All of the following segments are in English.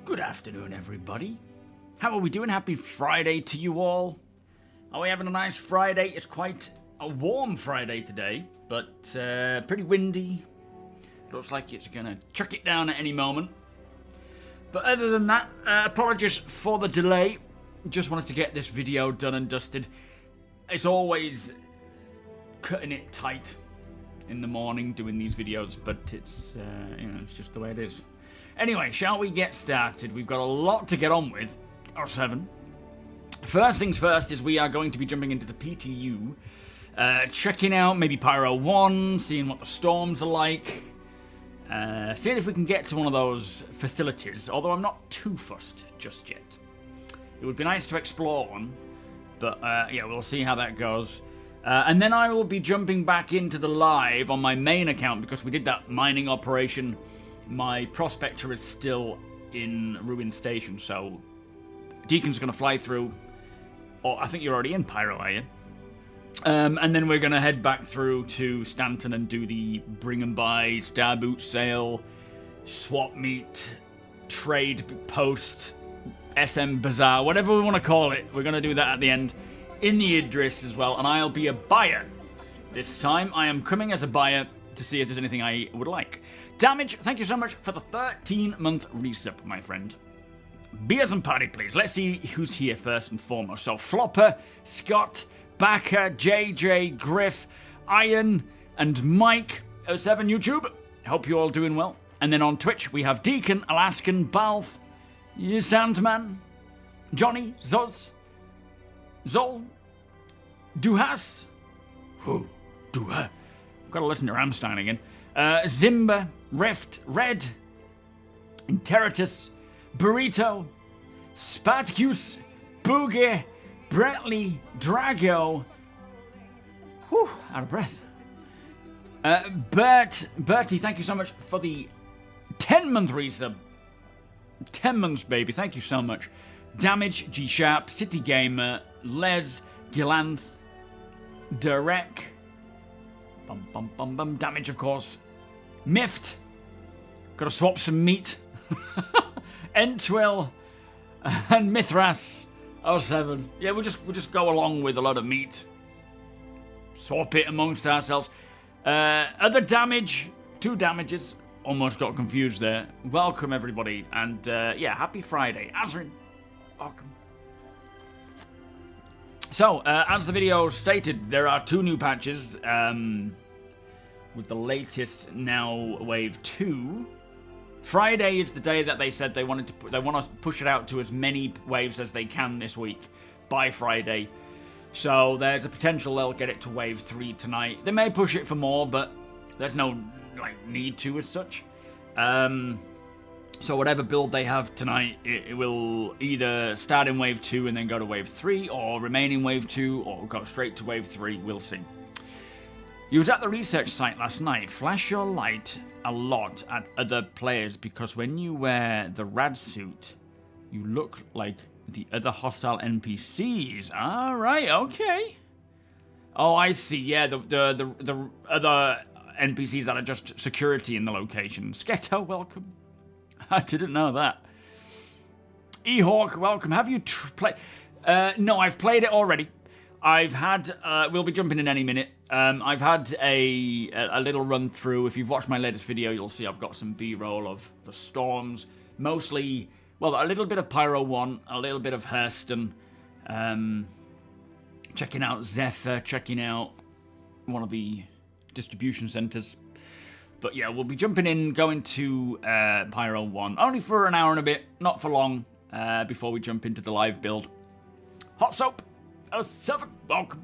Good afternoon, everybody. How are we doing? Happy Friday to you all. Are we having a nice Friday? It's quite a warm Friday today, but pretty windy. Looks like it's going to chuck it down at any moment. But other than that, apologies for the delay. Just wanted to get this video done and dusted. It's always cutting it tight in the morning doing these videos, but it's it's just the way it is. Anyway, shall we get started? We've got a lot to get on with. Or 7. First things first is we are going to be jumping into the PTU, checking out maybe Pyro 1, seeing what the storms are like, seeing if we can get to one of those facilities, although I'm not too fussed just yet. It would be nice to explore one, but yeah, we'll see how that goes. And then I will be jumping back into the live on my main account because we did that mining operation. My prospector is still in Ruin Station, so Deacon's going to fly through. Or I think you're already in Pyro, are you? And then we're going to head back through to Stanton and do the bring and buy, star boot sale, swap meet, trade post, SM Bazaar, whatever we want to call it. We're going to do that at the end in the Idris as well, and I'll be a buyer. This time I am coming as a buyer to see if there's anything I would like. Damage, thank you so much for the 13-month resub, my friend. Beers and party, please. Let's see who's here first and foremost. So, Flopper, Scott, Backer, JJ, Griff, Iron, and Mike. 07 YouTube. Hope you're all doing well. And then on Twitch, we have Deacon, Alaskan, Balth, Sandman, Johnny, Zoz, Zol, Duhas. Who? Duha. I've got to listen to Ramstein again. Zimba, Rift, Red, Interitus, Burrito, Spartacus, Boogie, Brentley, Drago. Whew, out of breath. Bertie, thank you so much for the 10-month resub. 10 months, baby. Thank you so much. Damage, G Sharp, City Gamer, Les, Gilanth, Derek. Damage, of course. Miffed. Gotta swap some meat. Entwill. And Mithras. 07. Yeah, we'll just go along with a lot of meat. Swap it amongst ourselves. Other damage. 2 damages. Almost got confused there. Welcome, everybody. And, yeah, happy Friday. Azrin, welcome. So, as the video stated, there are 2 new patches, with the latest now Wave 2. Friday is the day that they said they want to push it out to as many waves as they can this week by Friday. So there's a potential they'll get it to Wave 3 tonight. They may push it for more, but there's no need to as such. So whatever build they have tonight, it will either start in Wave 2 and then go to Wave 3, or remain in Wave 2, or go straight to Wave 3. We'll see. You was at the research site last night. Flash your light a lot at other players, because when you wear the rad suit, you look like the other hostile NPCs. All right, okay. Oh, I see. Yeah, the other NPCs that are just security in the location. Sketo, welcome. I didn't know that. E-Hawk, welcome. Have you played? No, I've played it already. I've had, we'll be jumping in any minute. I've had a little run through. If you've watched my latest video, you'll see I've got some B-roll of the storms. Mostly, well, a little bit of Pyro 1, a little bit of Hurston. Checking out Zephyr, checking out one of the distribution centers. But yeah, we'll be jumping in, going to Pyro 1. Only for an hour and a bit, not for long, before we jump into the live build. Hot Soap, 07, welcome.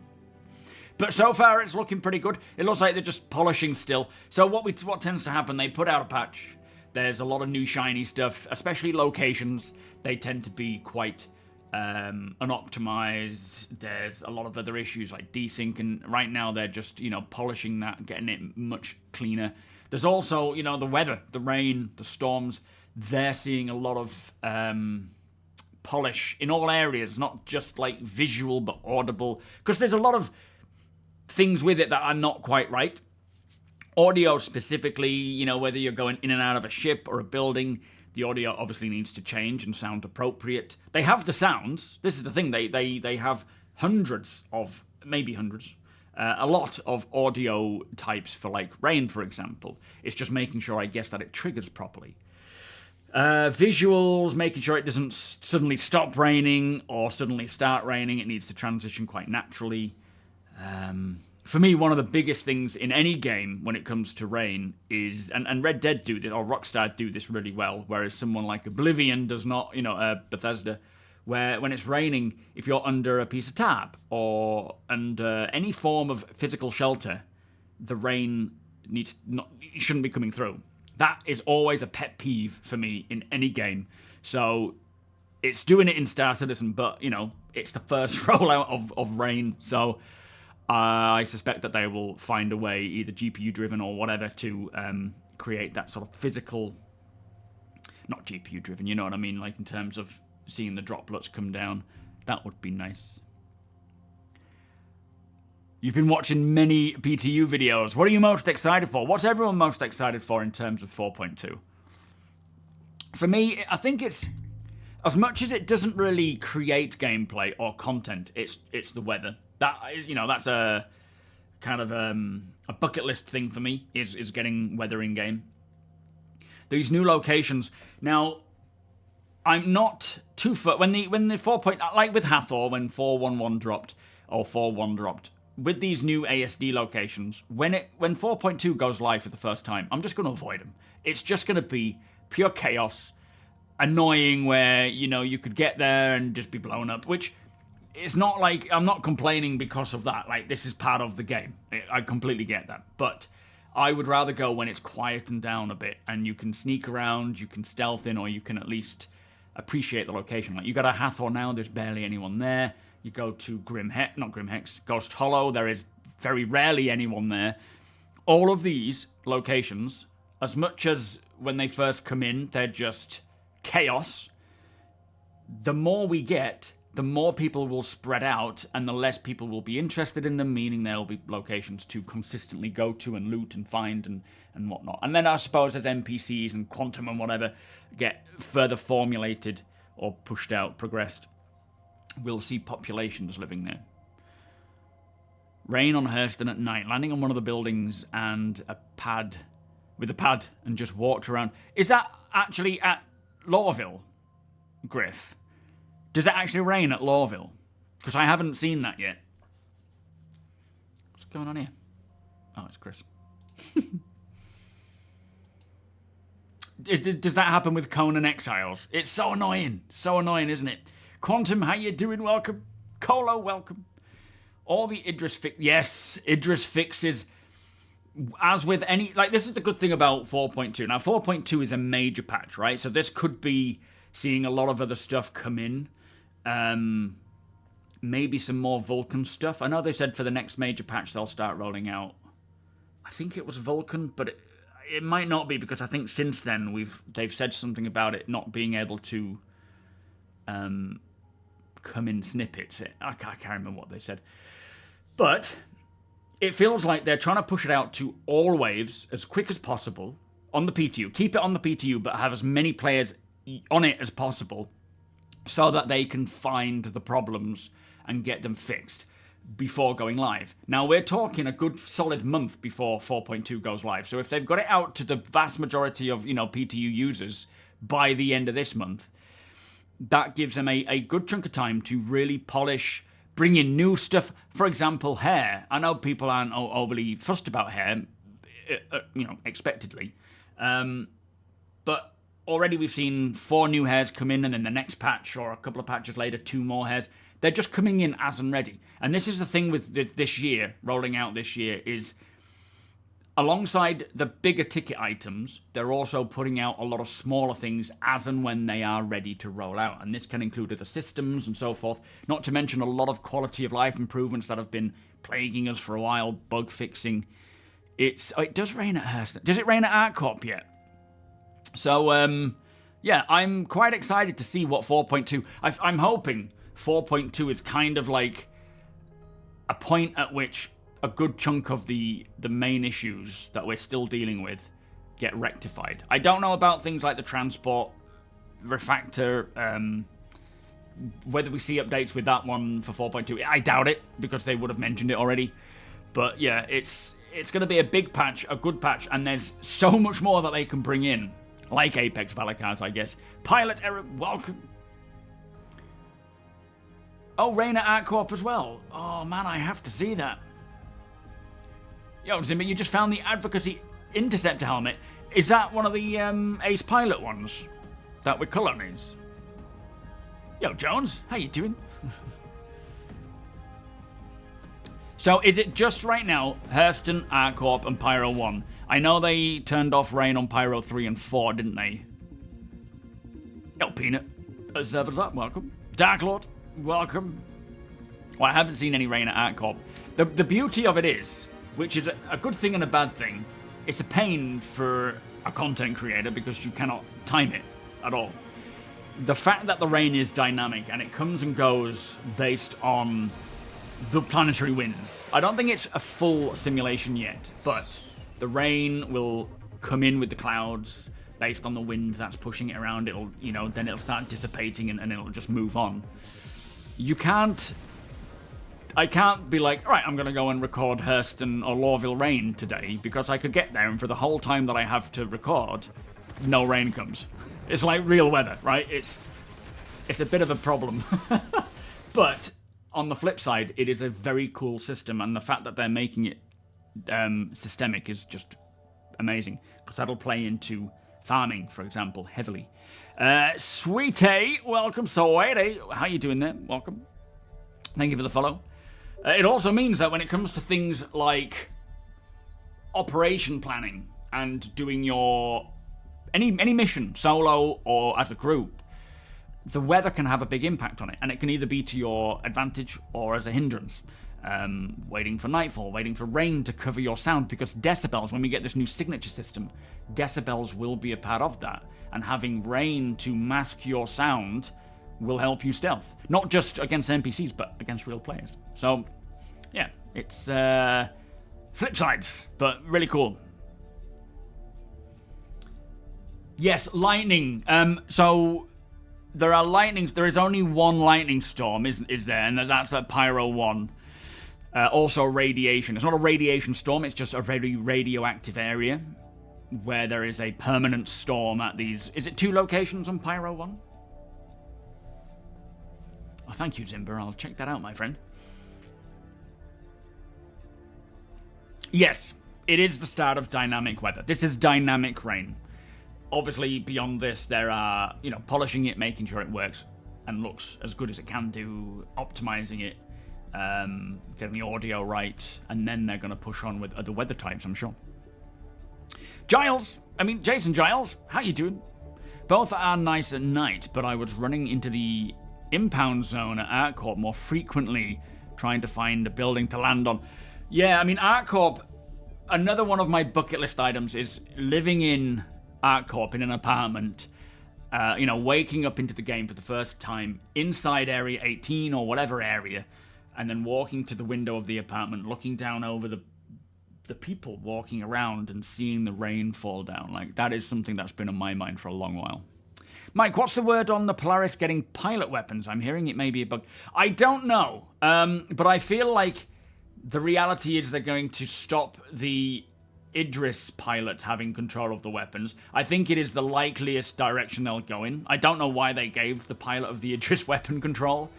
But so far, it's looking pretty good. It looks like they're just polishing still. So what tends to happen, they put out a patch. There's a lot of new shiny stuff, especially locations. They tend to be quite unoptimized. There's a lot of other issues like desync, and right now they're just, polishing that, getting it much cleaner. There's also, the weather, the rain, the storms. They're seeing a lot of polish in all areas, not just like visual but audible, because there's a lot of things with it that are not quite right. Audio specifically, whether you're going in and out of a ship or a building, The audio obviously needs to change and sound appropriate. They have the sounds. This is the thing. They have hundreds of, maybe hundreds, a lot of audio types for like rain, for example. It's just making sure, I guess, that it triggers properly. Visuals, making sure it doesn't suddenly stop raining or suddenly start raining. It needs to transition quite naturally. For me, one of the biggest things in any game when it comes to rain is, and Red Dead do this, or Rockstar do this really well, whereas someone like Oblivion does not, Bethesda, where when it's raining, if you're under a piece of tarp or under any form of physical shelter, the rain shouldn't be coming through. That is always a pet peeve for me in any game. So it's doing it in Star Citizen, but, it's the first rollout of rain. So I suspect that they will find a way, either GPU-driven or whatever, to create that sort of physical... Not GPU-driven, you know what I mean? Like in terms of seeing the droplets come down. That would be nice. You've been watching many PTU videos. What are you most excited for? What's everyone most excited for in terms of 4.2? For me, I think it's... As much as it doesn't really create gameplay or content, it's the weather. That is, that's a kind of a bucket list thing for me, is getting weather in game. These new locations. Now, I'm not too... When the 4. Like with Hathor, when 4.11 dropped, or 4.1 dropped, with these new ASD locations, when 4.2 goes live for the first time, I'm just going to avoid them. It's just going to be pure chaos, annoying, where, you could get there and just be blown up, which it's not like I'm not complaining because of that. Like, this is part of the game. I completely get that. But I would rather go when it's quietened down a bit and you can sneak around, you can stealth in, or you can at least appreciate the location. Like, you got a Hathor now, there's barely anyone there. You go to Ghost Hollow, there is very rarely anyone there. All of these locations, as much as when they first come in, they're just chaos, the more we get, the more people will spread out, and the less people will be interested in them, meaning there'll be locations to consistently go to and loot and find and whatnot. And then I suppose as NPCs and Quantum and whatever get further formulated or pushed out, progressed, we'll see populations living there. Rain on Hurston at night, landing on one of the buildings and with a pad and just walked around. Is that actually at Lawville, Griff? Does it actually rain at Lawville? Because I haven't seen that yet. What's going on here? Oh, it's Chris. Does that happen with Conan Exiles? It's so annoying. So annoying, isn't it? Quantum, how you doing? Welcome. Colo, welcome. All the Idris Idris fixes. As with any... Like, this is the good thing about 4.2. Now, 4.2 is a major patch, right? So this could be seeing a lot of other stuff come in. Maybe some more Vulcan stuff. I know they said for the next major patch they'll start rolling out... I think it was Vulcan, but it might not be, because I think since then they've said something about it not being able to... come in snippets. I can't remember what they said. But it feels like they're trying to push it out to all waves as quick as possible on the PTU. Keep it on the PTU, but have as many players on it as possible so that they can find the problems and get them fixed before going live. Now, we're talking a good solid month before 4.2 goes live. So if they've got it out to the vast majority of, PTU users by the end of this month, that gives them a good chunk of time to really polish, bring in new stuff. For example, hair. I know people aren't overly fussed about hair, expectedly. But already we've seen 4 new hairs come in, and then the next patch, or a couple of patches later, 2 more hairs. They're just coming in as and ready. And this is the thing with this year, rolling out this year, is alongside the bigger ticket items, they're also putting out a lot of smaller things as and when they are ready to roll out. And this can include other systems and so forth. Not to mention a lot of quality of life improvements that have been plaguing us for a while, bug fixing. It does rain at Hurston. Does it rain at ArtCorp yet? So, yeah, I'm quite excited to see what 4.2... I'm hoping 4.2 is kind of like a point at which a good chunk of the main issues that we're still dealing with get rectified. I don't know about things like the transport refactor. Whether we see updates with that one for 4.2, I doubt it, because they would have mentioned it already. But yeah, it's going to be a big patch, a good patch, and there's so much more that they can bring in. Like Apex Valacards, I guess. Pilot Error, welcome. Oh, Rainer ArtCorp as well. Oh man, I have to see that. Yo, Zimmer, you just found the Advocacy Interceptor helmet. Is that one of the Ace Pilot ones that with colour needs? Yo, Jones, how you doing? So, is it just right now, Hurston, ArtCorp, and Pyro 1? I know they turned off rain on Pyro 3 and 4, didn't they? Yo, Peanut, servers up, welcome. Dark Lord, welcome. Well, I haven't seen any rain at ArtCorp. The beauty of it is, which is a good thing and a bad thing, it's a pain for a content creator because you cannot time it at all. The fact that the rain is dynamic and it comes and goes based on the planetary winds. I don't think it's a full simulation yet, but the rain will come in with the clouds based on the wind that's pushing it around. It'll, you know, then it'll start dissipating and it'll just move on. I can't be like, all right, I'm going to go and record Hurston or Lorville rain today, because I could get there and for the whole time that I have to record, no rain comes. It's like real weather, right? It's a bit of a problem. But on the flip side, it is a very cool system, and the fact that they're making it systemic is just amazing, because that'll play into farming, for example, heavily. Sweetie, welcome. Sweetie, how you doing there? Welcome. Thank you for the follow. It also means that when it comes to things like operation planning and doing your any mission, solo or as a group, the weather can have a big impact on it, and it can either be to your advantage or as a hindrance. Waiting for nightfall, waiting for rain to cover your sound, because decibels, when we get this new signature system, decibels will be a part of that, and having rain to mask your sound will help you stealth. Not just against NPCs, but against real players. So, yeah, it's flip sides, but really cool. Yes, lightning. So there are lightnings. There is only one lightning storm, is there? And that's at Pyro 1. Also radiation. It's not a radiation storm, it's just a very radioactive area where there is a permanent storm at these... Is it 2 locations on Pyro 1? Oh, thank you, Zimber. I'll check that out, my friend. Yes, it is the start of dynamic weather. This is dynamic rain. Obviously, beyond this, there are, you know, polishing it, making sure it works and looks as good as it can do, optimizing it, getting the audio right, and then they're going to push on with other weather types, I'm sure. Jason Giles, how you doing? Both are nice at night, but I was running into the impound zone at ArtCorp more frequently, trying to find a building to land on. Yeah, I mean, ArtCorp, another one of my bucket list items is living in ArtCorp in an apartment, waking up into the game for the first time inside Area 18 or whatever area, and then walking to the window of the apartment, looking down over the people walking around and seeing the rain fall down. Like, that is something that's been on my mind for a long while. Mike, what's the word on the Polaris getting pilot weapons? I'm hearing it may be a bug. I don't know, but I feel like the reality is they're going to stop the Idris pilot having control of the weapons. I think it is the likeliest direction they'll go in. I don't know why they gave the pilot of the Idris weapon control.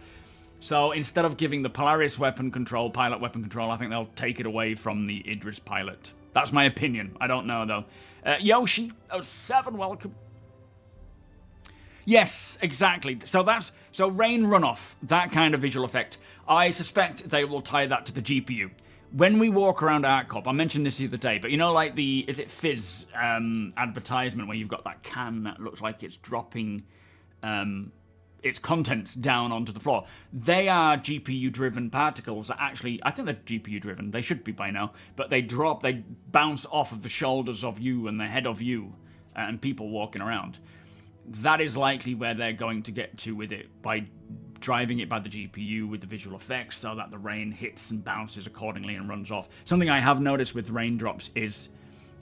So instead of giving the Polaris weapon control, pilot weapon control, I think they'll take it away from the Idris pilot. That's my opinion. I don't know, though. Yoshi07, welcome. Yes, exactly. So rain runoff, that kind of visual effect. I suspect they will tie that to the GPU. When we walk around ArtCorp, I mentioned this the other day, but you know, like the, is it Fizz advertisement where you've got that can that looks like it's dropping its contents down onto the floor? They are GPU-driven particles that actually, I think they're GPU-driven, they should be by now, but they bounce off of the shoulders of you and the head of you and people walking around. That is likely where they're going to get to with it, by driving it by the GPU with the visual effects so that the rain hits and bounces accordingly and runs off. Something I have noticed with raindrops is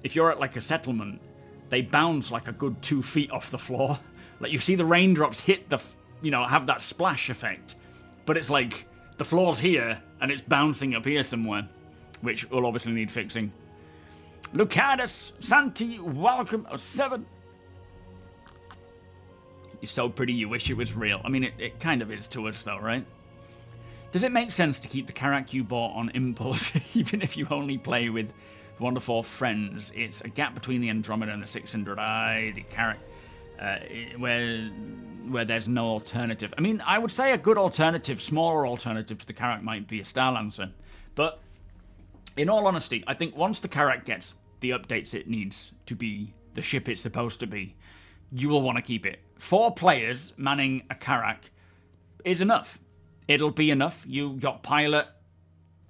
if you're at like a settlement, they bounce like a good 2 feet off the floor Like, you see the raindrops hit the, have that splash effect. But it's like, the floor's here, and it's bouncing up here somewhere. Which will obviously need fixing. Lucadus, Santi, welcome. 7. You're so pretty, you wish it was real. I mean, it kind of is to us, though, right? Does it make sense to keep the character you bought on impulse, even if you only play with 1 to 4 friends? It's a gap between the Andromeda and the 600i, the character, where there's no alternative. I mean, I would say a good alternative, smaller alternative to the Carrack might be a Star Lancer. But, in all honesty, I think once the Carrack gets the updates it needs to be the ship it's supposed to be, you will want to keep it. 4 players manning a Carrack is enough. It'll be enough. You got pilot,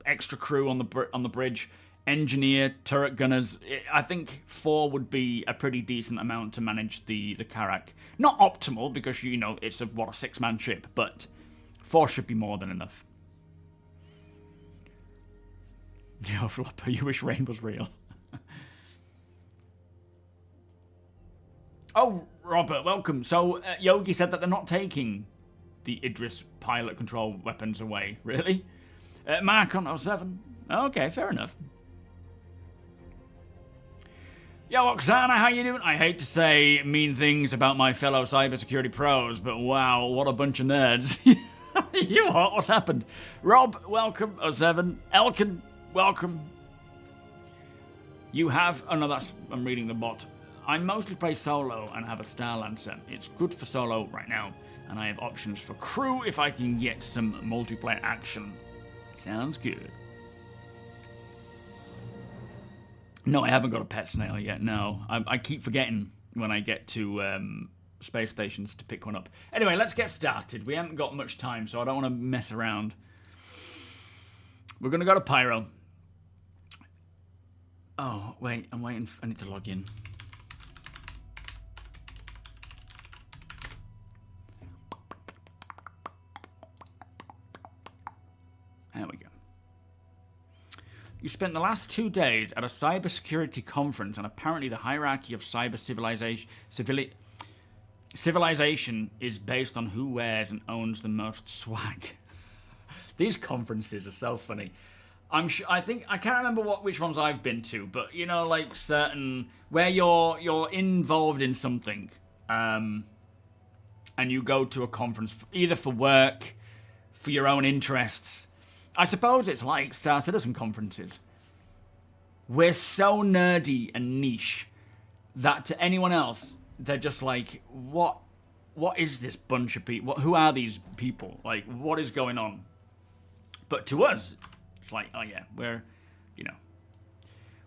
extra crew on the bridge, engineer, turret gunners. I think 4 would be a pretty decent amount to manage the Carrack. Not optimal, because, it's a 6-man ship, but 4 should be more than enough. Yo, Flopper, you wish rain was real. Oh, Robert, welcome. So, Yogi said that they're not taking the Idris pilot control weapons away. Really? Mark on 07. Okay, fair enough. Yo, Oksana, how you doing? I hate to say mean things about my fellow cybersecurity pros, but wow, what a bunch of nerds. You what? What's happened? Rob, welcome. 07. Elkin, welcome. You have... Oh, no, that's... I'm reading the bot. I mostly play solo and have a Star Lancer. It's good for solo right now, and I have options for crew if I can get some multiplayer action. Sounds good. No, I haven't got a pet snail yet, no. I keep forgetting when I get to space stations to pick one up. Anyway, let's get started. We haven't got much time, so I don't want to mess around. We're going to go to Pyro. Oh, wait, I'm waiting. I need to log in. There we go. You spent the last 2 days at a cybersecurity conference, and apparently the hierarchy of cyber civilization is based on who wears and owns the most swag. These conferences are so funny. I think I can't remember which ones I've been to, but like certain where you're involved in something, and you go to a conference either for work, for your own interests. I suppose it's like Star Citizen conferences. We're so nerdy and niche that to anyone else, they're just like, what is this bunch of people? Who are these people? Like, what is going on? But to us, it's like, oh yeah,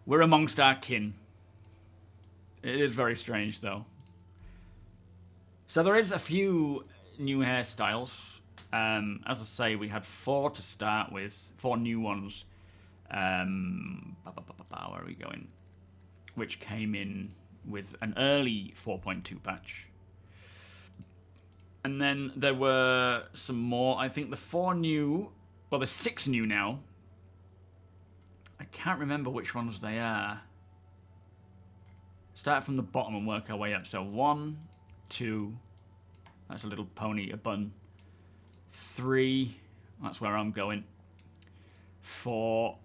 we're amongst our kin. It is very strange, though. So there is a few new hairstyles. As I say, we had 4 to start with, 4 new ones. Where are we going? Which came in with an early 4.2 patch. And then there were some more. I think the 4 new, well, there's 6 new now. I can't remember which ones they are. Start from the bottom and work our way up. So 1, 2, that's a little pony, a bun. 3, that's where I'm going. 4,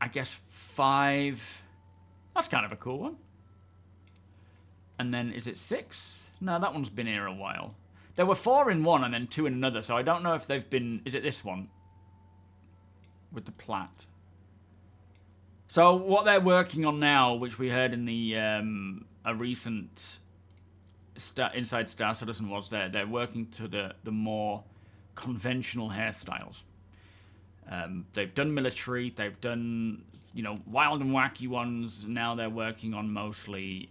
I guess 5, that's kind of a cool one. And then is it 6? No, that one's been here a while. There were 4 in one and then 2 in another, so I don't know if they've been... Is it this one? With the plat. So what they're working on now, which we heard in the a recent... Inside Star Citizen was they're working to the more conventional hairstyles. They've done military, they've done wild and wacky ones. Now they're working on mostly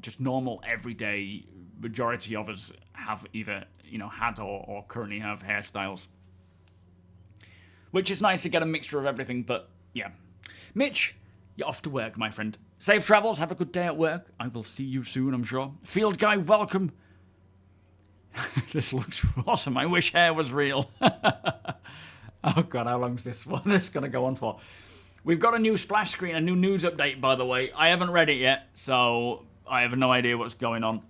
just normal, everyday. Majority of us have either had or currently have hairstyles, which is nice to get a mixture of everything. But yeah, Mitch, you're off to work, my friend. Safe travels, have a good day at work. I will see you soon, I'm sure. Field guy, welcome. This looks awesome. I wish hair was real. Oh god, how long's this one? This is going to go on for. We've got a new splash screen, a new news update, by the way. I haven't read it yet, so I have no idea what's going on.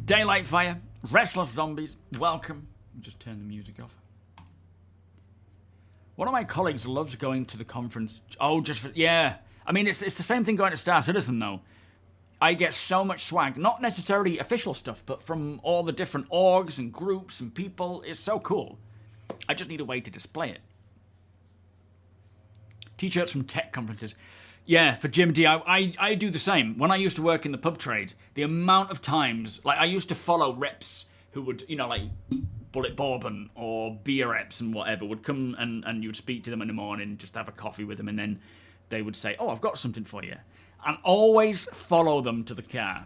Daylight Fire, Restless Zombies, welcome. Just turn the music off. One of my colleagues loves going to the conference. Oh, just for, yeah. I mean, it's the same thing going to Star Citizen, though. I get so much swag. Not necessarily official stuff, but from all the different orgs and groups and people. It's so cool. I just need a way to display it. T-shirts from tech conferences. Yeah, for Jim D, I do the same. When I used to work in the pub trade, the amount of times... Like, I used to follow reps who would, you know, like... Bullet Bourbon or beer reps and whatever would come and you would speak to them in the morning, just have a coffee with them, and then they would say, oh, I've got something for you. And always follow them to the car.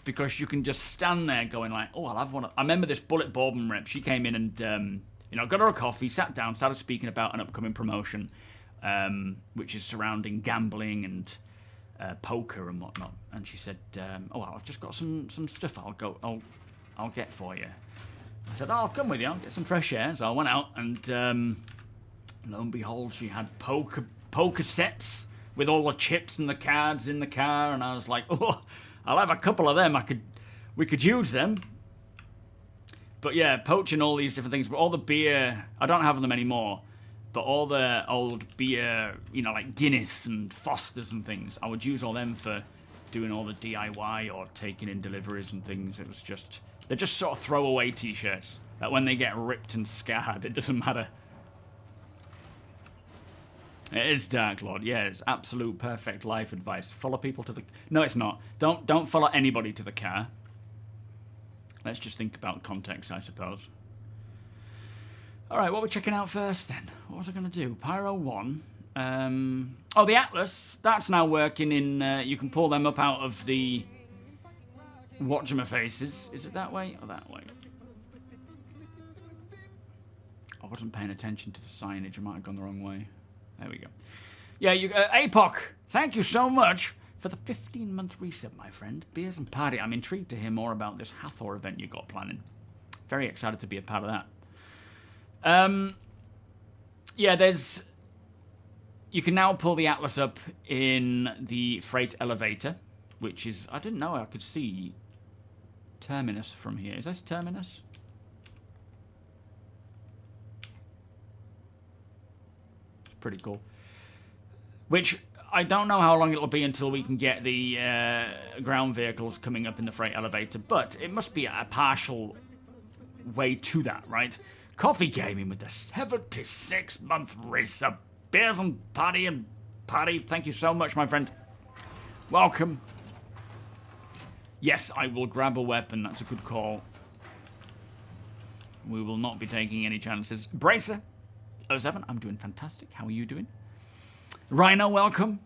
Because you can just stand there going like, oh, I'll have one. I remember this Bullet Bourbon rep. She came in and, you know, got her a coffee, sat down, started speaking about an upcoming promotion, which is surrounding gambling and poker and whatnot. And she said, oh, well, I've just got some stuff I'll get for you. I said, oh, I'll come with you. I'll get some fresh air. So I went out, and lo and behold, she had poker sets with all the chips and the cards in the car. And I was like, oh, I'll have a couple of them. We could use them. But yeah, poaching all these different things. But all the beer, I don't have them anymore. But all the old beer, you know, like Guinness and Foster's and things, I would use all them for doing all the DIY or taking in deliveries and things. It was just... They're just sort of throwaway t-shirts that when they get ripped and scarred, it doesn't matter. It is Dark Lord. Yeah, it's absolute perfect life advice. Follow people to the... No, it's not. Don't follow anybody to the car. Let's just think about context, I suppose. All right, what are we checking out first, then? What was I going to do? Pyro 1. Oh, the Atlas. That's now working in... you can pull them up out of the... Watch-em-a-faces. Is it that way or that way? I wasn't paying attention to the signage. I might have gone the wrong way. There we go. Yeah, APOC, thank you so much for the 15-month resub, my friend. Beers and party. I'm intrigued to hear more about this Hathor event you got planning. Very excited to be a part of that. Yeah, there's... You can now pull the Atlas up in the freight elevator, which is... I didn't know I could see... Terminus from here. Is this Terminus? It's pretty cool. Which, I don't know how long it'll be until we can get the ground vehicles coming up in the freight elevator, but it must be a partial way to that, right? Coffee Gaming with the 76-month race of beers and party. Thank you so much, my friend. Welcome. Yes, I will grab a weapon. That's a good call. We will not be taking any chances. Bracer 07, I'm doing fantastic. How are you doing? Rhino, welcome.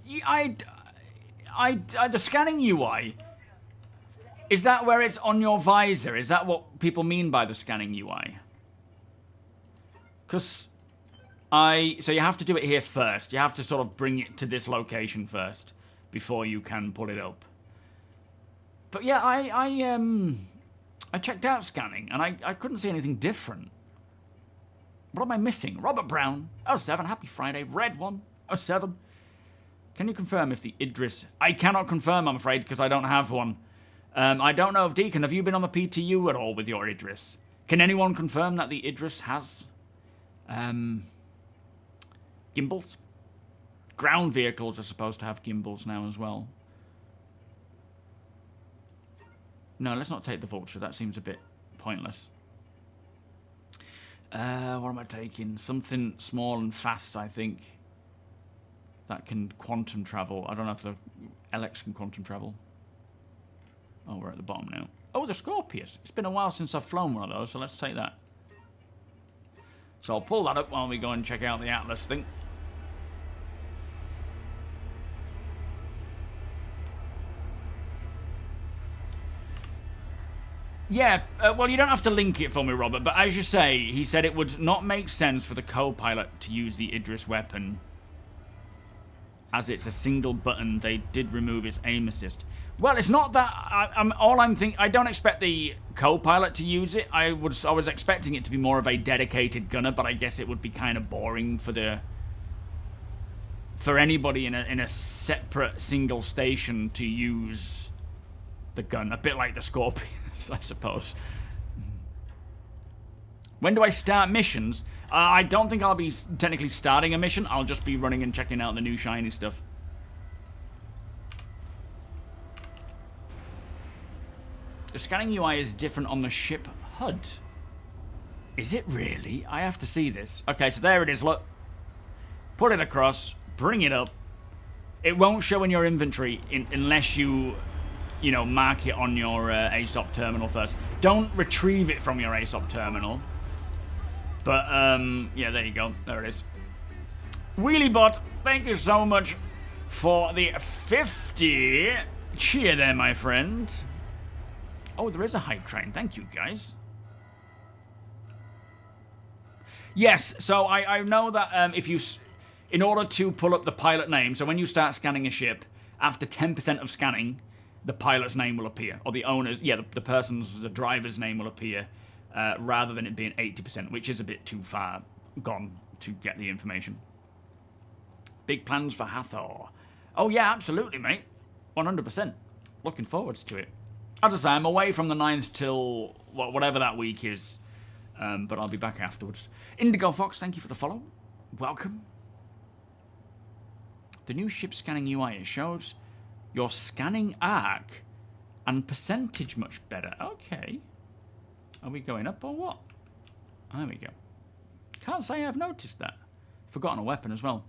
The scanning UI, is that where it's on your visor? Is that what people mean by the scanning UI? Because... So you have to do it here first. You have to sort of bring it to this location first before you can pull it up. But yeah, I checked out scanning and I couldn't see anything different. What am I missing? Robert Brown, 07, happy Friday. Red one, 07. Can you confirm if the Idris... I cannot confirm, I'm afraid, because I don't have one. I don't know if Deacon, have you been on the PTU at all with your Idris? Can anyone confirm that the Idris has... gimbals? Ground vehicles are supposed to have gimbals now as well. No, let's not take the Vulture. That seems a bit pointless. What am I taking? Something small and fast, I think. That can quantum travel. I don't know if the LX can quantum travel. Oh, we're at the bottom now. Oh, the Scorpius. It's been a while since I've flown one of those, so let's take that. So I'll pull that up while we go and check out the Atlas thing. Yeah, well, you don't have to link it for me, Robert, but as you say, he said it would not make sense for the co-pilot to use the Idris weapon. As it's a single button, they did remove its aim assist. Well, it's not that... I don't expect the co-pilot to use it. I was expecting it to be more of a dedicated gunner, but I guess it would be kind of boring for the for anybody in a separate single station to use the gun, a bit like the Scorpions, I suppose. When do I start missions? I don't think I'll be technically starting a mission. I'll just be running and checking out the new shiny stuff. The scanning UI is different on the ship HUD. Is it really? I have to see this. Okay, so there it is, look. Put it across, bring it up. It won't show in your inventory unless you know, mark it on your ASOP terminal first. Don't retrieve it from your ASOP terminal. But, yeah, there you go. There it is. WheelieBot, thank you so much for the 50 cheer there, my friend. Oh, there is a hype train. Thank you, guys. Yes, so I know that if you... In order to pull up the pilot name, so when you start scanning a ship, after 10% of scanning, the pilot's name will appear. Or the owner's... Yeah, the driver's name will appear. Rather than it being 80%, which is a bit too far gone to get the information. Big plans for Hathor. Oh yeah, absolutely, mate. 100%. Looking forward to it. As I say, I'm away from the 9th till whatever that week is. But I'll be back afterwards. Indigo Fox, thank you for the follow. Welcome. The new ship scanning UI, it shows your scanning arc and percentage much better. Okay. Are we going up or what? There we go. Can't say I've noticed that. Forgotten a weapon as well.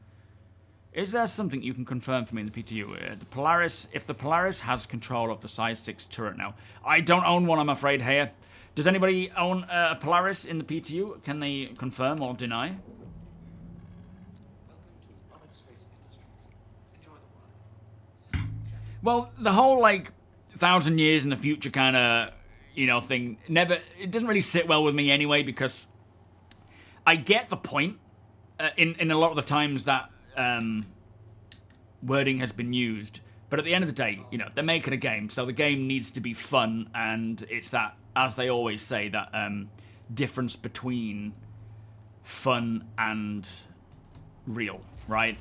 Is there something you can confirm for me in the PTU? The Polaris, if the Polaris has control of the size 6 turret now. I don't own one, I'm afraid, here. Does anybody own a Polaris in the PTU? Can they confirm or deny? Well, the whole, like, 1,000 years in the future kind of... you know, thing, it doesn't really sit well with me anyway, because I get the point in a lot of the times that wording has been used, but at the end of the day, you know, they're making a game, so the game needs to be fun, and it's that, as they always say, that difference between fun and real, right?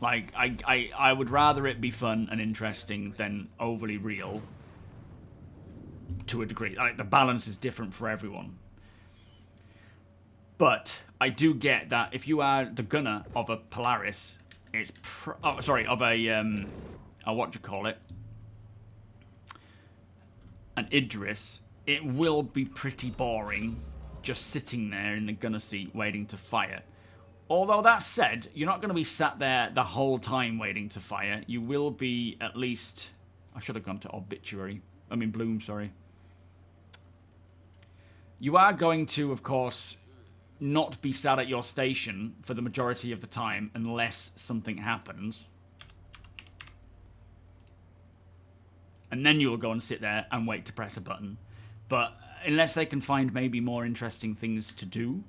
Like, I would rather it be fun and interesting than overly real. To a degree, like the balance is different for everyone. But I do get that if you are the gunner of a Polaris, it's of a what do you call it? An Idris, it will be pretty boring just sitting there in the gunner seat waiting to fire. Although that said, you're not going to be sat there the whole time waiting to fire. You will be at least... I should have gone to Bloom, sorry. You are going to, of course, not be sat at your station for the majority of the time unless something happens. And then you will go and sit there and wait to press a button. But unless they can find maybe more interesting things to do,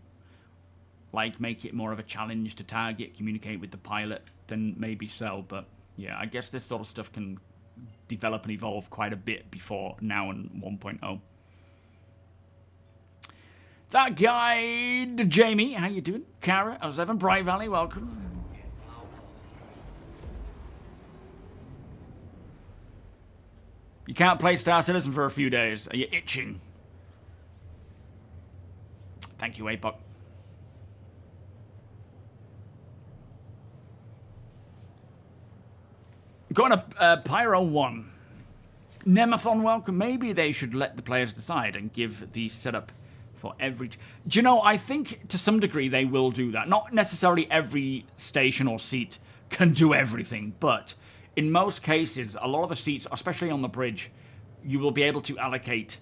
like make it more of a challenge to target, communicate with the pilot, then maybe so. But yeah, I guess this sort of stuff can develop and evolve quite a bit before now and 1.0. That guy, Jamie, how you doing? Kara, 07, Bright Valley, welcome. You can't play Star Citizen for a few days. Are you itching? Thank you, Apoc. Going to Pyro 1. Nemathon, welcome. Maybe they should let the players decide and give the setup for every... Do you know, I think to some degree they will do that. Not necessarily every station or seat can do everything, but in most cases, a lot of the seats, especially on the bridge, you will be able to allocate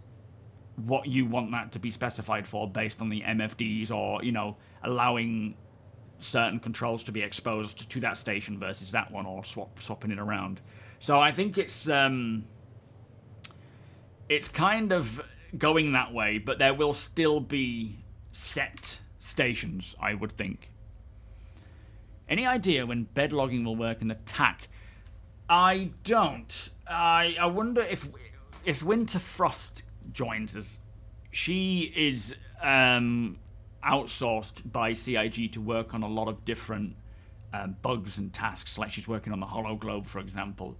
what you want that to be specified for based on the MFDs or, you know, allowing certain controls to be exposed to that station versus that one, or swapping it around. So I think it's kind of going that way, but there will still be set stations, I would think. Any idea when bed logging will work in the TAC? I don't. I wonder if Winter Frost joins us. She is outsourced by CIG to work on a lot of different bugs and tasks, like she's working on the Hollow Globe, for example.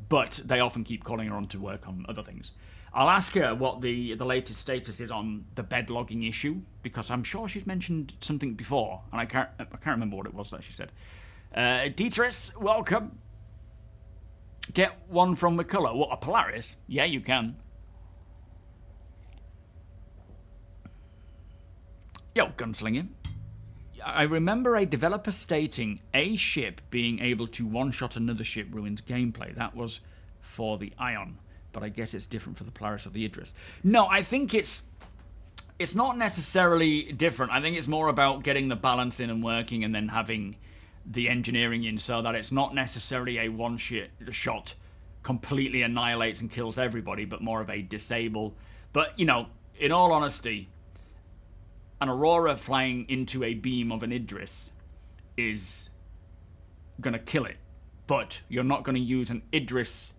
But they often keep calling her on to work on other things. I'll ask her what the latest status is on the bed logging issue, because I'm sure she's mentioned something before, and I can't remember what it was that she said. Idris, welcome. Get one from McCullough. What, a Polaris? Yeah, you can. Yo, Gunslinger. I remember a developer stating a ship being able to one-shot another ship ruins gameplay. That was for the Ion, but I guess it's different for the Polaris or the Idris. No, I think it's not necessarily different. I think it's more about getting the balance in and working, and then having the engineering in so that it's not necessarily a one-shot completely annihilates and kills everybody, but more of a disable. But, you know, in all honesty, an Aurora flying into a beam of an Idris is going to kill it. But you're not going to use an Idris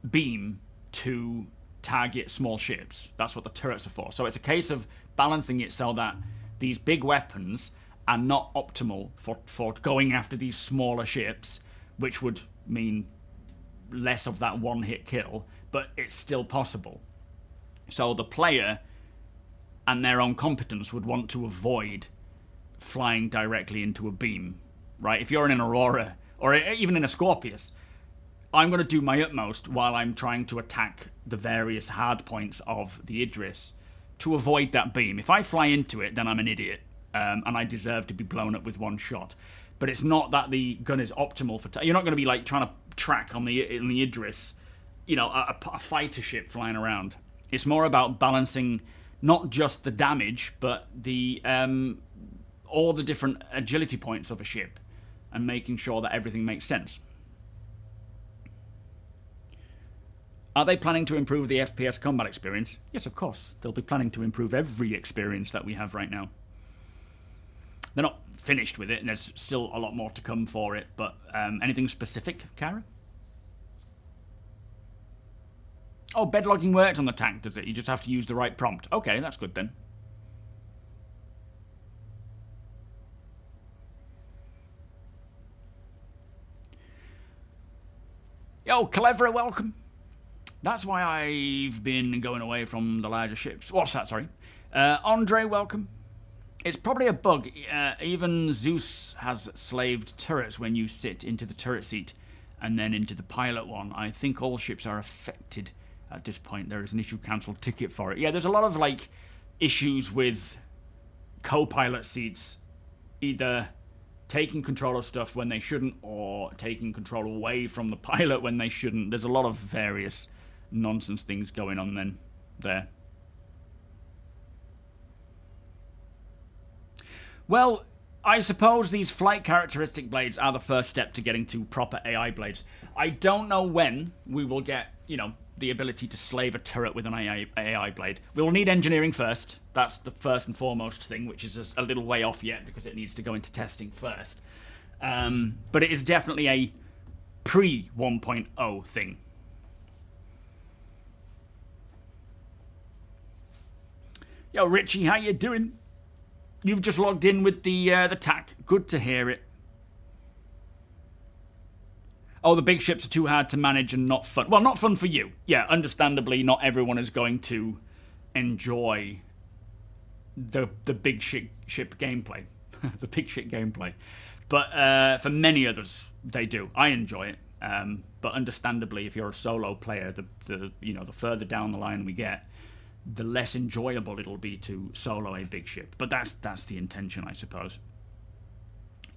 beam to target small ships. That's what the turrets are for. So it's a case of balancing it so that these big weapons are not optimal for going after these smaller ships, which would mean less of that one-hit kill, but it's still possible. So the player and their own competence would want to avoid flying directly into a beam, right? If you're in an Aurora, or even in a Scorpius, I'm going to do my utmost while I'm trying to attack the various hard points of the Idris to avoid that beam. If I fly into it, then I'm an idiot, and I deserve to be blown up with one shot. But it's not that the gun is optimal for... You're not going to be like trying to track on the Idris, you know, a fighter ship flying around. It's more about balancing not just the damage, but the all the different agility points of a ship, and making sure that everything makes sense. Are they planning to improve the FPS combat experience? Yes, of course. They'll be planning to improve every experience that we have right now. They're not finished with it, and there's still a lot more to come for it, but anything specific, Kara? Oh, bed logging works on the tank, does it? You just have to use the right prompt. Okay, that's good then. Yo, Cleverer, welcome. That's why I've been going away from the larger ships. What's that, sorry? Andre, welcome. It's probably a bug. Even Zeus has slaved turrets when you sit into the turret seat and then into the pilot one. I think all ships are affected at this point. There is an issue cancelled ticket for it. Yeah, there's a lot of like issues with co-pilot seats either taking control of stuff when they shouldn't, or taking control away from the pilot when they shouldn't. There's a lot of various nonsense things going on then there. Well, I suppose these flight characteristic blades are the first step to getting to proper AI blades. I don't know when we will get, you know, the ability to slave a turret with an AI blade. We'll need engineering first. That's the first and foremost thing, which is a little way off yet because it needs to go into testing first. But it is definitely a pre-1.0 thing. Yo, Richie, how you doing? You've just logged in with the TAC. Good to hear it. Oh, the big ships are too hard to manage and not fun. Well, not fun for you. Yeah, understandably, not everyone is going to enjoy the big ship gameplay. The big shit gameplay. But for many others, they do. I enjoy it. But understandably, if you're a solo player, the further down the line we get, the less enjoyable it'll be to solo a big ship. But that's the intention, I suppose.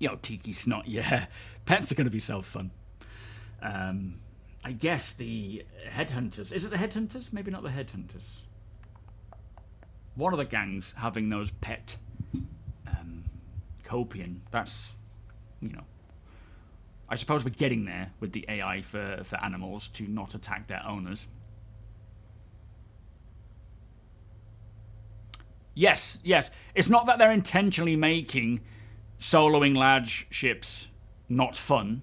Yo, Tiki Snot, yeah. Pets are going to be so fun. I guess the Headhunters. Is it the Headhunters? Maybe not the Headhunters. One of the gangs having those pet Copian. That's, you know. I suppose we're getting there with the AI for animals to not attack their owners. Yes, yes. It's not that they're intentionally making soloing large ships not fun.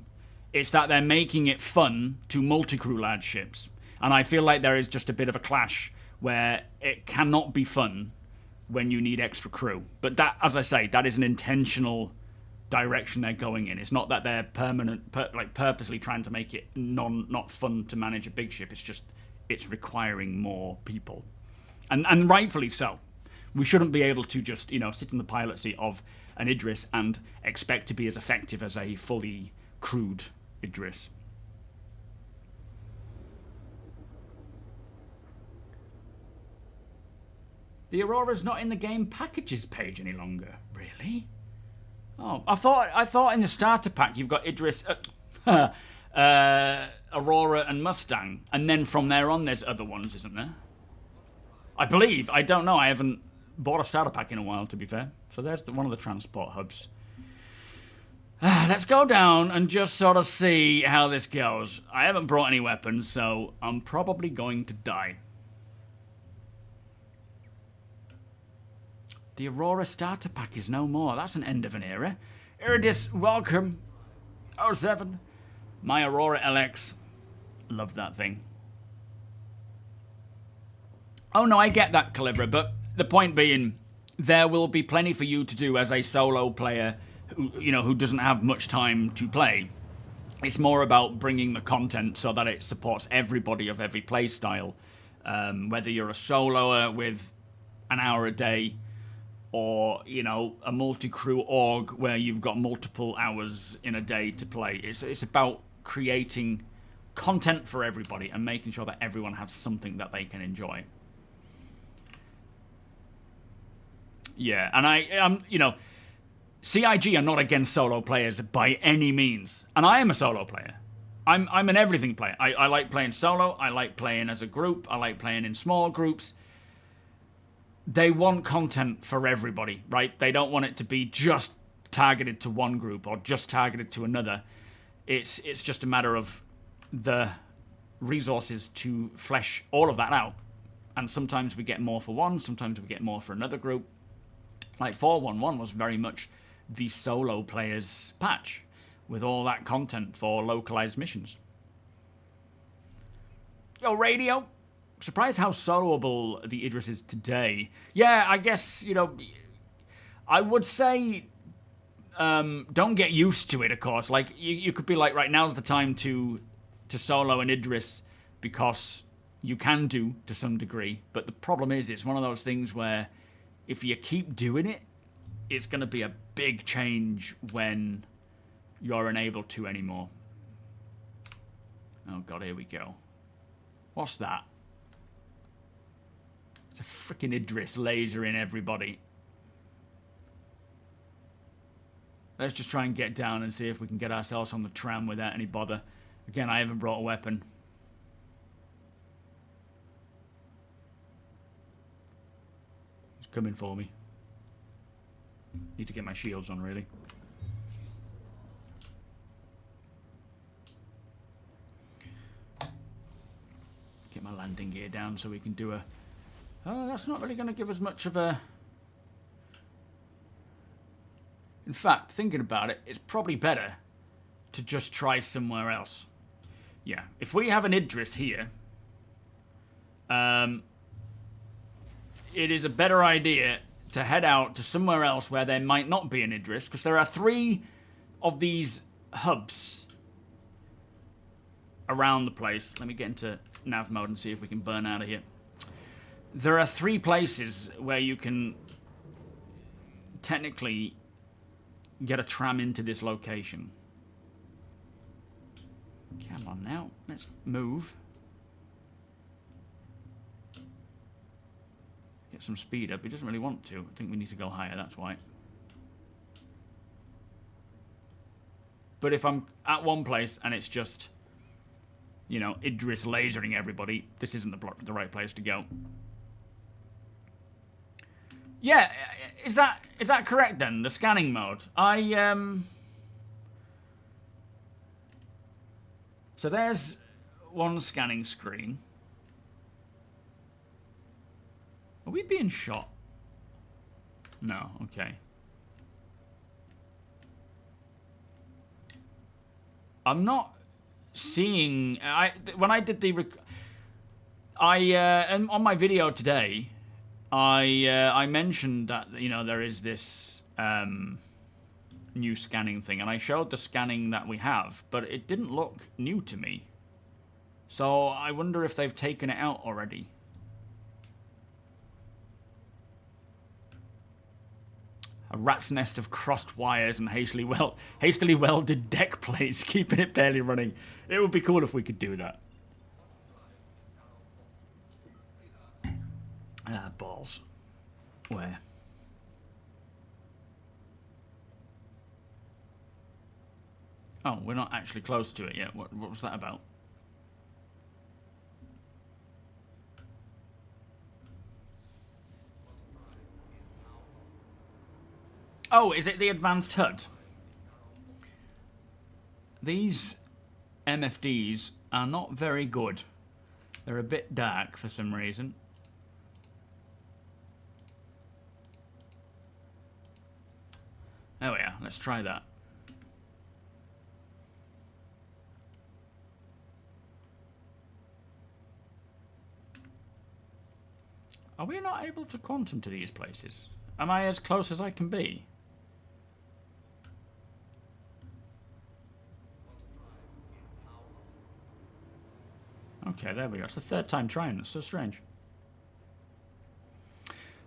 It's that they're making it fun to multi-crew large ships. And I feel like there is just a bit of a clash where it cannot be fun when you need extra crew. But that, as I say, that is an intentional direction they're going in. It's not that they're purposely trying to make it not fun to manage a big ship. It's just it's requiring more people, and rightfully so. We shouldn't be able to just sit in the pilot seat of an Idris and expect to be as effective as a fully crewed Idris. The Aurora's not in the game packages page any longer. Really? Oh, I thought in the starter pack you've got Idris, Aurora, and Mustang, and then from there on there's other ones, isn't there? I believe. I don't know. I haven't bought a starter pack in a while, to be fair. So there's one of the transport hubs. Let's go down and just sort of see how this goes. I haven't brought any weapons, so I'm probably going to die. The Aurora starter pack is no more. That's an end of an era. Idris, welcome. 07. My Aurora LX. Love that thing. Oh no, I get that, Calibra, but the point being, there will be plenty for you to do as a solo player who doesn't have much time to play. It's more about bringing the content so that it supports everybody of every play style. Whether you're a soloer with an hour a day, or, a multi-crew org where you've got multiple hours in a day to play. It's about creating content for everybody and making sure that everyone has something that they can enjoy. Yeah, and I'm, CIG are not against solo players by any means. And I am a solo player. I'm an everything player. I like playing solo. I like playing as a group. I like playing in small groups. They want content for everybody, right? They don't want it to be just targeted to one group or just targeted to another. It's just a matter of the resources to flesh all of that out. And sometimes we get more for one, sometimes we get more for another group. Like 411 was very much the solo players patch with all that content for localized missions. Yo, Radio. Surprised how soloable the Idris is today. Yeah, I guess, I would say don't get used to it, of course. Like, you could be like, right, now's the time to solo an Idris because you can do to some degree. But the problem is, it's one of those things where if you keep doing it, it's going to be a big change when you're unable to anymore. Oh, God, here we go. What's that? It's a freaking Idris lasering everybody. Let's just try and get down and see if we can get ourselves on the tram without any bother. Again, I haven't brought a weapon. He's coming for me. Need to get my shields on, really. Get my landing gear down so we can do a... Oh, that's not really going to give us much of a... In fact, thinking about it, it's probably better to just try somewhere else. Yeah, if we have an Idris here, it is a better idea to head out to somewhere else where there might not be an Idris, because there are 3 of these hubs around the place. Let me get into nav mode and see if we can burn out of here. There are 3 places where you can technically get a tram into this location. Come on now, let's move. Get some speed up. He doesn't really want to. I think we need to go higher, that's why. But if I'm at one place and it's just, Idris lasering everybody, this isn't the right place to go. Yeah, is that correct then? The scanning mode. So there's one scanning screen. Are we being shot? No, okay. I'm not seeing... when I did the... on my video today... I mentioned that there is this new scanning thing, and I showed the scanning that we have, but it didn't look new to me. So I wonder if they've taken it out already. A rat's nest of crossed wires and hastily welded deck plates, keeping it barely running. It would be cool if we could do that. Ah, balls. Where? Oh, we're not actually close to it yet. What was that about? Oh, is it the advanced HUD? These MFDs are not very good. They're a bit dark for some reason. There we are. Let's try that. Are we not able to quantum to these places? Am I as close as I can be? Okay, there we go. It's the third time trying. That's so strange.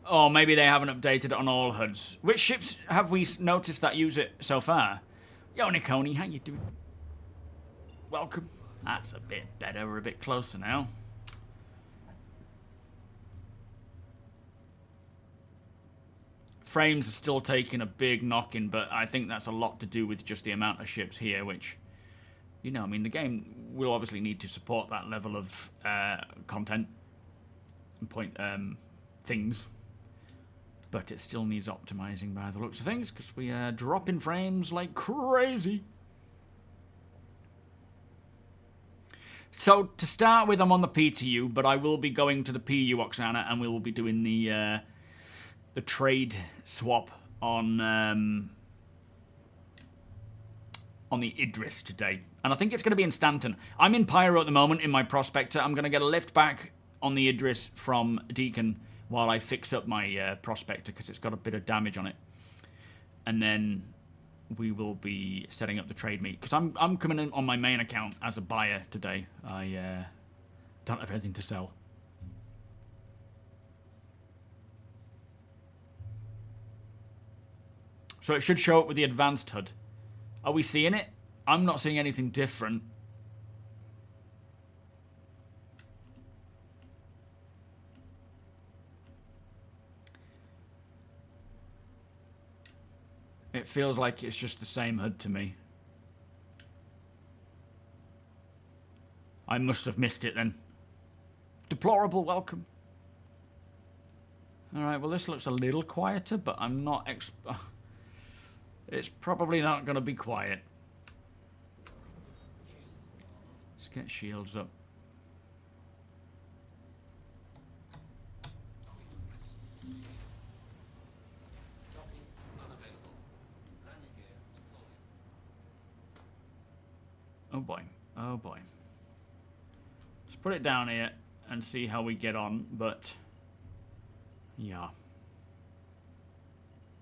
Oh, maybe they haven't updated it on all HUDs. Which ships have we noticed that use it so far? Yo, Nikoni, how you doing? Welcome. That's a bit better. We're a bit closer now. Frames are still taking a big knocking, but I think that's a lot to do with just the amount of ships here, which, you know, I mean, the game will obviously need to support that level of content and things, but it still needs optimizing by the looks of things, because we are dropping frames like crazy. So, to start with, I'm on the PTU, but I will be going to the PU, Oksana, and we will be doing the trade swap on the Idris today. And I think it's going to be in Stanton. I'm in Pyro at the moment in my Prospector. I'm going to get a lift back on the Idris from Deacon while I fix up my Prospector, because it's got a bit of damage on it. And then we will be setting up the trade meet, because I'm coming in on my main account as a buyer today. I don't have anything to sell. So it should show up with the advanced HUD. Are we seeing it? I'm not seeing anything different. It feels like it's just the same HUD to me. I must have missed it then. Deplorable, welcome. Alright, well this looks a little quieter, but I'm not... It's probably not going to be quiet. Let's get shields up. Oh boy, oh boy. Let's put it down here and see how we get on, but yeah.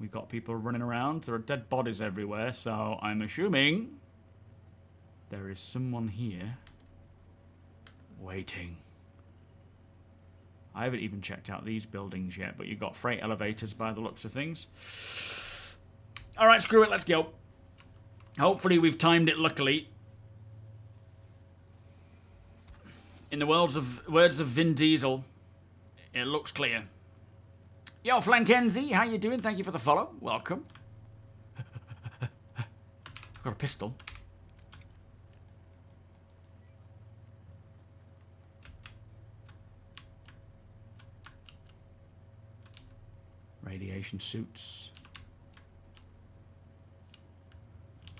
We've got people running around. There are dead bodies everywhere, so I'm assuming there is someone here waiting. I haven't even checked out these buildings yet, but you've got freight elevators by the looks of things. Alright, screw it, let's go. Hopefully we've timed it luckily. In the words of Vin Diesel, it looks clear. Yo, Flankenzie, how you doing? Thank you for the follow. Welcome. I've got a pistol. Radiation suits.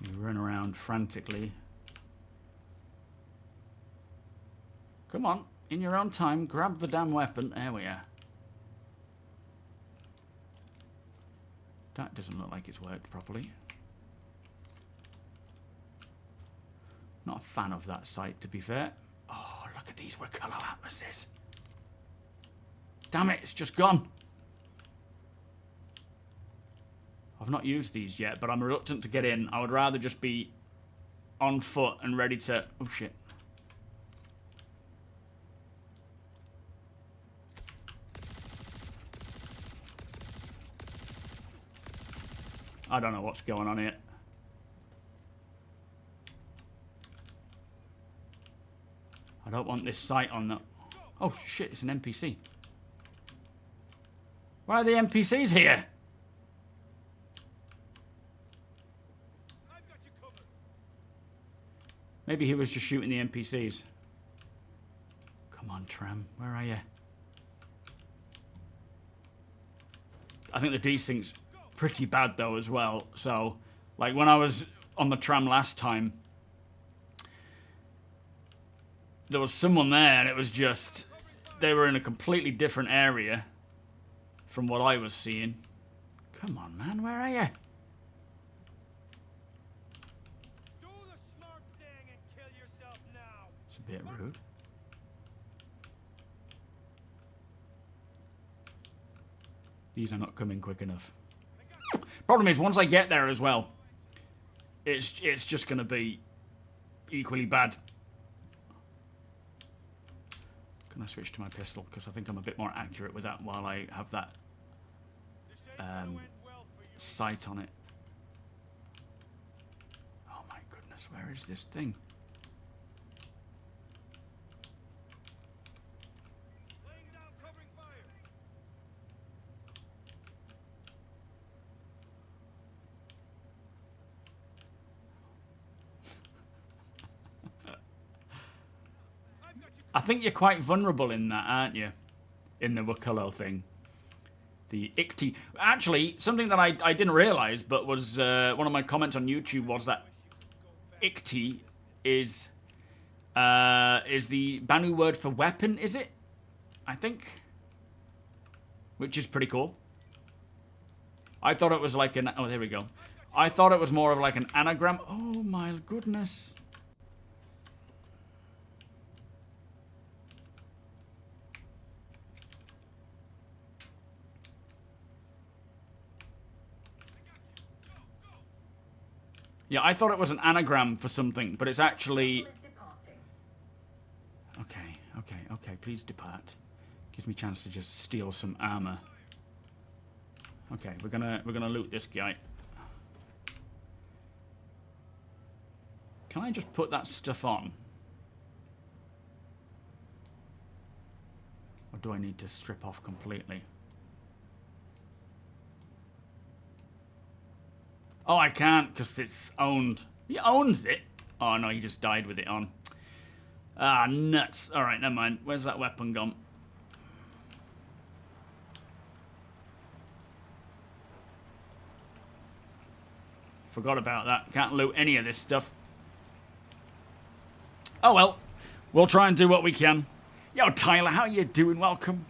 You run around frantically. Come on, in your own time, grab the damn weapon. There we are. That doesn't look like it's worked properly. Not a fan of that sight, to be fair. Oh, look at these Wakalo atmospheres. Damn it, it's just gone. I've not used these yet, but I'm reluctant to get in. I would rather just be on foot and ready to... Oh, shit. I don't know what's going on here. I don't want this sight on that. Oh, shit, it's an NPC. Why are the NPCs here? Maybe he was just shooting the NPCs. Come on, tram. Where are you? I think the desync's pretty bad, though, as well. So, like, when I was on the tram last time, there was someone there, and it was just... They were in a completely different area from what I was seeing. Come on, man. Where are you? It's a bit rude. These are not coming quick enough. Problem is, once I get there as well, it's just going to be equally bad. Can I switch to my pistol? Because I think I'm a bit more accurate with that while I have that sight on it. Oh my goodness, where is this thing? I think you're quite vulnerable in that, aren't you? In the Wakulo thing. The Ikti. Actually, something that I didn't realise, but was one of my comments on YouTube was that Ikti is the Banu word for weapon, is it? I think. Which is pretty cool. I thought it was like an... Oh, there we go. I thought it was more of like an anagram. Oh, my goodness. Yeah, I thought it was an anagram for something, but it's actually... Okay, please depart. Gives me a chance to just steal some armor. Okay, we're gonna loot this guy. Can I just put that stuff on? Or do I need to strip off completely? Oh, I can't, because it's owned. He owns it. Oh, no, he just died with it on. Ah, nuts. All right, never mind. Where's that weapon gone? Forgot about that. Can't loot any of this stuff. Oh, well. We'll try and do what we can. Yo, Tyler, how you doing? Welcome.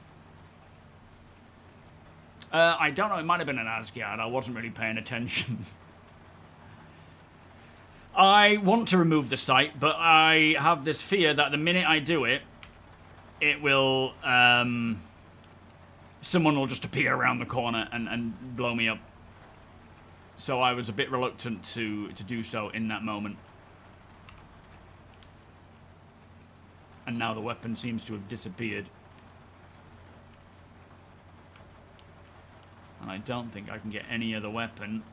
I don't know. It might have been an Asgard. I wasn't really paying attention. I want to remove the site, but I have this fear that the minute I do it, it will, someone will just appear around the corner and blow me up. So I was a bit reluctant to do so in that moment. And now the weapon seems to have disappeared. And I don't think I can get any other weapon.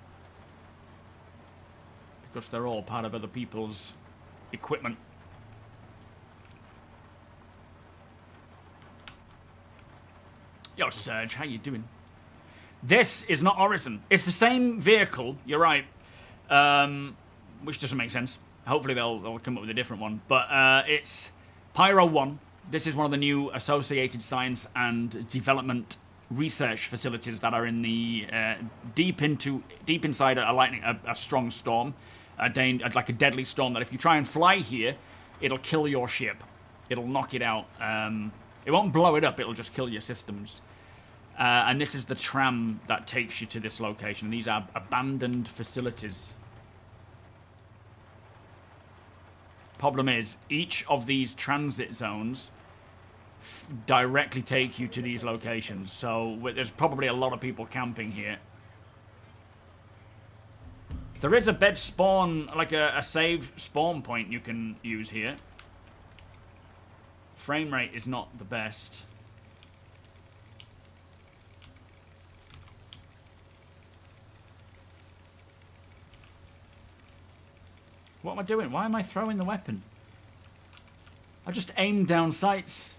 Because they're all part of other people's equipment. Yo, Serge, how you doing? This is not Horizon. It's the same vehicle, you're right. Which doesn't make sense. Hopefully they'll come up with a different one. But it's Pyro 1. This is one of the new associated science and development research facilities that are in the deep inside a strong storm. Like a deadly storm that if you try and fly here, it'll kill your ship. It'll knock it out. It won't blow it up, it'll just kill your systems. And this is the tram that takes you to this location. These are abandoned facilities. Problem is, each of these transit zones directly take you to these locations. So there's probably a lot of people camping here. There is a bed spawn, like a save spawn point you can use here. Frame rate is not the best. What am I doing? Why am I throwing the weapon? I just aimed down sights.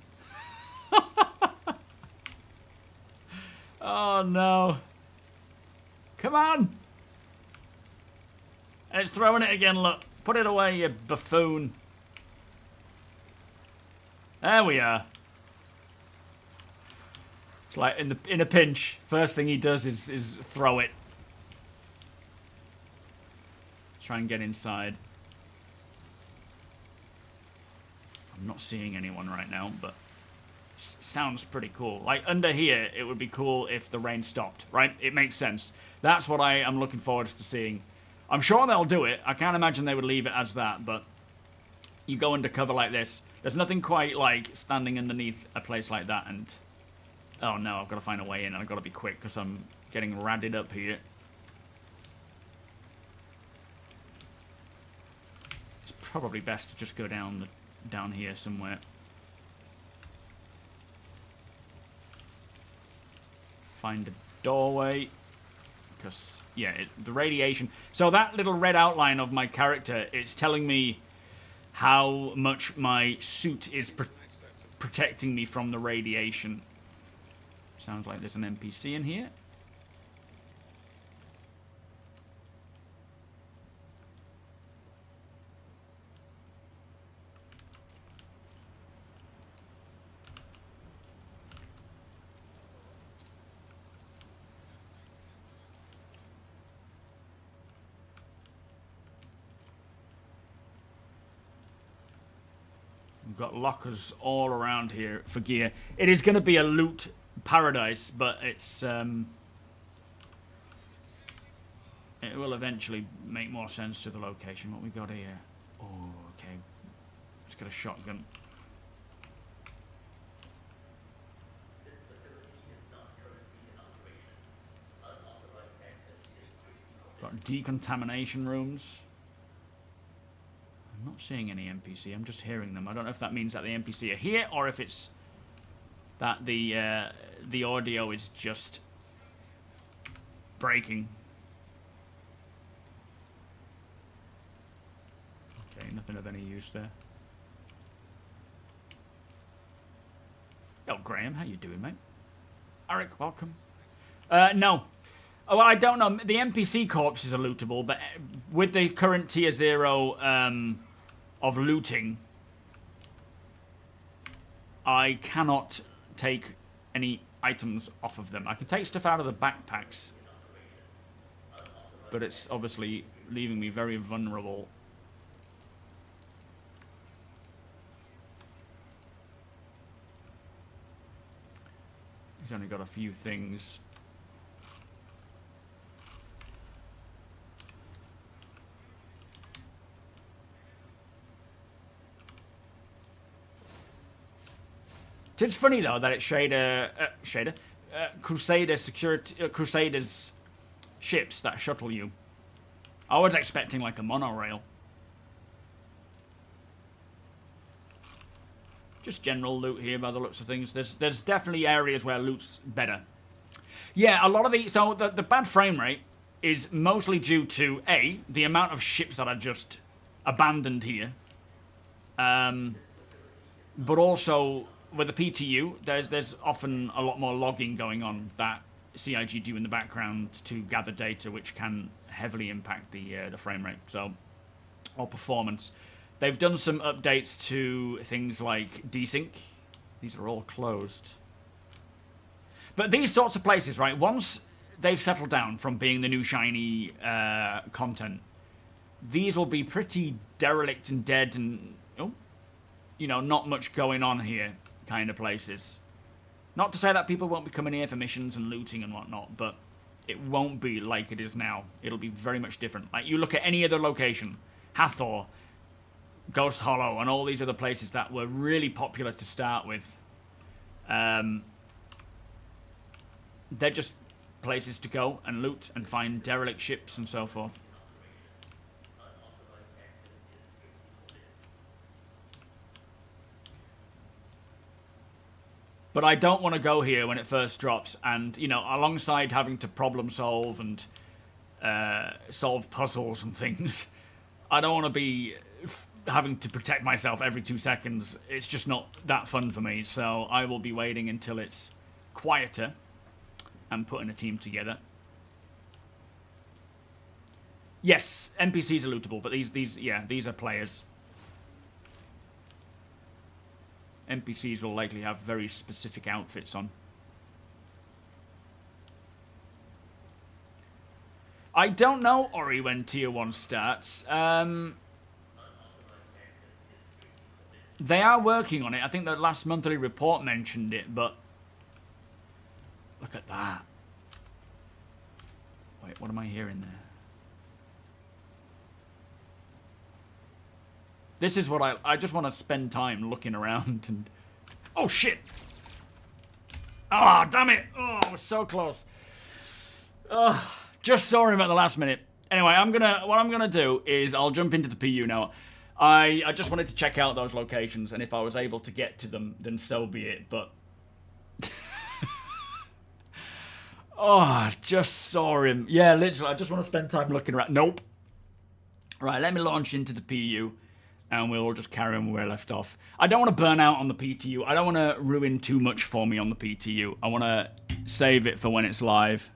Oh no. Come on. And it's throwing it again, look. Put it away, you buffoon. There we are. It's like in a pinch, first thing he does is throw it. Try and get inside. I'm not seeing anyone right now, but sounds pretty cool. Like under here, it would be cool if the rain stopped, right? It makes sense. That's what I am looking forward to seeing. I'm sure they'll do it. I can't imagine they would leave it as that, but you go under cover like this. There's nothing quite like standing underneath a place like that and... Oh no, I've got to find a way in and I've got to be quick because I'm getting radded up here. It's probably best to just go down here somewhere. Find a doorway. Because, yeah, the radiation... So that little red outline of my character, it's telling me how much my suit is protecting me from the radiation. Sounds like there's an NPC in here. We've got lockers all around here for gear. It is going to be a loot paradise, but it's it will eventually make more sense to the location. What we got here? Oh, okay. Let's get a shotgun. Got decontamination rooms. I'm not seeing any NPC. I'm just hearing them. I don't know if that means that the NPC are here or if it's that the audio is just breaking. Okay, nothing of any use there. Oh, Graham, how you doing, mate? Eric, welcome. No. Oh, well, I don't know. The NPC corpses are lootable, but with the current tier 0 of looting, I cannot take any items off of them. I can take stuff out of the backpacks, but it's obviously leaving me very vulnerable. He's only got a few things. It's funny though that it's Crusaders ships that shuttle you. I was expecting like a monorail. Just general loot here by the looks of things. There's definitely areas where loot's better. Yeah, a lot of the bad frame rate is mostly due to A, the amount of ships that are just abandoned here. But also with the PTU, there's often a lot more logging going on that CIG do in the background to gather data, which can heavily impact the frame rate, or performance. They've done some updates to things like desync. These are all closed. But these sorts of places, right, once they've settled down from being the new shiny content, these will be pretty derelict and dead and, you know, not much going on here kind of places. Not to say that people won't be coming here for missions and looting and whatnot, but it won't be like it is now. It'll be very much different. Like, you look at any other location, Hathor, Ghost Hollow, and all these other places that were really popular to start with. They're just places to go and loot and find derelict ships and so forth. But I don't want to go here when it first drops, and, you know, alongside having to problem solve and solve puzzles and things, I don't want to be having to protect myself every 2 seconds. It's just not that fun for me, so I will be waiting until it's quieter and putting a team together. Yes, NPCs are lootable, but these are players. NPCs will likely have very specific outfits on. I don't know, Ori, when Tier 1 starts. They are working on it. I think the last monthly report mentioned it, but... Look at that. Wait, what am I hearing there? This is what I just want to spend time looking around and... Oh, shit! Ah, oh, damn it! Oh, I was so close. Just saw him at the last minute. Anyway, what I'm gonna do is I'll jump into the PU now. I just wanted to check out those locations, and if I was able to get to them, then so be it, but... Oh, just saw him. Yeah, literally, I just want to spend time looking around. Nope. Right, let me launch into the PU, and we'll just carry on where we left off. I don't want to burn out on the PTU. I don't want to ruin too much for me on the PTU. I want to save it for when it's live.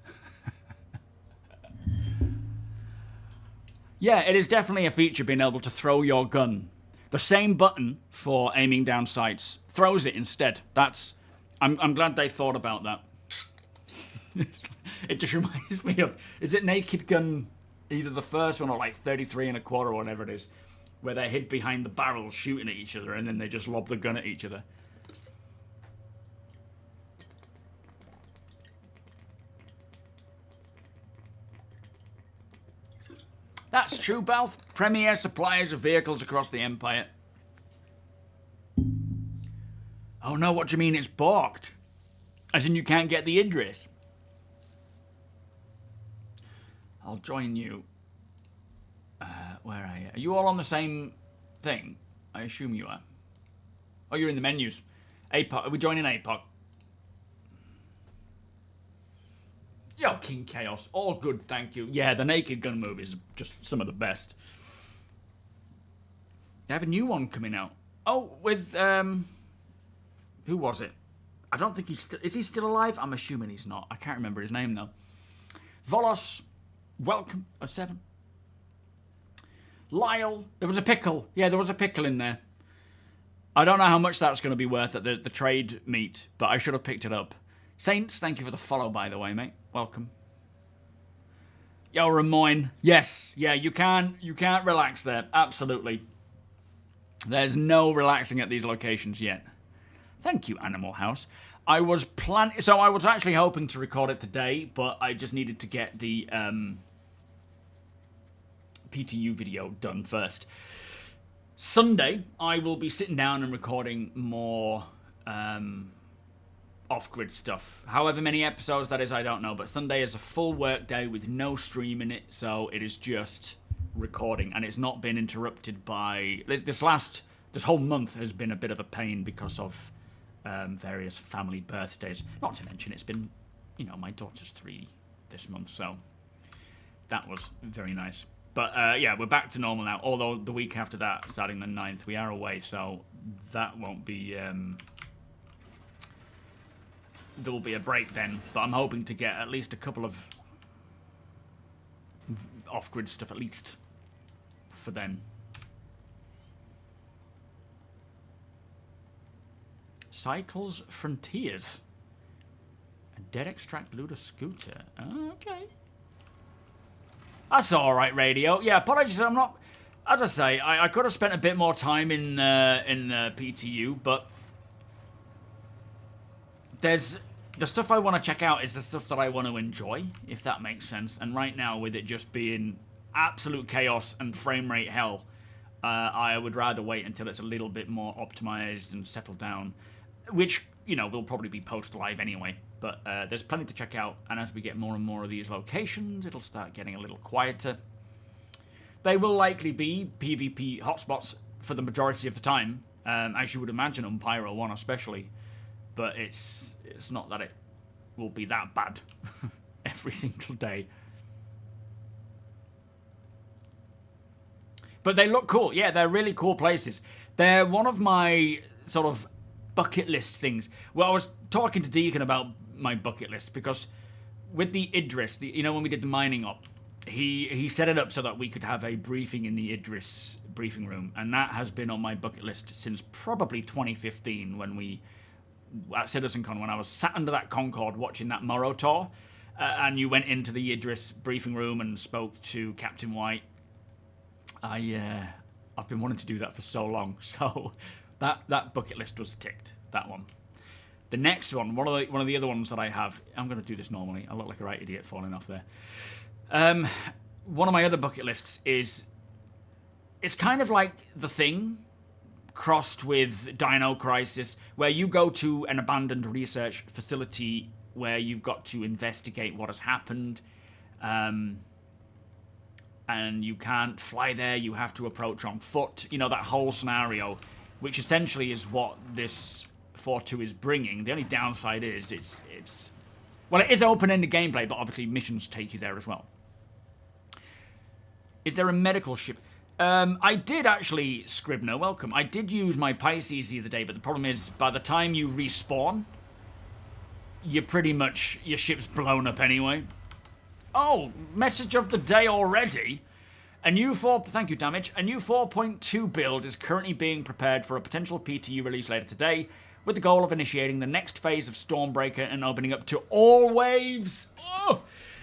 Yeah, it is definitely a feature being able to throw your gun. The same button for aiming down sights throws it instead. I'm glad they thought about that. It just reminds me of, is it Naked Gun, either the first one or like 33 1/4 or whatever it is, where they hid behind the barrels shooting at each other and then they just lob the gun at each other. That's true, Balth. Premier suppliers of vehicles across the Empire. Oh no, what do you mean it's balked? As in you can't get the Idris? I'll join you. Where are you? Are you all on the same thing? I assume you are. Oh, you're in the menus. APOC. Are we joining APOC? Yo, King Chaos. All good, thank you. Yeah, the Naked Gun movies are just some of the best. They have a new one coming out. Oh, with, who was it? I don't think he's still... Is he still alive? I'm assuming he's not. I can't remember his name, though. Volos, welcome. A 7. Lyle. There was a pickle. Yeah, there was a pickle in there. I don't know how much that's going to be worth at the trade meet, but I should have picked it up. Saints, thank you for the follow, by the way, mate. Welcome. Yo, Ramoyne. Yes. Yeah, you can't relax there. Absolutely. There's no relaxing at these locations yet. Thank you, Animal House. I was actually hoping to record it today, but I just needed to get the PTU video done first. Sunday, I will be sitting down and recording more off-grid stuff. However many episodes that is, I don't know, but Sunday is a full work day with no stream in it, so it is just recording, and it's not been interrupted by... This whole month has been a bit of a pain because of various family birthdays. Not to mention, it's been, you know, my daughter's 3 this month, so that was very nice. But yeah, we're back to normal now, although the week after that, starting the 9th, we are away, so that won't be... there will be a break then, but I'm hoping to get at least a couple of off-grid stuff, at least for then. Cycles Frontiers. A dead extract looter scooter. Okay. That's alright, Radio. Yeah, apologies, I'm not... As I say, I could have spent a bit more time in PTU, but... The stuff I want to check out is the stuff that I want to enjoy, if that makes sense. And right now, with it just being absolute chaos and frame rate hell, I would rather wait until it's a little bit more optimized and settled down. Which, you know, will probably be post-live anyway. But there's plenty to check out, and as we get more and more of these locations, it'll start getting a little quieter. They will likely be PvP hotspots for the majority of the time, as you would imagine on Pyro 1 especially. but it's not that it will be that bad every single day. But they look cool. Yeah, they're really cool places. They're one of my sort of bucket list things. Well, I was talking to Deacon about my bucket list because with the Idris, you know, when we did the mining op, he set it up so that we could have a briefing in the Idris briefing room, and that has been on my bucket list since probably 2015 when we at CitizenCon, when I was sat under that Concorde watching that Morrow tour, and you went into the Idris briefing room and spoke to Captain White. I've been wanting to do that for so long, so that bucket list was ticked. That one. The next one, one of the other ones that I have, I'm going to do this normally. I look like a right idiot falling off there. One of my other bucket lists is, it's kind of like The Thing crossed with Dino Crisis, where you go to an abandoned research facility where you've got to investigate what has happened. And you can't fly there, you have to approach on foot. You know, that whole scenario, which essentially is what this 4.2 is bringing. The only downside is well, it is open-ended gameplay, but obviously missions take you there as well. Is there a medical ship? I did actually, Scribner, welcome. I did use my Pisces the other day, but the problem is by the time you respawn, you're pretty much, your ship's blown up anyway. Oh, message of the day already. A new thank you, Damage. A new 4.2 build is currently being prepared for a potential PTU release later today, with the goal of initiating the next phase of Stormbreaker and opening up to all waves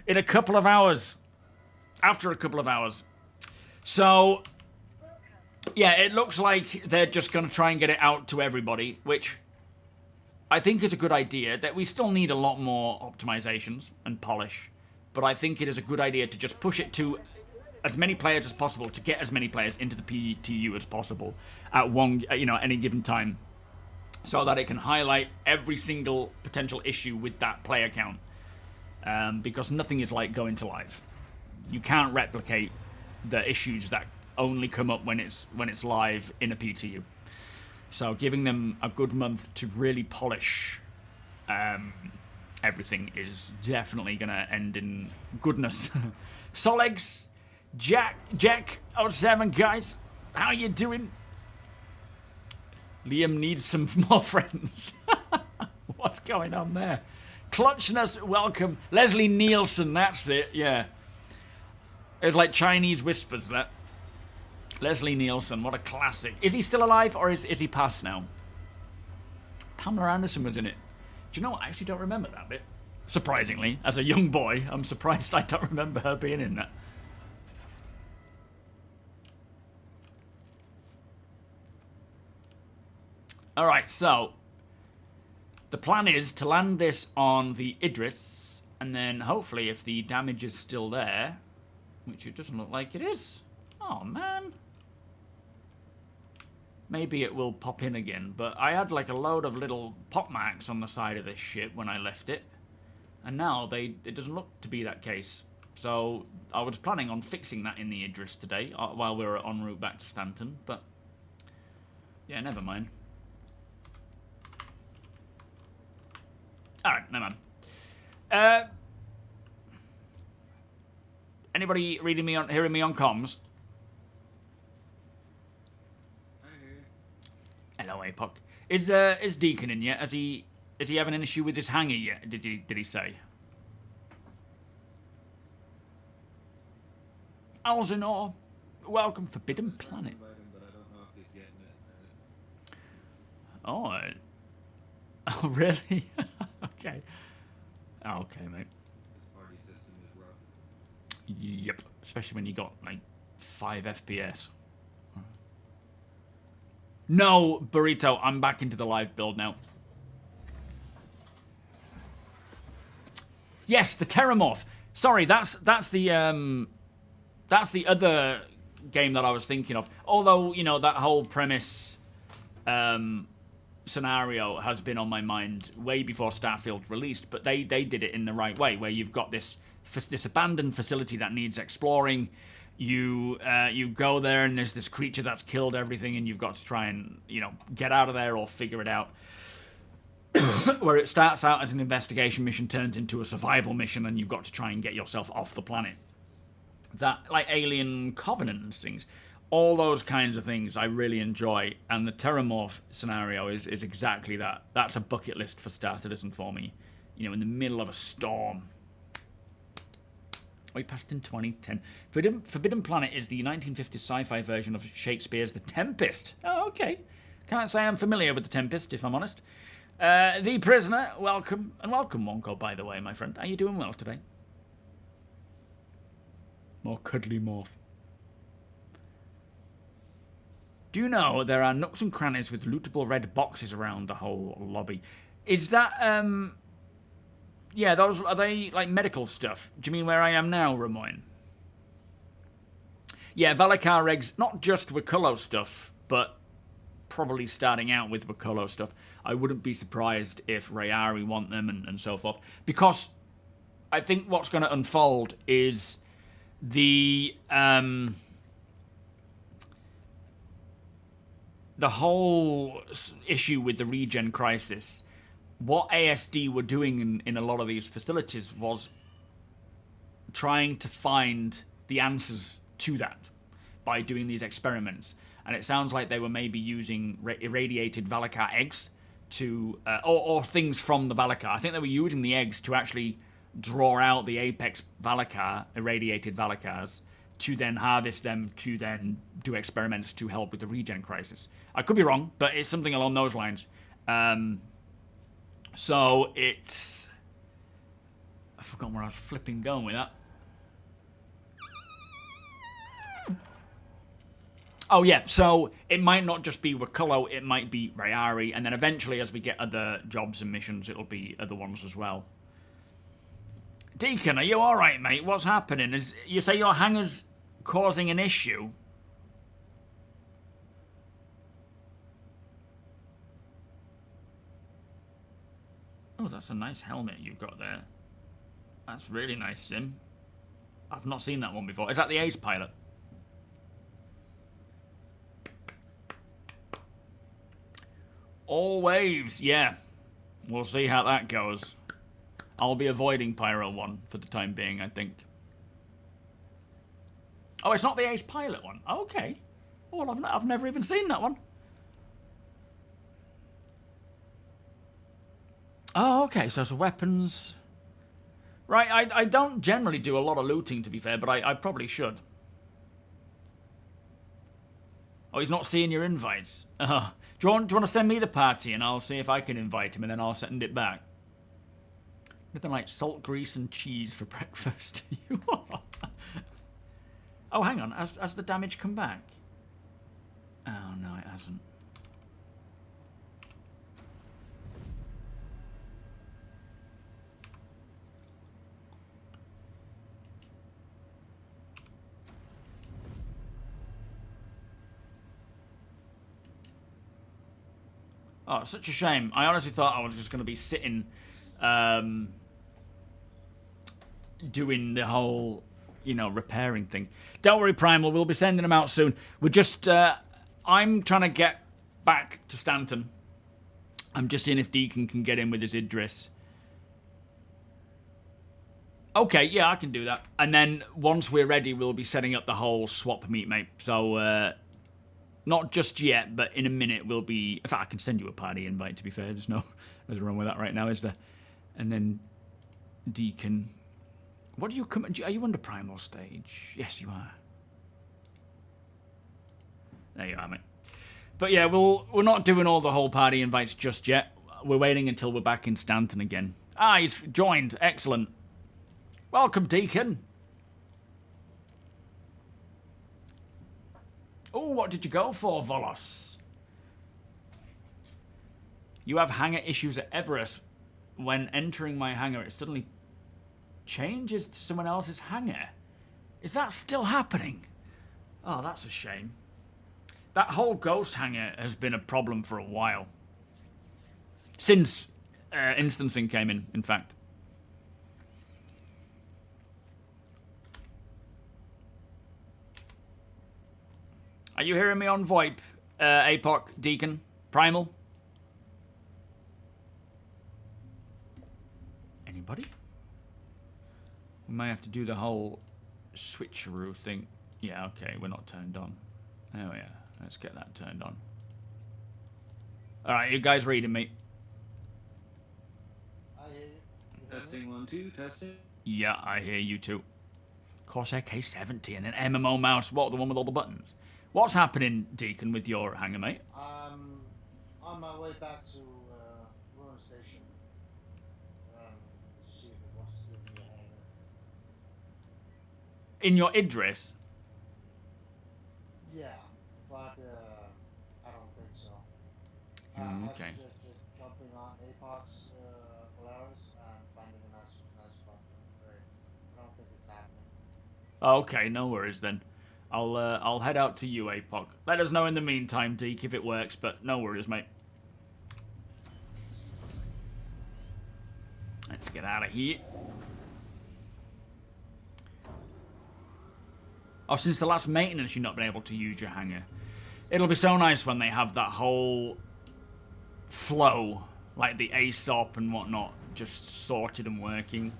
in a couple of hours. After a couple of hours. So, yeah, it looks like they're just going to try and get it out to everybody, which I think is a good idea. That we still need a lot more optimizations and polish. But I think it is a good idea to just push it to as many players as possible, to get as many players into the PTU as possible at any given time, so that it can highlight every single potential issue with that player count. Because nothing is like going to live. You can't replicate the issues that only come up when it's live in a PTU. So giving them a good month to really polish everything is definitely going to end in goodness. Solex, Jack07, guys. How you doing? Liam needs some more friends. What's going on there? Clutchness, welcome. Leslie Nielsen, that's it, yeah. It's like Chinese whispers, that. Leslie Nielsen, what a classic. Is he still alive, or is he past now? Pamela Anderson was in it. Do you know what? I actually don't remember that bit. Surprisingly, as a young boy, I'm surprised I don't remember her being in that. Alright, so the plan is to land this on the Idris, and then hopefully if the damage is still there, which it doesn't look like it is. Oh, man. Maybe it will pop in again, but I had like a load of little pop marks on the side of this ship when I left it, and now it doesn't look to be that case. So I was planning on fixing that in the Idris today while we were en route back to Stanton, but yeah, never mind. Alright, never mind. Anybody hearing me on comms? Hello, Apoc. Is Deacon in yet? Is he having an issue with his hanger yet? Did he say? Alzenor, welcome, Forbidden Planet. Oh, really? Okay. Okay, mate. Yep, especially when you got like 5 FPS. No, Burrito, I'm back into the live build now. Yes, the Terramorph. Sorry, that's the other game that I was thinking of. Although, you know, that whole premise scenario has been on my mind way before Starfield released, but they did it in the right way, where you've got this abandoned facility that needs exploring. You go there and there's this creature that's killed everything, and you've got to try and, you know, get out of there or figure it out. where it starts out as an investigation mission, turns into a survival mission, and you've got to try and get yourself off the planet. That, like Alien Covenant and things, all those kinds of things I really enjoy, and the Terramorph scenario is exactly that. That's a bucket list for Star Citizen for me. You know, in the middle of a storm. We passed in 2010. Forbidden Planet is the 1950s sci-fi version of Shakespeare's The Tempest. Oh, okay. Can't say I'm familiar with The Tempest, if I'm honest. The Prisoner, welcome. And welcome, Wonko, by the way, my friend. Are you doing well today? More cuddly morph. Do you know there are nooks and crannies with lootable red boxes around the whole lobby? Is that, yeah, those, are they, like, medical stuff? Do you mean where I am now, Ramoyne? Yeah, Valakar regs, not just Wakulo stuff, but probably starting out with Wakulo stuff. I wouldn't be surprised if Rayari want them and so forth. Because I think what's going to unfold is the whole issue with the regen crisis. What ASD were doing in a lot of these facilities was trying to find the answers to that by doing these experiments. And it sounds like they were maybe using irradiated Valakar eggs to, or things from the Valakar. I think they were using the eggs to actually draw out the apex Valakar, irradiated Valakars, to then harvest them, to then do experiments to help with the regen crisis. I could be wrong, but it's something along those lines. So it's... I forgot where I was flipping going with that. Oh yeah, so it might not just be Wakulo, it might be Rayari, and then eventually as we get other jobs and missions, it'll be other ones as well. Deacon, are you alright, mate? What's happening? You say your hangar's causing an issue? Oh, that's a nice helmet you've got there. That's really nice, Sim. I've not seen that one before. Is that the Ace pilot? All waves, yeah. We'll see how that goes. I'll be avoiding Pyro 1 for the time being, I think. Oh, it's not the Ace pilot one. Okay. Oh, well, I've never even seen that one. Oh, okay, so it's weapons. Right, I don't generally do a lot of looting, to be fair, but I probably should. Oh, he's not seeing your invites. Do you want to send me the party and I'll see if I can invite him and then I'll send it back? Nothing like salt, grease and cheese for breakfast. Oh, hang on. Has the damage come back? Oh, no, it hasn't. Oh, such a shame. I honestly thought I was just going to be sitting, doing the whole, you know, repairing thing. Don't worry, Primal. We'll be sending them out soon. We're just, I'm trying to get back to Stanton. I'm just seeing if Deacon can get in with his Idris. Okay, yeah, I can do that. And then once we're ready, we'll be setting up the whole swap meet, mate. So, not just yet, but in a minute we'll be... In fact, I can send you a party invite, to be fair. There's nothing wrong with that right now, is there? And then Deacon... What do you come... Are you under Primal stage? Yes, you are. There you are, mate. But yeah, we're not doing all the whole party invites just yet. We're waiting until we're back in Stanton again. Ah, he's joined. Excellent. Welcome, Deacon. Oh, what did you go for, Volos? You have hangar issues at Everest. When entering my hangar, it suddenly changes to someone else's hangar. Is that still happening? Oh, that's a shame. That whole ghost hangar has been a problem for a while. Since instancing came in fact. Are you hearing me on VoIP, APOC, Deacon, Primal? may have to do the whole switcheroo thing. Yeah, okay, we're not turned on. Oh yeah, let's get that turned on. Alright, you guys reading me? I hear you. Testing 1, 2, testing. Yeah, I hear you too. Corsair K70 and an MMO mouse. What, the one with all the buttons? What's happening, Deacon, with your hangar, mate? I'm on my way back to Ruin Station. To see if it wants to give me a hangar. In your Idris? Yeah, but I don't think so. Okay. Just jumping on Apox Polaris and finding a nice spot for trade. I don't think it's happening. Okay, no worries then. I'll head out to you, APOC. Let us know in the meantime, Deke, if it works, but no worries, mate. Let's get out of here. Oh, since the last maintenance, you've not been able to use your hangar. It'll be so nice when they have that whole flow, like the ASOP and whatnot, just sorted and working.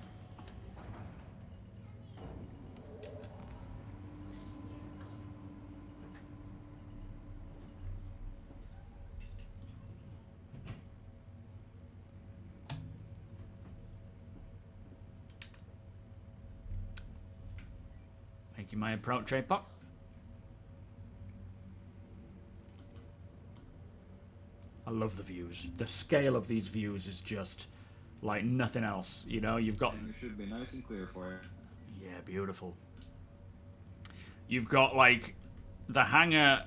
Making my approach, APOC. I love the views. The scale of these views is just like nothing else. You know, you've got... And it should be nice and clear for you. Yeah, beautiful. You've got like the hangar,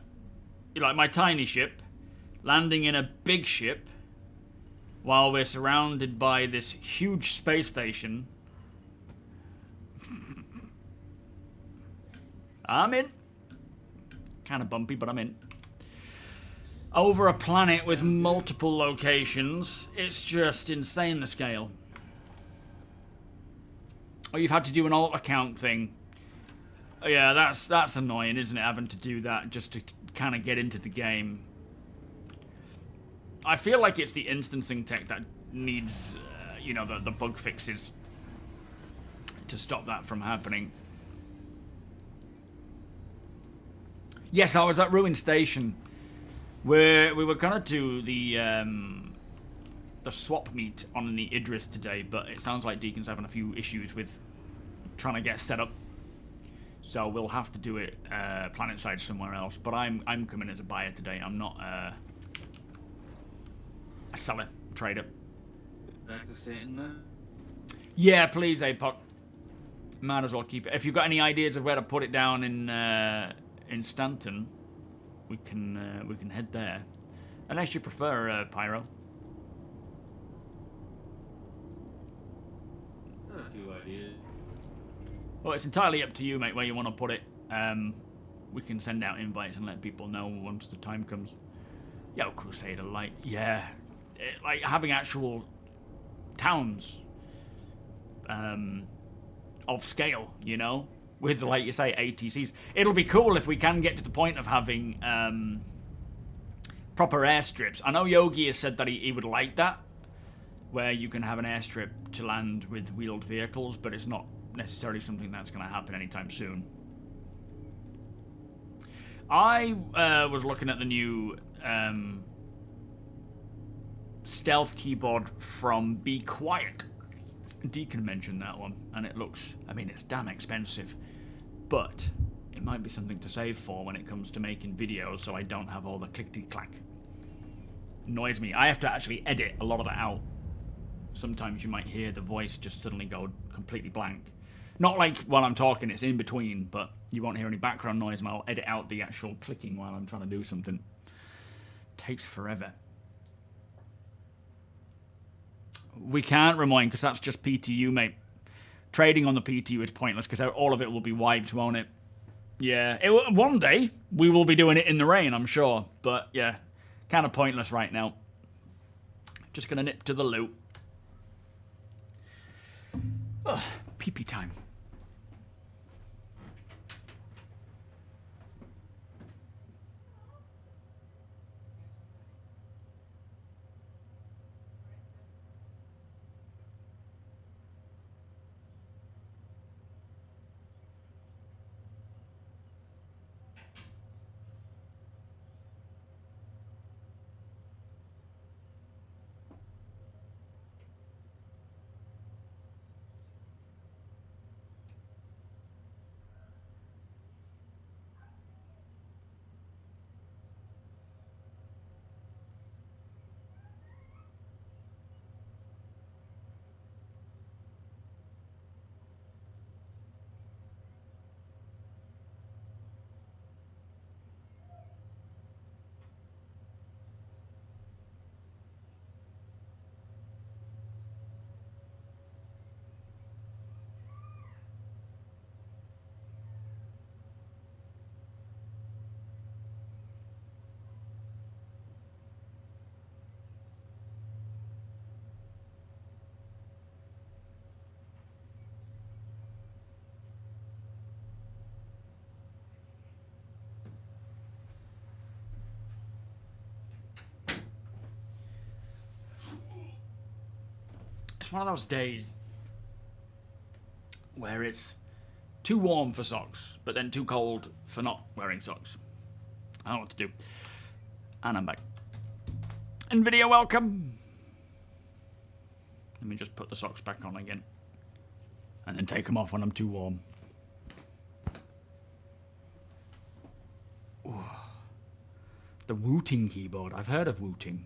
like my tiny ship, landing in a big ship while we're surrounded by this huge space station. I'm in. Kind of bumpy, but I'm in. Over a planet with multiple locations. It's just insane, the scale. Oh, you've had to do an alt account thing. Oh, yeah, that's annoying, isn't it? Having to do that just to kind of get into the game. I feel like it's the instancing tech that needs, you know, the bug fixes to stop that from happening. Yes, I was at Ruin Station, where we were gonna do the swap meet on the Idris today, but it sounds like Deacon's having a few issues with trying to get set up, so we'll have to do it planet side somewhere else. But I'm coming as a buyer today. I'm not a seller, trader. Back to Satan then? Yeah, please, APOC. Might as well keep it. If you've got any ideas of where to put it down in Stanton, we can head there. Unless you prefer Pyro. Got a few ideas. Well, it's entirely up to you, mate, where you want to put it. We can send out invites and let people know once the time comes. Yo, Crusader Light. Yeah. Like having actual towns of scale, you know? With, like you say, ATCs. It'll be cool if we can get to the point of having proper airstrips. I know Yogi has said that he would like that, where you can have an airstrip to land with wheeled vehicles, but it's not necessarily something that's going to happen anytime soon. I was looking at the new stealth keyboard from Be Quiet. Deacon mentioned that one, and it looks, I mean, it's damn expensive, but it might be something to save for when it comes to making videos, so I don't have all the clickety-clack. Annoys me. I have to actually edit a lot of that out. Sometimes you might hear the voice just suddenly go completely blank. Not like while I'm talking, it's in between, but you won't hear any background noise, and I'll edit out the actual clicking while I'm trying to do something. Takes forever. We can't, Ramoyne, because that's just PTU, mate. Trading on the PTU is pointless, because all of it will be wiped, won't it? Yeah, one day we will be doing it in the rain, I'm sure. But yeah, kind of pointless right now. Just going to nip to the loot. Ugh, pee-pee time. It's one of those days where it's too warm for socks, but then too cold for not wearing socks. I don't know what to do. And I'm back. NVIDIA, welcome. Let me just put the socks back on again. And then take them off when I'm too warm. Ooh. The Wooting keyboard. I've heard of Wooting.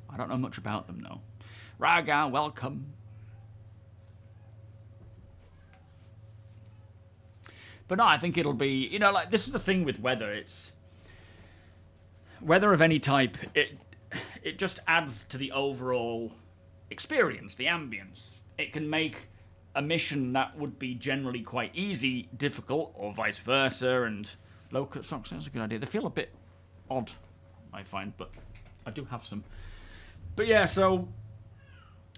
I don't know much about them, though. Raga, welcome. But no, I think it'll be, you know, like, this is the thing with weather. It's weather of any type. It just adds to the overall experience, the ambience. It can make a mission that would be generally quite easy difficult, or vice versa. And low-cut socks, that's a good idea. They feel a bit odd, I find, but I do have some. But yeah, so,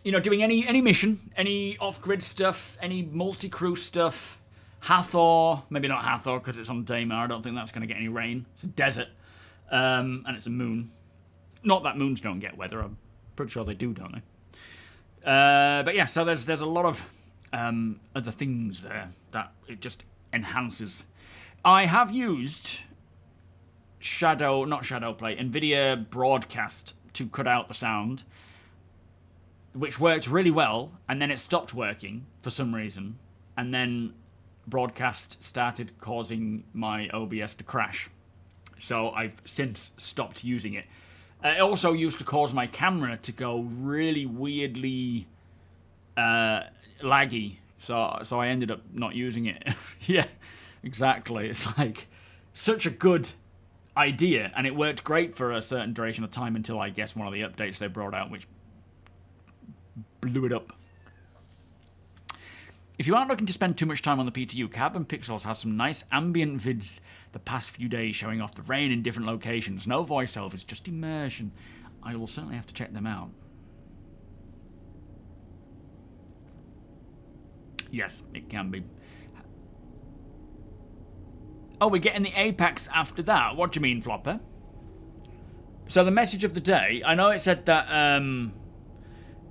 you know, doing any mission, any off-grid stuff, any multi-crew stuff, Hathor, maybe not Hathor because it's on Daymar. I don't think that's going to get any rain. It's a desert, and it's a moon. Not that moons don't get weather. I'm pretty sure they do, don't they? But yeah, so there's a lot of other things there that it just enhances. I have used NVIDIA Broadcast to cut out the sound, which worked really well, and then it stopped working for some reason, and then Broadcast started causing my OBS to crash. So I've since stopped using it. It also used to cause my camera to go really weirdly laggy, so I ended up not using it. Yeah, exactly. It's like such a good idea, and it worked great for a certain duration of time until I guess one of the updates they brought out, which blew it up. If you aren't looking to spend too much time on the PTU, Carbon Pixels has some nice ambient vids the past few days showing off the rain in different locations. No voiceovers, just immersion. I will certainly have to check them out. Yes, it can be. Oh, we're getting the Apex after that. What do you mean, Flopper? So the message of the day, I know it said that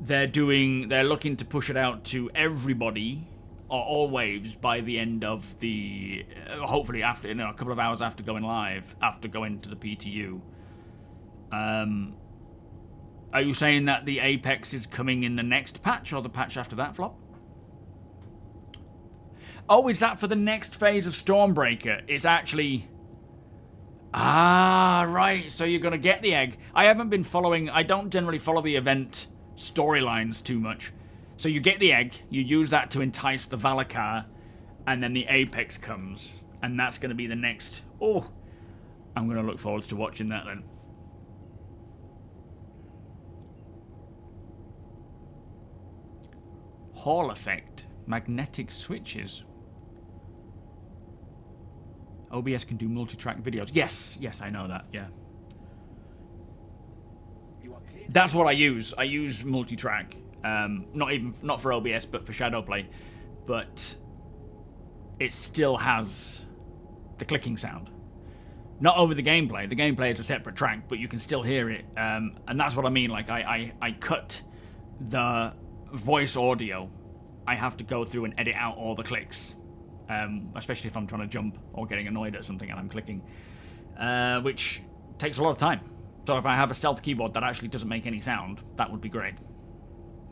they're looking to push it out to everybody, or all waves, by the end of the, hopefully after, you know, a couple of hours after going live, after going to the PTU. Are you saying that the Apex is coming in the next patch, or the patch after that, Flop? Oh, is that for the next phase of Stormbreaker? It's actually... Ah, right, so you're going to get the egg. I haven't been following... I don't generally follow the event storylines too much. So you get the egg, you use that to entice the Valakar, and then the Apex comes. And that's going to be the next... Oh, I'm going to look forward to watching that then. Hall effect. Magnetic switches. OBS can do multi-track videos. Yes, I know that, yeah. That's what I use. I use multi-track. Not for OBS, but for Shadowplay. But it still has the clicking sound. Not over the gameplay. The gameplay is a separate track, but you can still hear it. And that's what I mean. Like, I cut the voice audio. I have to go through and edit out all the clicks. Especially if I'm trying to jump or getting annoyed at something and I'm clicking. Which takes a lot of time. So if I have a stealth keyboard that actually doesn't make any sound, that would be great.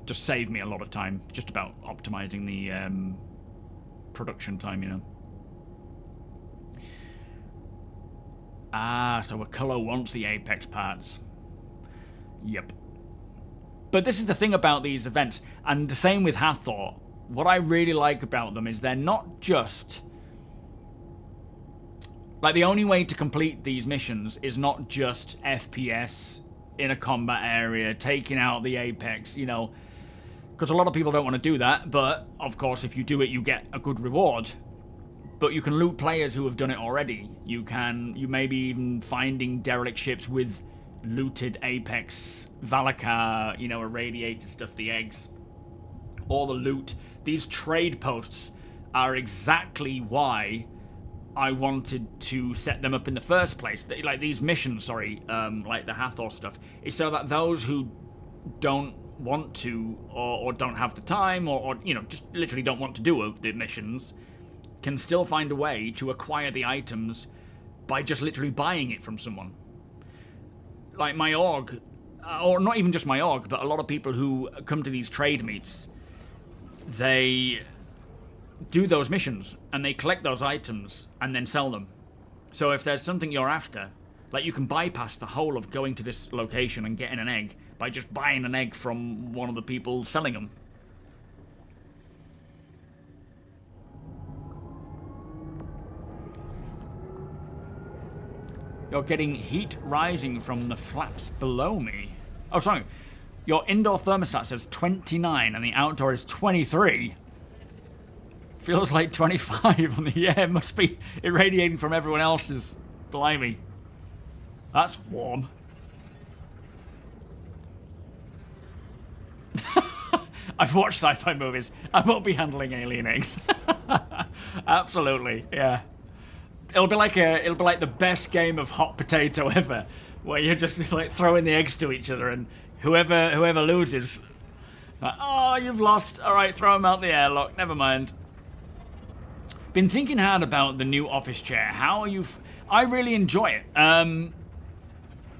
Just save me a lot of time. Just about optimizing the production time, you know. Ah, so Akullo wants the Apex parts. Yep. But this is the thing about these events, and the same with Hathor. What I really like about them is they're not just... Like, the only way to complete these missions is not just FPS in a combat area, taking out the Apex, you know. Because a lot of people don't want to do that, but, of course, if you do it, you get a good reward. But you can loot players who have done it already. You may be even finding derelict ships with looted Apex, Valakar, you know, irradiated stuff, the eggs. All the loot. These trade posts are exactly why I wanted to set them up in the first place. Like these missions, sorry, like the Hathor stuff, is so that those who don't want to or don't have the time or, you know, just literally don't want to do the missions can still find a way to acquire the items by just literally buying it from someone. Like my org, or not even just my org, but a lot of people who come to these trade meets, they do those missions and they collect those items and then sell them. So if there's something you're after, like you can bypass the whole of going to this location and getting an egg by just buying an egg from one of the people selling them. You're getting heat rising from the flaps below me. Oh, sorry. Your indoor thermostat says 29 and the outdoor is 23. Feels like 25 on the... Yeah, it must be irradiating from everyone else's. Blimey. That's warm. I've watched sci-fi movies. I won't be handling alien eggs. Absolutely, yeah. It'll be like the best game of hot potato ever, where you're just like throwing the eggs to each other, and whoever loses, like, oh, you've lost. All right, throw them out the airlock. Never mind. Been thinking hard about the new office chair. How are you? I really enjoy it.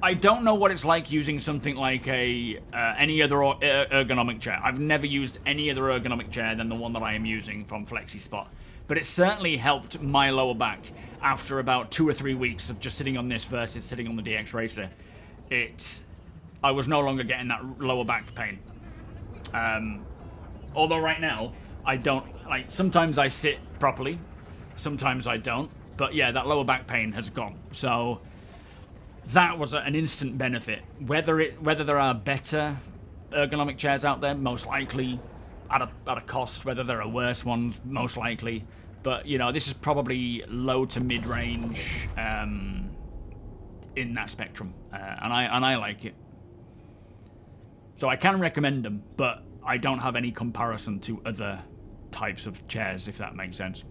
I don't know what it's like using something like any other ergonomic chair. I've never used any other ergonomic chair than the one that I am using from FlexiSpot. But it certainly helped my lower back after about 2 or 3 weeks of just sitting on this versus sitting on the DX Racer. I was no longer getting that lower back pain. Although right now, I don't, like, sometimes I sit properly, sometimes I don't. But yeah, that lower back pain has gone. So that was an instant benefit. Whether there are better ergonomic chairs out there, most likely at a cost. Whether there are worse ones, most likely. But you know, this is probably low to mid range in that spectrum, and I like it. So I can recommend them, but I don't have any comparison to other types of chairs, if that makes sense.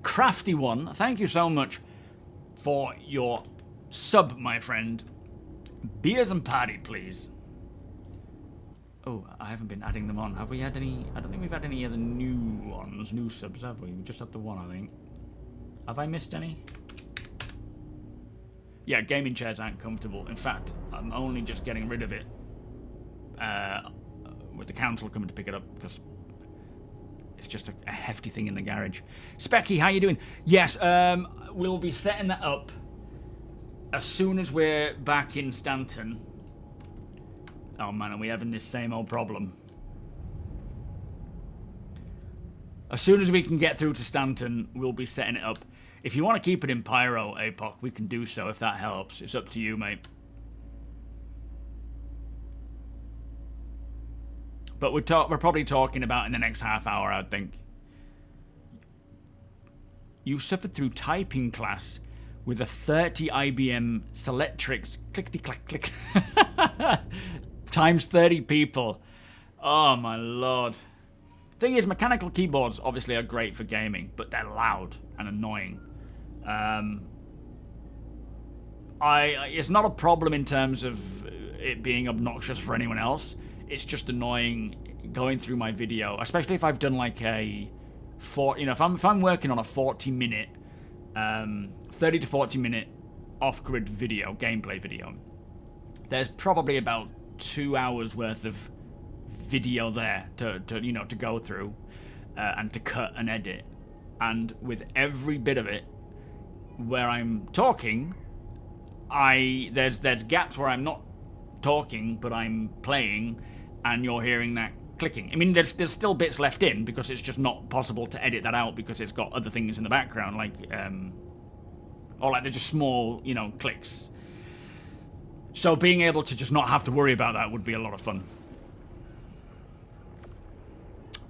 Crafty One, thank you so much for your sub, my friend. Beers and party, please. Oh, I haven't been adding them on. Have we had any? I don't think we've had any other new ones, new subs, have we? We just had the one, I think. Have I missed any? Yeah, gaming chairs aren't comfortable. In fact, I'm only just getting rid of it with the council coming to pick it up because it's just a hefty thing in the garage. Specky, how you doing? Yes, we'll be setting that up as soon as we're back in Stanton. Oh man, are we having this same old problem? As soon as we can get through to Stanton, we'll be setting it up. If you want to keep it in Pyro, APOC, we can do so if that helps. It's up to you, mate. But we're probably talking about in the next half hour, I think. You suffered through typing class with a 30 IBM Selectrix clickety-clack-click. Times 30 people. Oh my lord. Thing is, mechanical keyboards obviously are great for gaming, but they're loud and annoying. It's not a problem in terms of it being obnoxious for anyone else. It's just annoying going through my video, especially if I've done like a if I'm working on a 40-minute, 30 to 40-minute off-grid video, gameplay video. There's probably about 2 hours worth of video there to go through and to cut and edit, and with every bit of it where I'm talking, there's gaps where I'm not talking but I'm playing, and you're hearing that clicking. I mean, there's still bits left in because it's just not possible to edit that out because it's got other things in the background, like or like they're just small, clicks. So being able to just not have to worry about that would be a lot of fun.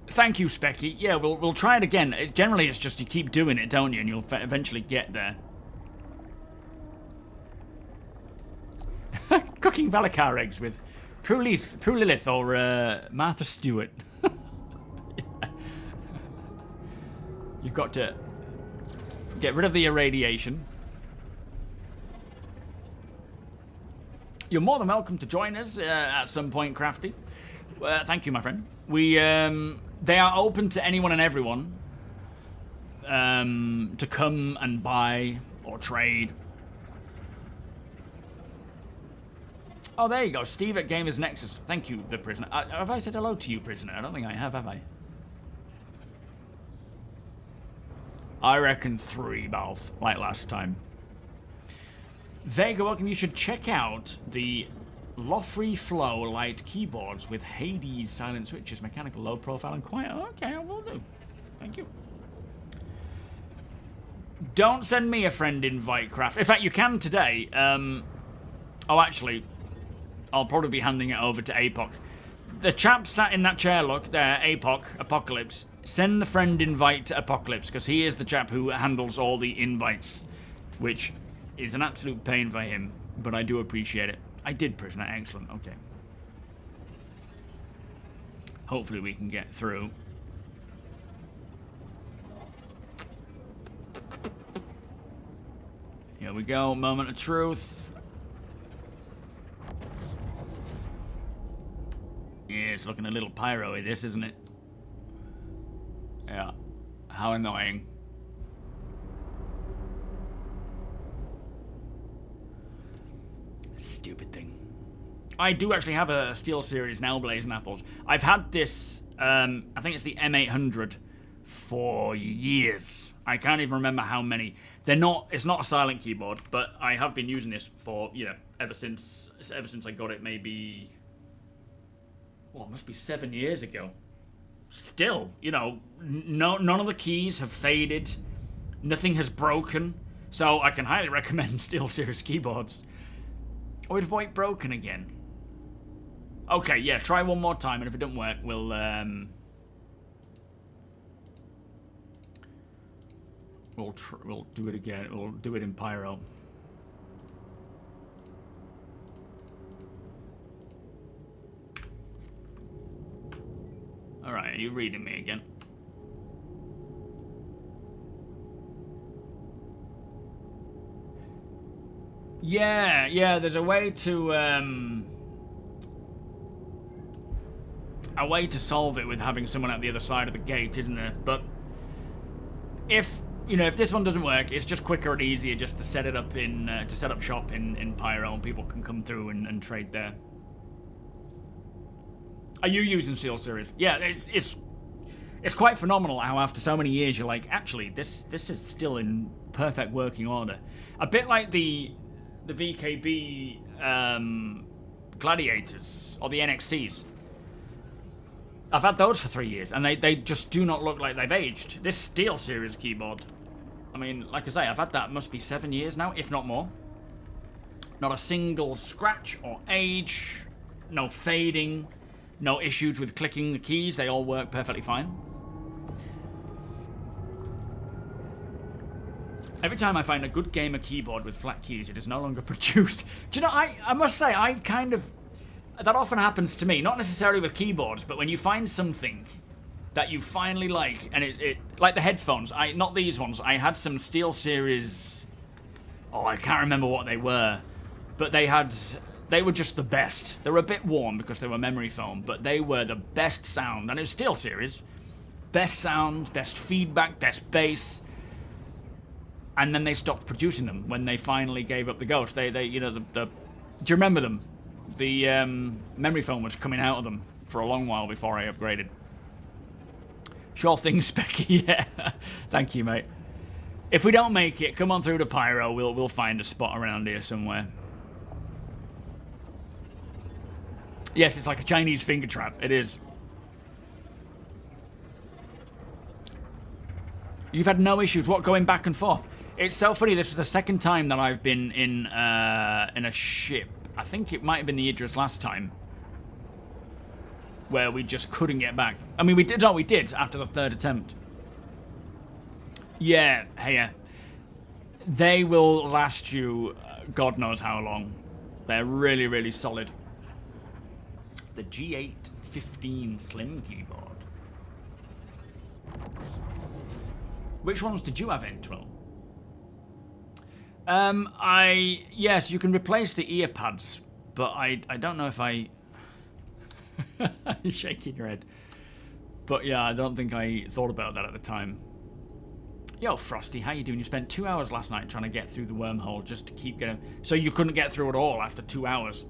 Thank you, Specky. Yeah, we'll try it again. Generally, it's just you keep doing it, don't you? And you'll eventually get there. Cooking Valakar eggs with Prue Lilith or Martha Stewart. Yeah. You've got to get rid of the irradiation. You're more than welcome to join us at some point, Crafty. Thank you, my friend. They are open to anyone and everyone to come and buy or trade. Oh, there you go. Steve at Gamers Nexus. Thank you, the prisoner. Have I said hello to you, prisoner? I don't think I have I? I reckon 3, Balth, like last time. Vega, welcome. You should check out the Lofree Flow light keyboards with Hades silent switches, mechanical, low profile, and quiet. Okay, I will do. Thank you. Don't send me a friend invite, Craft. In fact, you can today. Oh, actually, I'll probably be handing it over to Apoc. The chap sat in that chair, look, there, Apoc, Apocalypse. Send the friend invite to Apocalypse, because he is the chap who handles all the invites, which is an absolute pain for him, but I do appreciate it. I did, prisoner. Excellent. Okay. Hopefully we can get through. Here we go. Moment of truth. Yeah, it's looking a little pyro-y, this, isn't it? Yeah. How annoying. Stupid thing. I do actually have a SteelSeries now, Blazing Apples. I've had this, I think it's the M800 for years. I can't even remember how many. It's not a silent keyboard, but I have been using this for, ever since I got it, maybe, it must be 7 years ago. Still, none of the keys have faded. Nothing has broken. So I can highly recommend SteelSeries keyboards. Oh, it's VoIP broken again. Okay, yeah, try one more time, and if it doesn't work, we'll do it again. We'll do it in Pyro. All right, are you reading me again? Yeah, there's a way to solve it with having someone at the other side of the gate, isn't there? But if this one doesn't work, it's just quicker and easier just to set it up to set up shop in Pyro, and people can come through and trade there. Are you using SteelSeries? Yeah, it's quite phenomenal how after so many years you're like, actually, this is still in perfect working order. A bit like the VKB Gladiators or the NXTs. I've had those for 3 years, and they just do not look like they've aged. This SteelSeries keyboard, I mean, like I say, I've had that must be 7 years now, if not more. Not a single scratch or age, no fading, no issues with clicking the keys. They all work perfectly fine. Every time I find a good gamer keyboard with flat keys, it is no longer produced. Do you know, I must say, that often happens to me, not necessarily with keyboards, but when you find something that you finally like, and it like the headphones, not these ones, I had some SteelSeries, I can't remember what they were, but they were just the best. They were a bit warm because they were memory foam, but they were the best sound, and it was SteelSeries. Best sound, best feedback, best bass. And then they stopped producing them when they finally gave up the ghost. Do you remember them? The memory foam was coming out of them for a long while before I upgraded. Sure thing, Specky. Yeah. Thank you, mate. If we don't make it, come on through to Pyro. We'll find a spot around here somewhere. Yes, it's like a Chinese finger trap. It is. You've had no issues. What, going back and forth? It's so funny. This is the second time that I've been in a ship. I think it might have been the Idris last time, where we just couldn't get back. I mean, we did after the third attempt. Yeah, hey, they will last you God knows how long. They're really, really solid. The G815 Slim keyboard. Which ones did you have, N12? Yes, you can replace the ear pads but I don't know if I... You're shaking your head. But yeah, I don't think I thought about that at the time. Yo, Frosty, how you doing? You spent 2 hours last night trying to get through the wormhole just to keep getting... So you couldn't get through at all after 2 hours.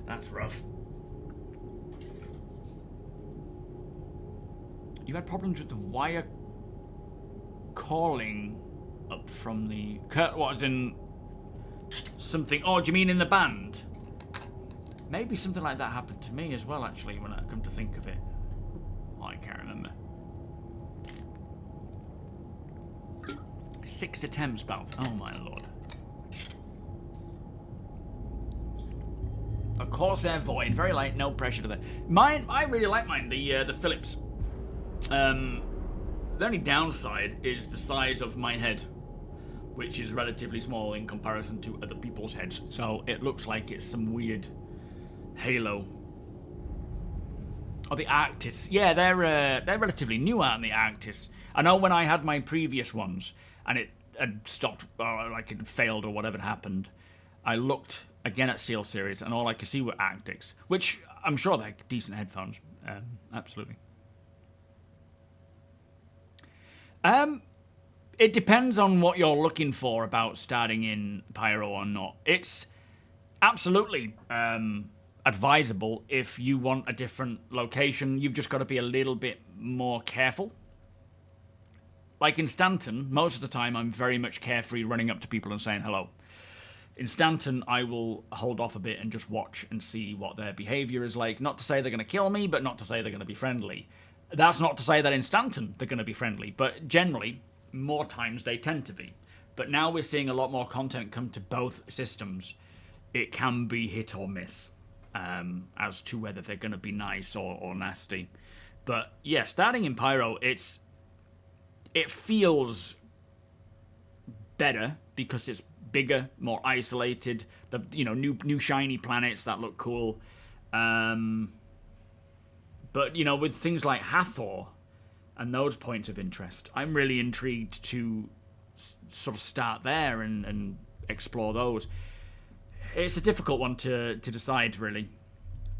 That's rough. You had problems with the wire calling up from the... What, as in... Something... Oh, do you mean in the band? Maybe something like that happened to me as well, actually, when I come to think of it. Oh, I can't remember. 6 attempts, both. Oh my lord. A Corsair Void, very light, no pressure to the... Mine, I really like mine, the Philips. The only downside is the size of my head, which is relatively small in comparison to other people's heads. So it looks like it's some weird halo. Oh, the Arctis. Yeah, they're relatively new, aren't the Arctis? I know when I had my previous ones and it had stopped, or like it had failed or whatever had happened, I looked again at SteelSeries and all I could see were Arctics, which I'm sure they're decent headphones. Absolutely. It depends on what you're looking for about starting in Pyro or not. It's absolutely advisable if you want a different location. You've just got to be a little bit more careful. Like in Stanton, most of the time I'm very much carefree running up to people and saying hello. In Stanton, I will hold off a bit and just watch and see what their behavior is like. Not to say they're going to kill me, but not to say they're going to be friendly. That's not to say that in Stanton they're going to be friendly, but generally, more times they tend to be. But now we're seeing a lot more content come to both systems. It can be hit or miss as to whether they're going to be nice or nasty. But yeah, starting in Pyro, it feels better because it's bigger, more isolated. The new shiny planets that look cool. But with things like Hathor and those points of interest, I'm really intrigued to sort of start there and explore those. It's a difficult one to decide, really.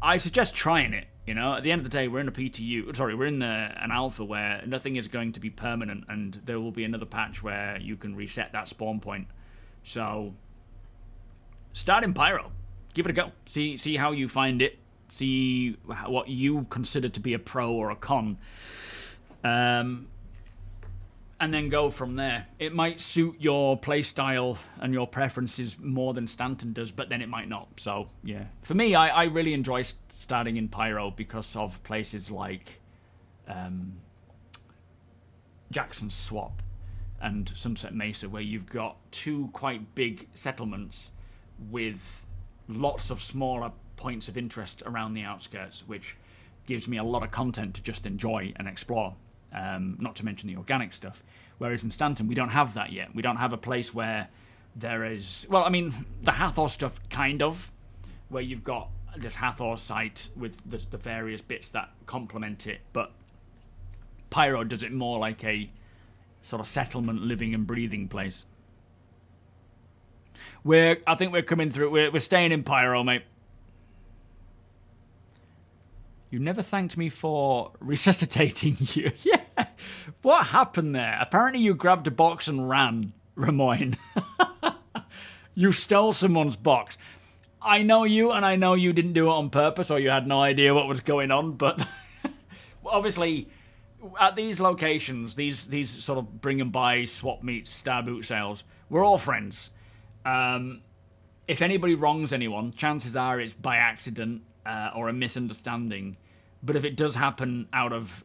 I suggest trying it. At the end of the day, we're in a PTU. Sorry, we're in an alpha where nothing is going to be permanent, and there will be another patch where you can reset that spawn point. So, start in Pyro. Give it a go. See how you find it. See what you consider to be a pro or a con. And then go from there. It might suit your playstyle and your preferences more than Stanton does, but then it might not. So, yeah. For me, I really enjoy starting in Pyro because of places like Jackson's Swap and Sunset Mesa, where you've got two quite big settlements with lots of smaller points of interest around the outskirts, which gives me a lot of content to just enjoy and explore. Not to mention the organic stuff. Whereas in Stanton, we don't have that yet. We don't have a place where there is... Well, I mean, the Hathor stuff, kind of, where you've got this Hathor site with the various bits that complement it, but Pyro does it more like a sort of settlement, living and breathing place. I think we're coming through... We're staying in Pyro, mate. You never thanked me for resuscitating you. Yeah. What happened there? Apparently you grabbed a box and ran, Ramoyne. You stole someone's box. I know you, and I know you didn't do it on purpose, or you had no idea what was going on, but obviously at these locations, these sort of bring and buy, swap meets, star boot sales, we're all friends. If anybody wrongs anyone, chances are it's by accident, or a misunderstanding. But if it does happen out of,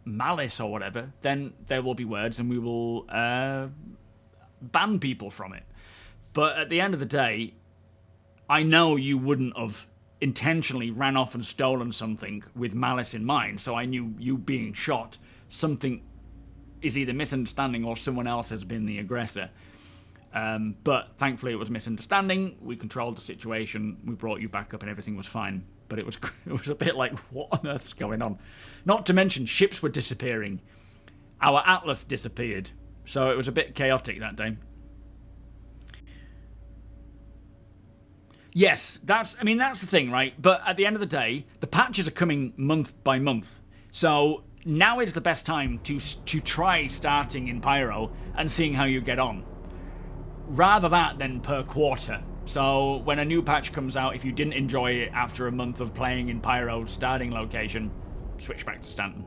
malice or whatever, then there will be words and we will ban people from it. But at the end of the day, I know you wouldn't have intentionally ran off and stolen something with malice in mind, so I knew you being shot, something is either misunderstanding or someone else has been the aggressor. But thankfully it was a misunderstanding. We controlled the situation. We brought you back up and everything was fine. But it was a bit like, what on earth's going on? Not to mention ships were disappearing. Our Atlas disappeared. So it was a bit chaotic that day. Yes, that's the thing, right? But at the end of the day, the patches are coming month by month. So now is the best time to try starting in Pyro and seeing how you get on. Rather that than per quarter. So when a new patch comes out, if you didn't enjoy it after a month of playing in Pyro's starting location, switch back to Stanton.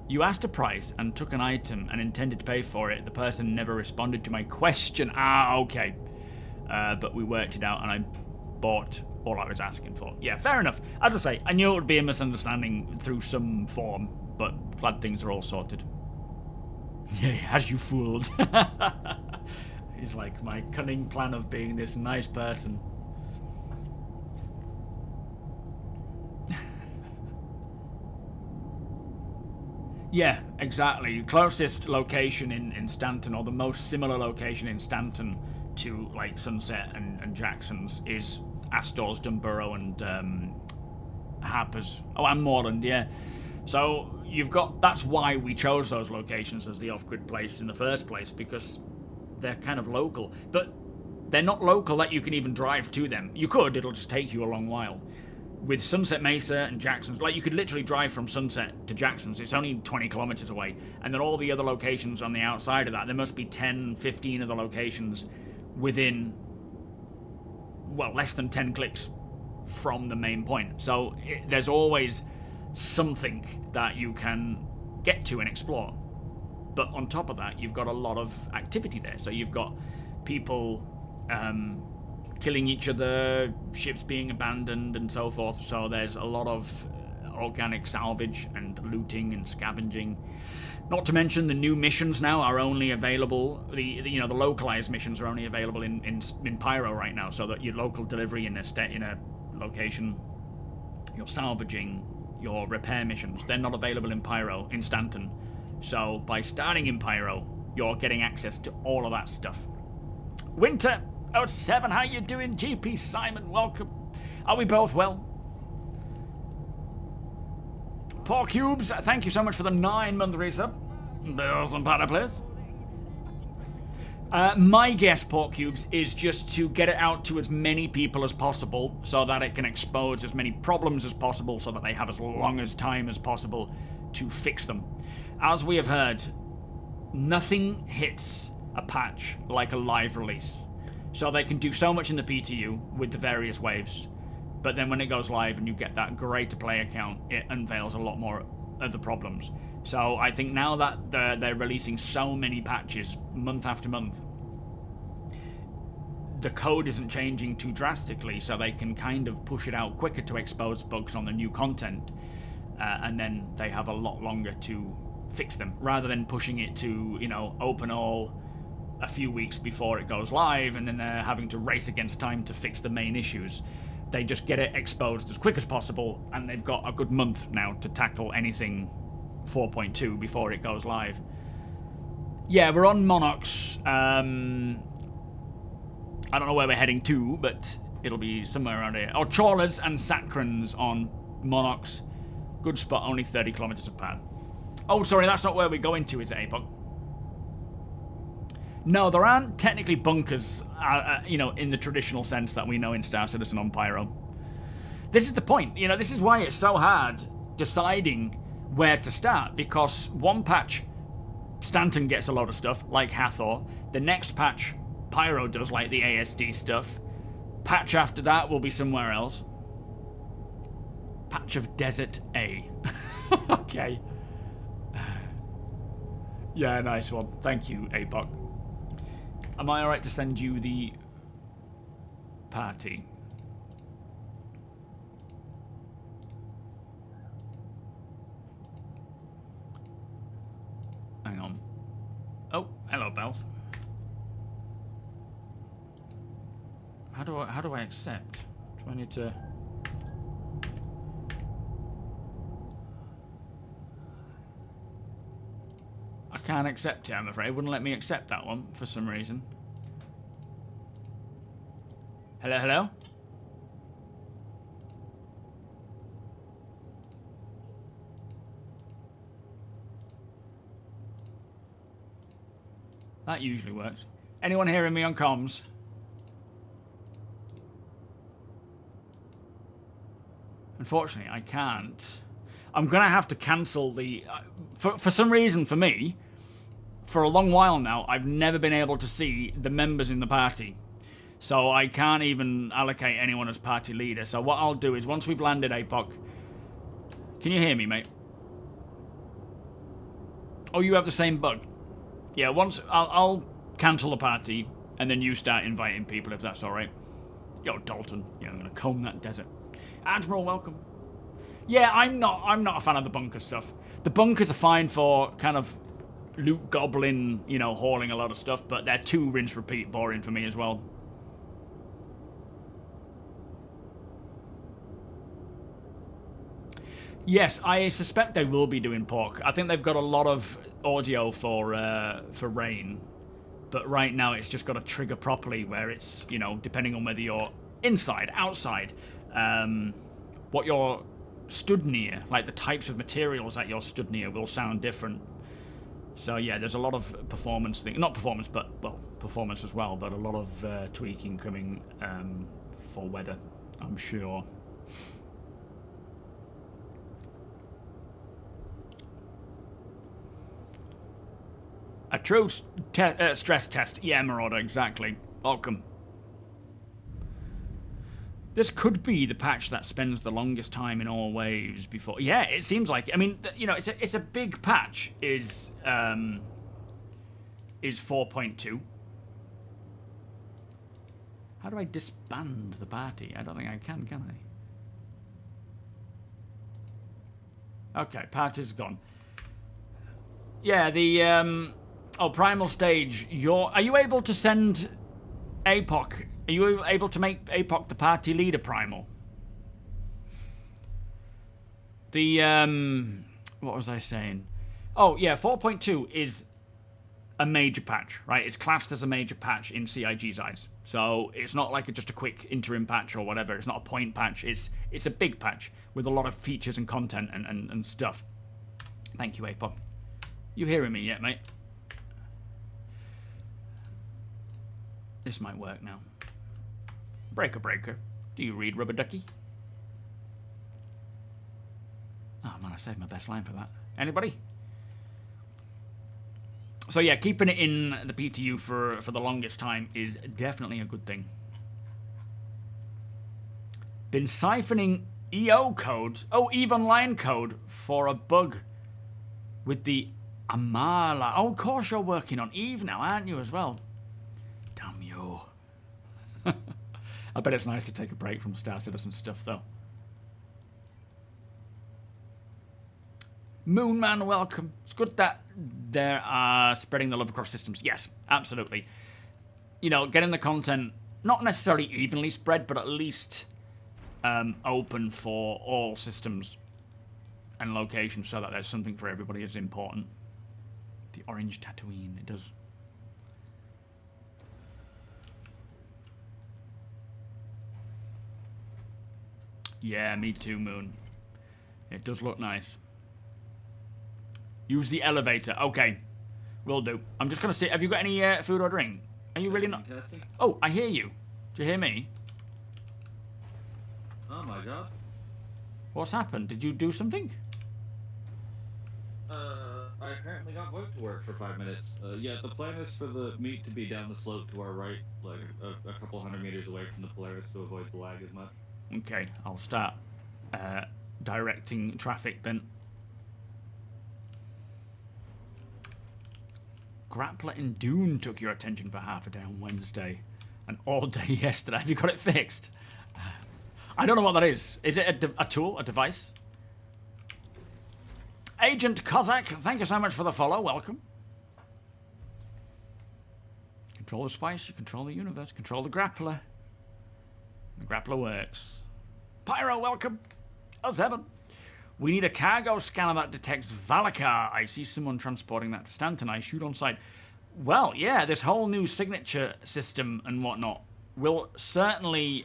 You asked a price and took an item and intended to pay for it. The person never responded to my question. Ah, okay. But we worked it out and I bought all I was asking for. Yeah, fair enough. As I say, I knew it would be a misunderstanding through some form, but glad things are all sorted. Yeah, has you fooled. He's like, my cunning plan of being this nice person. Yeah, exactly. Closest location in Stanton, or the most similar location in Stanton to like Sunset and Jackson's, is Astor's, Dunborough, and Harper's. Oh, and Moreland, yeah. So you've got. That's why we chose those locations as the off-grid place in the first place, because they're kind of local. But they're not local that you can even drive to them. You could, it'll just take you a long while. With Sunset Mesa and Jackson's, like you could literally drive from Sunset to Jackson's. It's only 20 kilometers away. And then all the other locations on the outside of that, there must be 10, 15 other locations within, well, less than 10 clicks from the main point. So there's always something that you can get to and explore. But on top of that, you've got a lot of activity there. So you've got people killing each other, ships being abandoned, and so forth. So there's a lot of organic salvage and looting and scavenging. Not to mention the new missions now are only available. The localized missions are only available in Pyro right now. So that your local delivery in a location, your salvaging, your repair missions, they're not available in Pyro in Stanton. So by starting in Pyro, you're getting access to all of that stuff. Winter 07, how you doing? GP Simon, welcome. Are we both well? Paul Cubes, thank you so much for the 9-month resub. There's some partner players. My guess, Pork Cubes, is just to get it out to as many people as possible so that it can expose as many problems as possible so that they have as long as time as possible to fix them. As we have heard, nothing hits a patch like a live release. So they can do so much in the PTU with the various waves, but then when it goes live and you get that great to play account, it unveils a lot more of the problems. So I think now that they're releasing so many patches month after month, the code isn't changing too drastically, so they can kind of push it out quicker to expose bugs on the new content, and then they have a lot longer to fix them, rather than pushing it to, open all a few weeks before it goes live, and then they're having to race against time to fix the main issues. They just get it exposed as quick as possible, and they've got a good month now to tackle anything 4.2 before it goes live. Yeah, we're on Monarchs. I don't know where we're heading to, but it'll be somewhere around here. Oh, Trawlers and Sakrans on Monarchs. Good spot, only 30 kilometers apart. Oh, sorry, that's not where we're going to, is it, Apog? No, there aren't technically bunkers, in the traditional sense that we know in Star Citizen on Pyro. This is the point. This is why it's so hard deciding where to start, because one patch, Stanton gets a lot of stuff, like Hathor. The next patch, Pyro does, like the ASD stuff. Patch after that will be somewhere else. Patch of Desert A. Okay. Yeah, nice one. Thank you, Apog. Am I alright to send you the party? Hang on. Oh, hello, Belf. How do I accept? Do I need to? I can't accept it, I'm afraid. It wouldn't let me accept that one for some reason. Hello, hello? That usually works. Anyone hearing me on comms? unfortunately, I can't. I'm going to have to cancel the... for some reason, for me, for a long while now, I've never been able to see the members in the party. So I can't even allocate anyone as party leader. So what I'll do is, once we've landed APOC... Can you hear me, mate? Oh, you have the same bug? Yeah, once... I'll cancel the party, and then you start inviting people, if that's alright. Yo, Dalton. Yeah, I'm going to comb that desert. Admiral, welcome. Yeah, I'm not a fan of the bunker stuff. The bunkers are fine for kind of loot goblin, you know, hauling a lot of stuff, but they're too rinse repeat boring for me as well. Yes, I suspect they will be doing pork. I think they've got a lot of audio for rain, but right now it's just got to trigger properly where it's, you know, depending on whether you're inside, outside, what you're stood near, like the types of materials that you're stood near will sound different. So yeah, there's a lot of performance thing, not performance, but well, performance as well, but a lot of tweaking coming for weather, I'm sure. A true stress test. Yeah, Marauder, exactly. Welcome. This could be the patch that spends the longest time in all waves before. Yeah, it seems like. I mean, you know, it's a big patch. Is 4.2. How do I disband the party? I don't think I can I? Okay, party's gone. Yeah, the oh, primal stage. Are you able to send APOC? Are you able to make APOC the party leader primal? The what was I saying? Oh yeah, 4.2 is a major patch, right? It's classed as a major patch in CIG's eyes. So it's not like just a quick interim patch or whatever. It's not a point patch. It's a big patch with a lot of features and content and stuff. Thank you, APOC. You hearing me yet, mate? This might work now. Breaker. Do you read, Rubber Ducky? Oh man, I saved my best line for that. Anybody? So yeah, keeping it in the PTU for the longest time is definitely a good thing. Been siphoning EO code, EVE Online code for a bug with the Amala. Oh, of course you're working on EVE now, aren't you, as well? Damn you. I bet it's nice to take a break from Star Citizen stuff, though. Moonman, welcome. It's good that they're spreading the love across systems. Yes, absolutely. You know, getting the content not necessarily evenly spread, but at least open for all systems and locations so that there's something for everybody is important. The orange Tatooine, it does. Yeah, me too, Moon. It does look nice. Use the elevator. Okay. Will do. I'm just going to see. Have you got any food or drink? Are you really not? Testing? Oh, I hear you. Do you hear me? Oh my god. What's happened? Did you do something? I apparently got vote to work for 5 minutes. Yeah, the plan is for the meat to be down the slope to our right, like a couple hundred meters away from the Polaris to avoid the lag as much. Okay, I'll start directing traffic then. Grappler in Dune took your attention for half a day on Wednesday and all day yesterday. Have you got it fixed? I don't know what that is. Is it a tool, a device? Agent Kozak, thank you so much for the follow. Welcome. Control the spice, you control the universe. Control the grappler. The grappler works. Pyro, welcome. Oh, Zebon. We need a cargo scanner that detects Valakar. I see someone transporting that to Stanton. I shoot on sight. Well, yeah, this whole new signature system and whatnot will certainly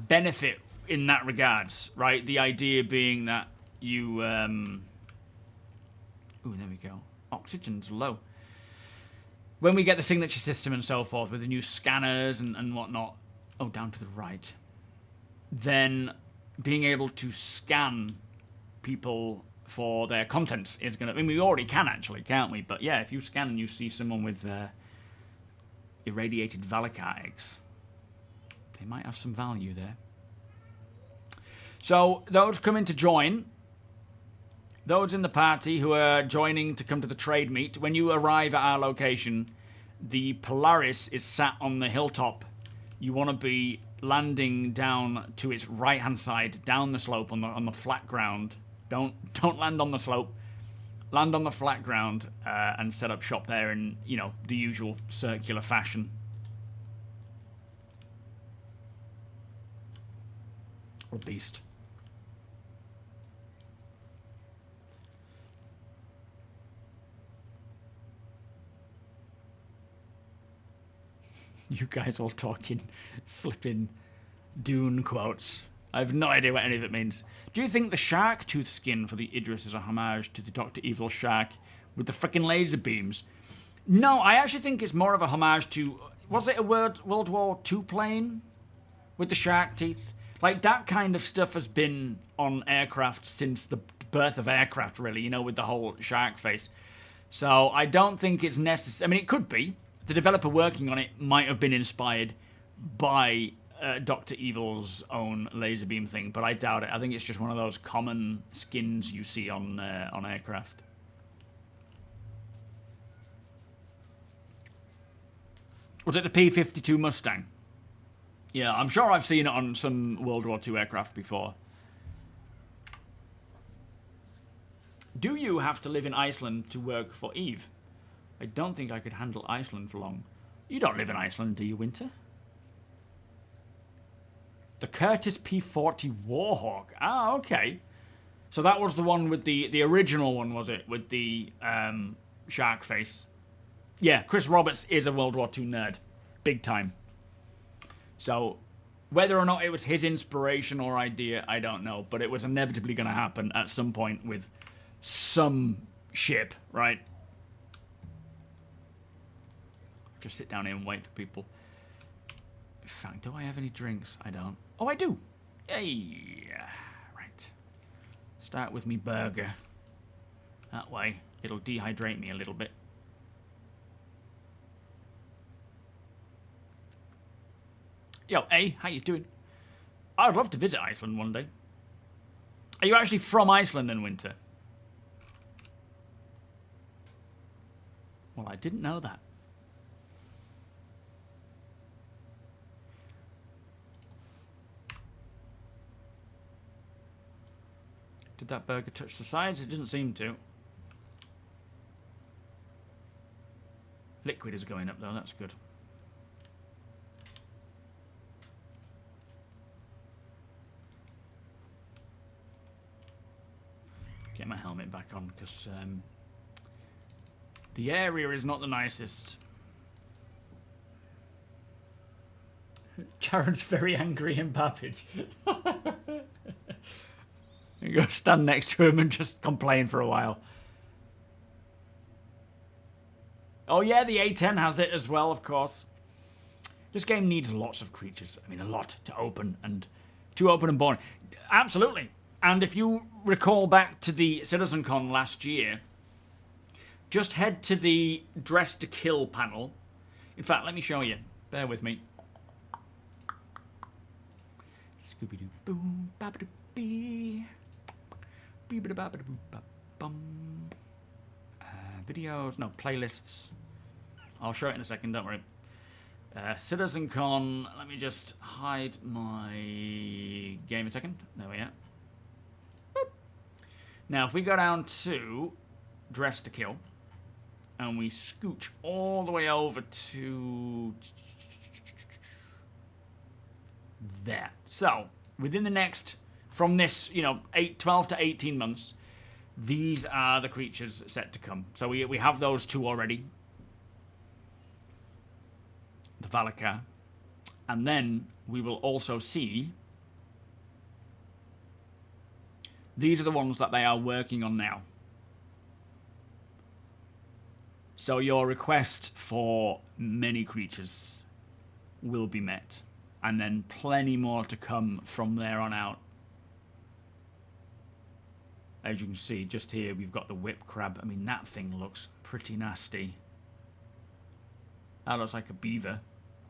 benefit in that regards, right? The idea being that you... Ooh, there we go. Oxygen's low. When we get the signature system and so forth with the new scanners and whatnot, oh, down to the right, then being able to scan people for their contents is going to... I mean, we already can actually, can't we? But yeah, if you scan and you see someone with irradiated Valakar eggs, they might have some value there. So those coming to join, those in the party who are joining to come to the trade meet, when you arrive at our location, the Polaris is sat on the hilltop. You want to be landing down to its right-hand side, down the slope on the flat ground. Don't land on the slope. Land on the flat ground and set up shop there in, you know, the usual circular fashion. Or beast. You guys all talking flipping Dune quotes. I have no idea what any of it means. Do you think the shark tooth skin for the Idris is a homage to the Dr. Evil shark with the frickin' laser beams? No, I actually think it's more of a homage to... Was it a World War II plane with the shark teeth? Like, that kind of stuff has been on aircraft since the birth of aircraft, really, you know, with the whole shark face. So I don't think it's necessary. I mean, it could be. The developer working on it might have been inspired by Dr. Evil's own laser beam thing, but I doubt it. I think it's just one of those common skins you see on aircraft. Was it the P-52 Mustang? Yeah, I'm sure I've seen it on some World War II aircraft before. Do you have to live in Iceland to work for Eve? I don't think I could handle Iceland for long. You don't live in Iceland, do you, Winter? The Curtis P-40 Warhawk. Ah, okay. So that was the one with the original one, was it? With the shark face. Yeah, Chris Roberts is a World War II nerd. Big time. So whether or not it was his inspiration or idea, I don't know. But it was inevitably going to happen at some point with some ship, right? Just sit down here and wait for people. In fact, do I have any drinks? I don't. Oh, I do. Yay. Right. Start with me burger. That way, it'll dehydrate me a little bit. Yo, hey, how you doing? I'd love to visit Iceland one day. Are you actually from Iceland in Winter? Well, I didn't know that. Did that burger touch the sides? It didn't seem to. Liquid is going up though, that's good. Get my helmet back on because the area is not the nicest. Jared's very angry in Babbage. You go stand next to him and just complain for a while. Oh yeah, the A10 has it as well, of course. This game needs lots of creatures. I mean, a lot to open and boring. Absolutely. And if you recall back to the CitizenCon last year, just head to the Dress to Kill panel. In fact, let me show you. Bear with me. Scooby-Doo-Boom, Babadoo-Bee. Videos, no, playlists. I'll show it in a second, don't worry. CitizenCon, let me just hide my game a second. There we are. Boop. Now, if we go down to Dress to Kill, and we scooch all the way over to there. So, within the next... From this, 12 to 18 months, these are the creatures set to come. So we have those two already. The Valakar. And then we will also see... These are the ones that they are working on now. So your request for many creatures will be met. and then plenty more to come from there on out. As you can see, just here we've got the whip crab. I mean, that thing looks pretty nasty. That looks like a beaver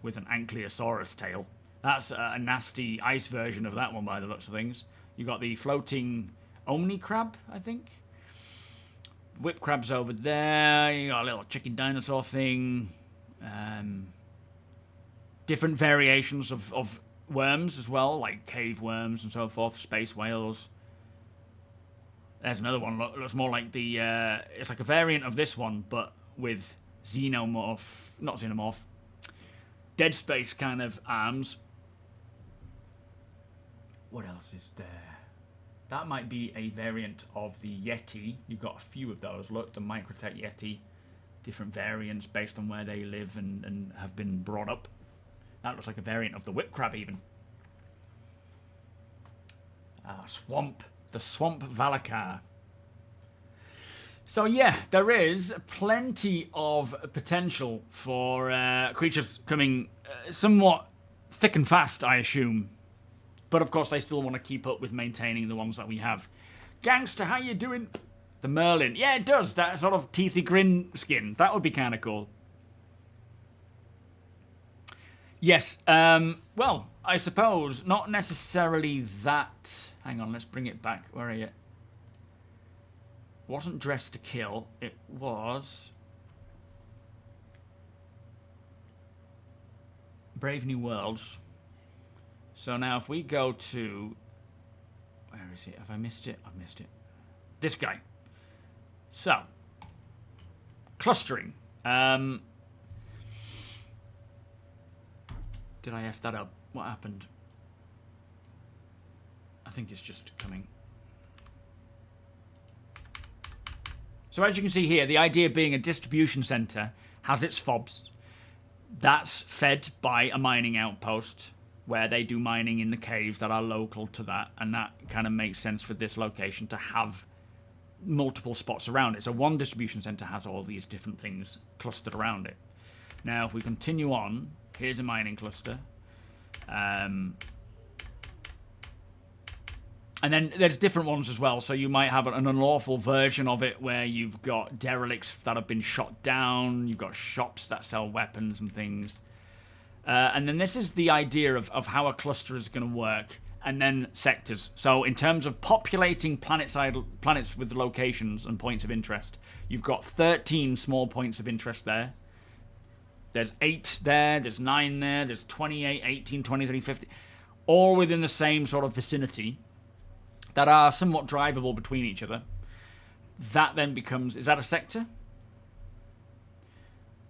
with an ankylosaurus tail. That's a nasty ice version of that one by the looks of things. You got the floating omni crab, I think. Whip crab's over there. You got a little chicken dinosaur thing. Different variations of worms as well, like cave worms and so forth. Space whales. There's another one. Looks more like the. It's like a variant of this one, but with xenomorph, not xenomorph, Dead Space kind of arms. What else is there? That might be a variant of the Yeti. You've got a few of those. Look, the Microtech Yeti. Different variants based on where they live and have been brought up. That looks like a variant of the whip crab even. Swamp. The Swamp Valakar. So yeah, there is plenty of potential for creatures coming somewhat thick and fast, I assume. But of course, they still want to keep up with maintaining the ones that we have. Gangster, how you doing? The Merlin. Yeah, it does. That sort of teethy grin skin. That would be kind of cool. Yes. Well, I suppose not necessarily that. Hang on, let's bring it back. Where are you? Wasn't Dressed to Kill. It was Brave New Worlds. So now if we go to... Where is it? Have I missed it? I've missed it. This guy. So. Clustering. Did I F that up? What happened? I think it's just coming. So as you can see here, the idea being a distribution center has its fobs. That's fed by a mining outpost where they do mining in the caves that are local to that, and that kind of makes sense for this location to have multiple spots around it. So one distribution center has all these different things clustered around it. Now, if we continue on, here's a mining cluster. And then there's different ones as well. So you might have an unlawful version of it where you've got derelicts that have been shot down. You've got shops that sell weapons and things. And then this is the idea of how a cluster is going to work. And then sectors. So in terms of populating planets with locations and points of interest, you've got 13 small points of interest there. There's 8 there. There's 9 there. There's 28, 18, 23, 50. All within the same sort of vicinity that are somewhat drivable between each other. That then becomes... Is that a sector?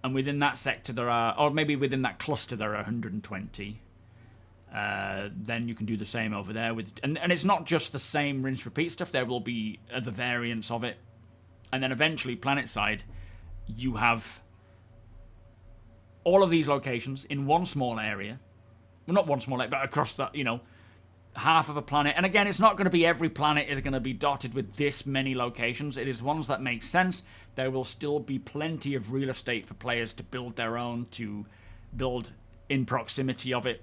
And within that sector there are... Or maybe within that cluster there are 120. Then you can do the same over there. And it's not just the same rinse-repeat stuff. There will be other variants of it. And then eventually, planet-side, you have all of these locations in one small area. Well, not one small area, but across that, you know, half of a planet. And again, it's not going to be every planet is going to be dotted with this many locations. It is ones that make sense. There will still be plenty of real estate for players to build their own, to build in proximity of it.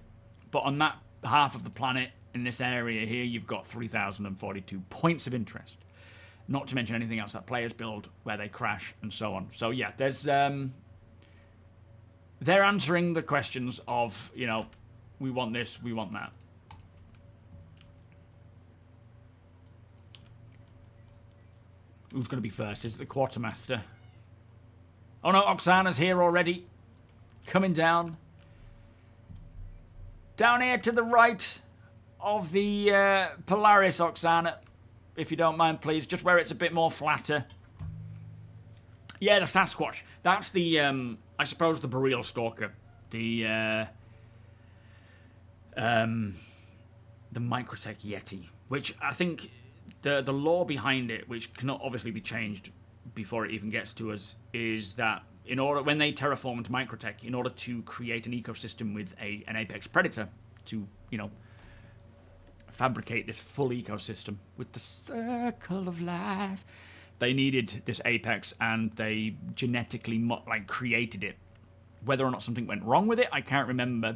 But on that half of the planet, in this area here, you've got 3,042 points of interest. Not to mention anything else that players build where they crash and so on. So yeah, there's... they're answering the questions of, you know, we want this, we want that. Who's going to be first? Is it the Quartermaster? Oh no, Oksana's here already. Coming down. Down here to the right of the Polaris, Oksana. If you don't mind, please. Just where it's a bit more flatter. Yeah, the Sasquatch. That's the, I suppose, the Boreal Stalker. The Microtech Yeti. Which I think... The law behind it, which cannot obviously be changed before it even gets to us, is that in order when they terraformed Microtech, in order to create an ecosystem with an apex predator to, you know, fabricate this full ecosystem with the circle of life, they needed this apex, and they genetically created it. Whether or not something went wrong with it, I can't remember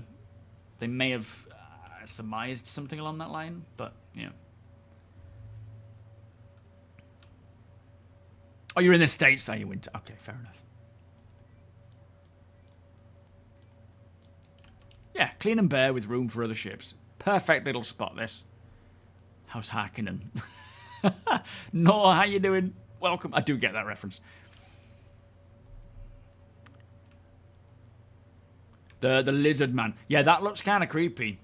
They may have surmised something along that line, but, yeah. Oh, you're in the States, are you, Winter? Okay, fair enough. Yeah, clean and bare with room for other ships. Perfect little spot, this. How's Harkonnen? No, how you doing? Welcome. I do get that reference. The lizard man. Yeah, that looks kind of creepy.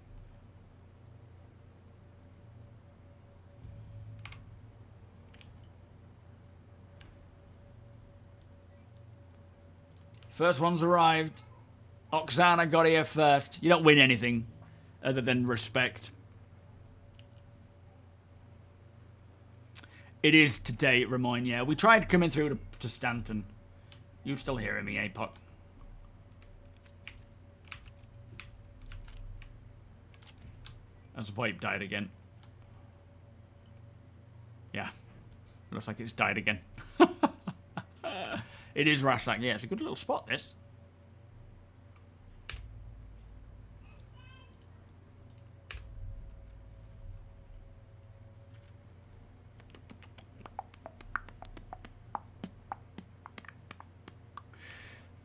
First one's arrived. Oksana got here first. You don't win anything other than respect. It is today, Ramon, yeah. We tried coming through to Stanton. You still hearing me, APOC? As VoIP died again. Yeah. Looks like it's died again. It is Rasak, yeah. It's a good little spot, this.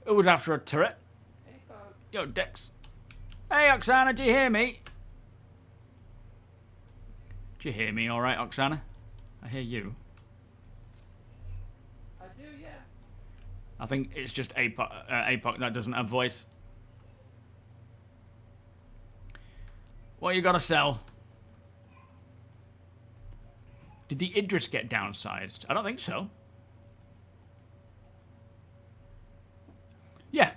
Who was after a turret? Yo, Dex. Hey, Oksana, do you hear me? Do you hear me all right, Oksana? I hear you. I do, yeah. I think it's just APOC that doesn't have voice. What you gotta sell? Did the Idris get downsized? I don't think so. Yeah,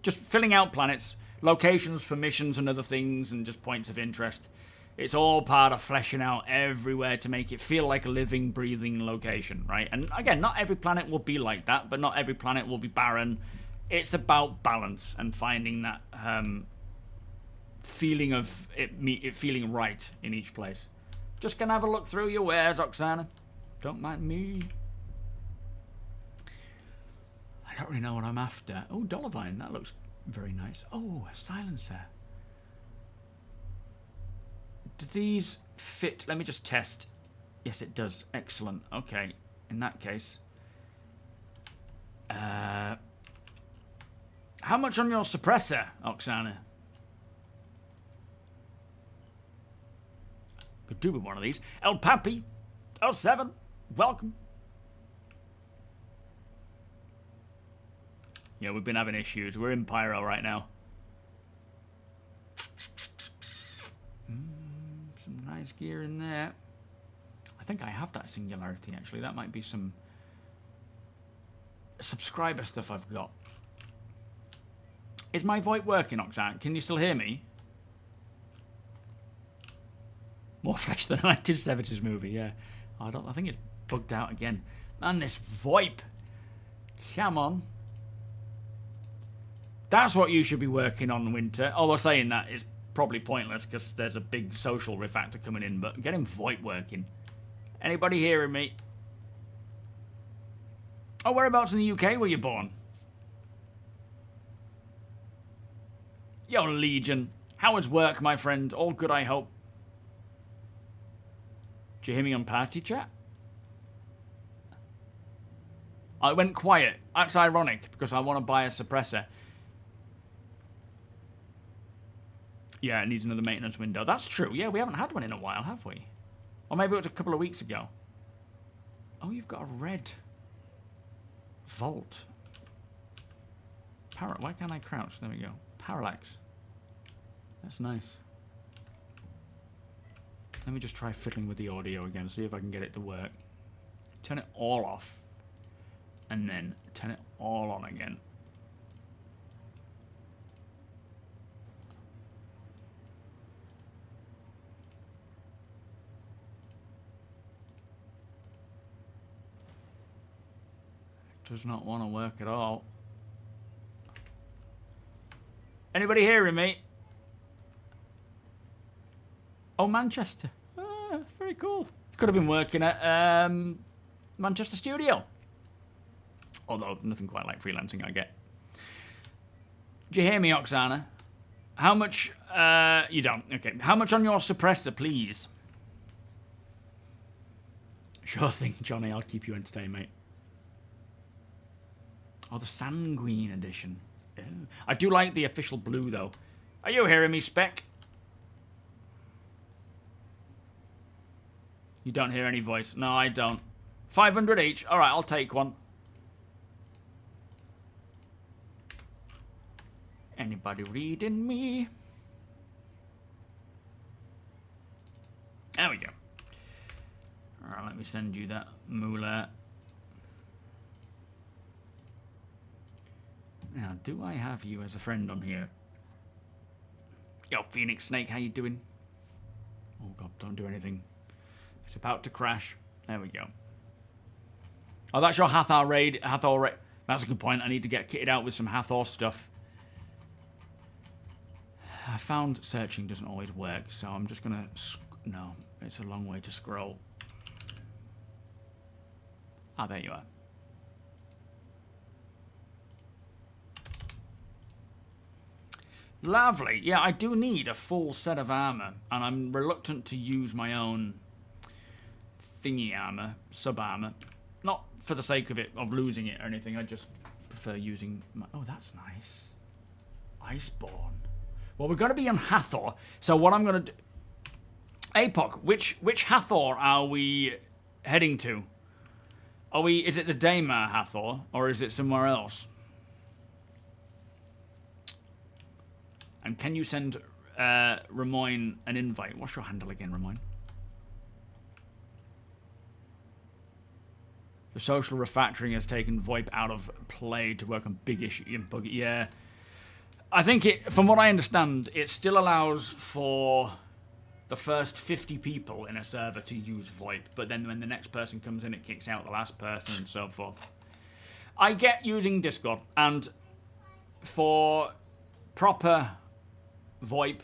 just filling out planets, locations for missions and other things, and just points of interest. It's all part of fleshing out everywhere to make it feel like a living, breathing location, right? And again, not every planet will be like that, but not every planet will be barren. It's about balance and finding that feeling of it feeling right in each place. Just gonna have a look through your wares, Oksana. Don't mind me. I don't really know what I'm after. Oh, Dollarvine, that looks very nice. Oh, a silencer. Do these fit? Let me just test. Yes, it does. Excellent. Okay, in that case. How much on your suppressor, Oksana? Could do with one of these. El Papi, L7, welcome. Yeah, we've been having issues. We're in Pyro right now. Some nice gear in there. I think I have that singularity, actually. That might be some subscriber stuff I've got. Is my VoIP working, Oxan? Can you still hear me? More flesh than a 1970s movie, yeah. I think it's bugged out again. Man, this VoIP. Come on. That's what you should be working on, Winter. Although saying that is probably pointless because there's a big social refactor coming in, but getting VoIP working. Anybody hearing me? Oh, whereabouts in the UK were you born? Yo, Legion. How is work, my friend? All good, I hope. Did you hear me on party chat? I went quiet. That's ironic because I want to buy a suppressor. Yeah, it needs another maintenance window. That's true. Yeah, we haven't had one in a while, have we? Or maybe it was a couple of weeks ago. Oh, you've got a red vault. Why can't I crouch? There we go. Parallax. That's nice. Let me just try fiddling with the audio again, see if I can get it to work. Turn it all off. And then turn it all on again. Does not want to work at all. Anybody hearing me? Oh, Manchester. Ah, very cool. Could have been working at Manchester Studio. Although, nothing quite like freelancing, I get. Did you hear me, Oksana? How much? You don't. Okay. How much on your suppressor, please? Sure thing, Johnny. I'll keep you entertained, mate. Oh, the Sanguine edition. Oh. I do like the official blue, though. Are you hearing me, Spec? You don't hear any voice. No, I don't. 500 each. All right, I'll take one. Anybody reading me? There we go. All right, let me send you that moolah. Now, do I have you as a friend on here? Yo, Phoenix Snake, how you doing? Oh, God, don't do anything. It's about to crash. There we go. Oh, that's your Hathor raid. Hathor raid. That's a good point. I need to get kitted out with some Hathor stuff. I found searching doesn't always work, so I'm just going to... No, it's a long way to scroll. Ah, there you are. Lovely. Yeah, I do need a full set of armor, and I'm reluctant to use my own thingy armor, sub-armor. Not for the sake of it, of losing it or anything. I just prefer using my... Oh, that's nice. Iceborne. Well, we're going to be on Hathor, so what I'm going to do... APOC, which Hathor are we heading to? Are we... Is it the Daymar Hathor, or is it somewhere else? And can you send Ramoyne an invite? What's your handle again, Ramoyne? The social refactoring has taken VoIP out of play to work on big issue and buggy. Yeah. I think it, from what I understand, it still allows for the first 50 people in a server to use VoIP, but then when the next person comes in, it kicks out the last person and so forth. I get using Discord, and for proper VoIP,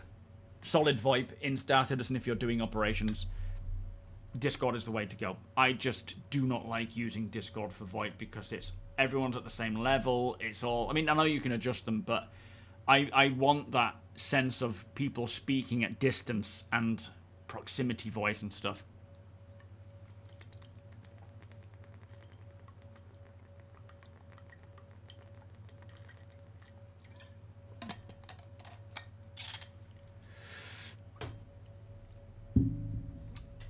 solid VoIP in StarCitizen, if you're doing operations, Discord is the way to go. I just do not like using Discord for VoIP because it's everyone's at the same level. It's all... I mean, I know you can adjust them, but I want that sense of people speaking at distance and proximity voice and stuff.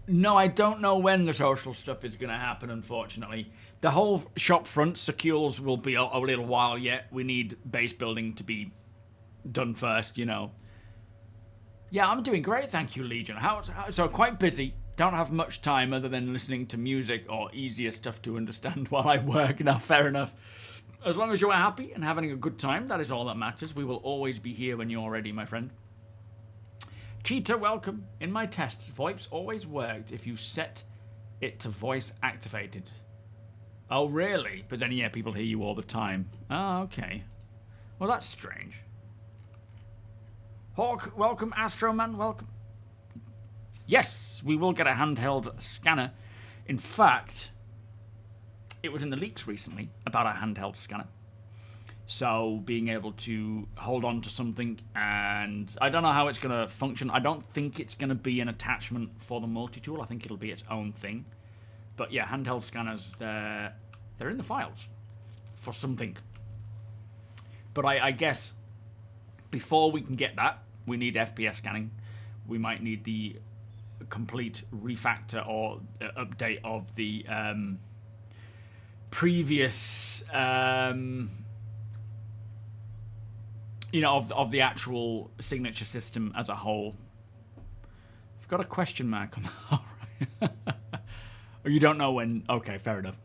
No, I don't know when the social stuff is going to happen, unfortunately. The whole shop front secures will be a little while yet. We need base building to be done first, you know. Yeah, I'm doing great, thank you, Legion. So quite busy. Don't have much time other than listening to music or easier stuff to understand while I work. Now, fair enough. As long as you are happy and having a good time, that is all that matters. We will always be here when you're ready, my friend. Cheetah, welcome. In my tests, VoIP's always worked if you set it to voice activated. Oh, really? But then, yeah, people hear you all the time. Oh, okay. Well, that's strange. Hawk, welcome. Astroman, welcome. Yes, we will get a handheld scanner. In fact, it was in the leaks recently about a handheld scanner. So being able to hold on to something, and I don't know how it's going to function. I don't think it's going to be an attachment for the multi-tool. I think it'll be its own thing. But yeah, handheld scanners, they're in the files for something. But I guess before we can get that, we need FPS scanning. We might need the complete refactor or update of the previous... you know, of the actual signature system as a whole. I've got a question mark on that. All right. Or you don't know when... Okay, fair enough.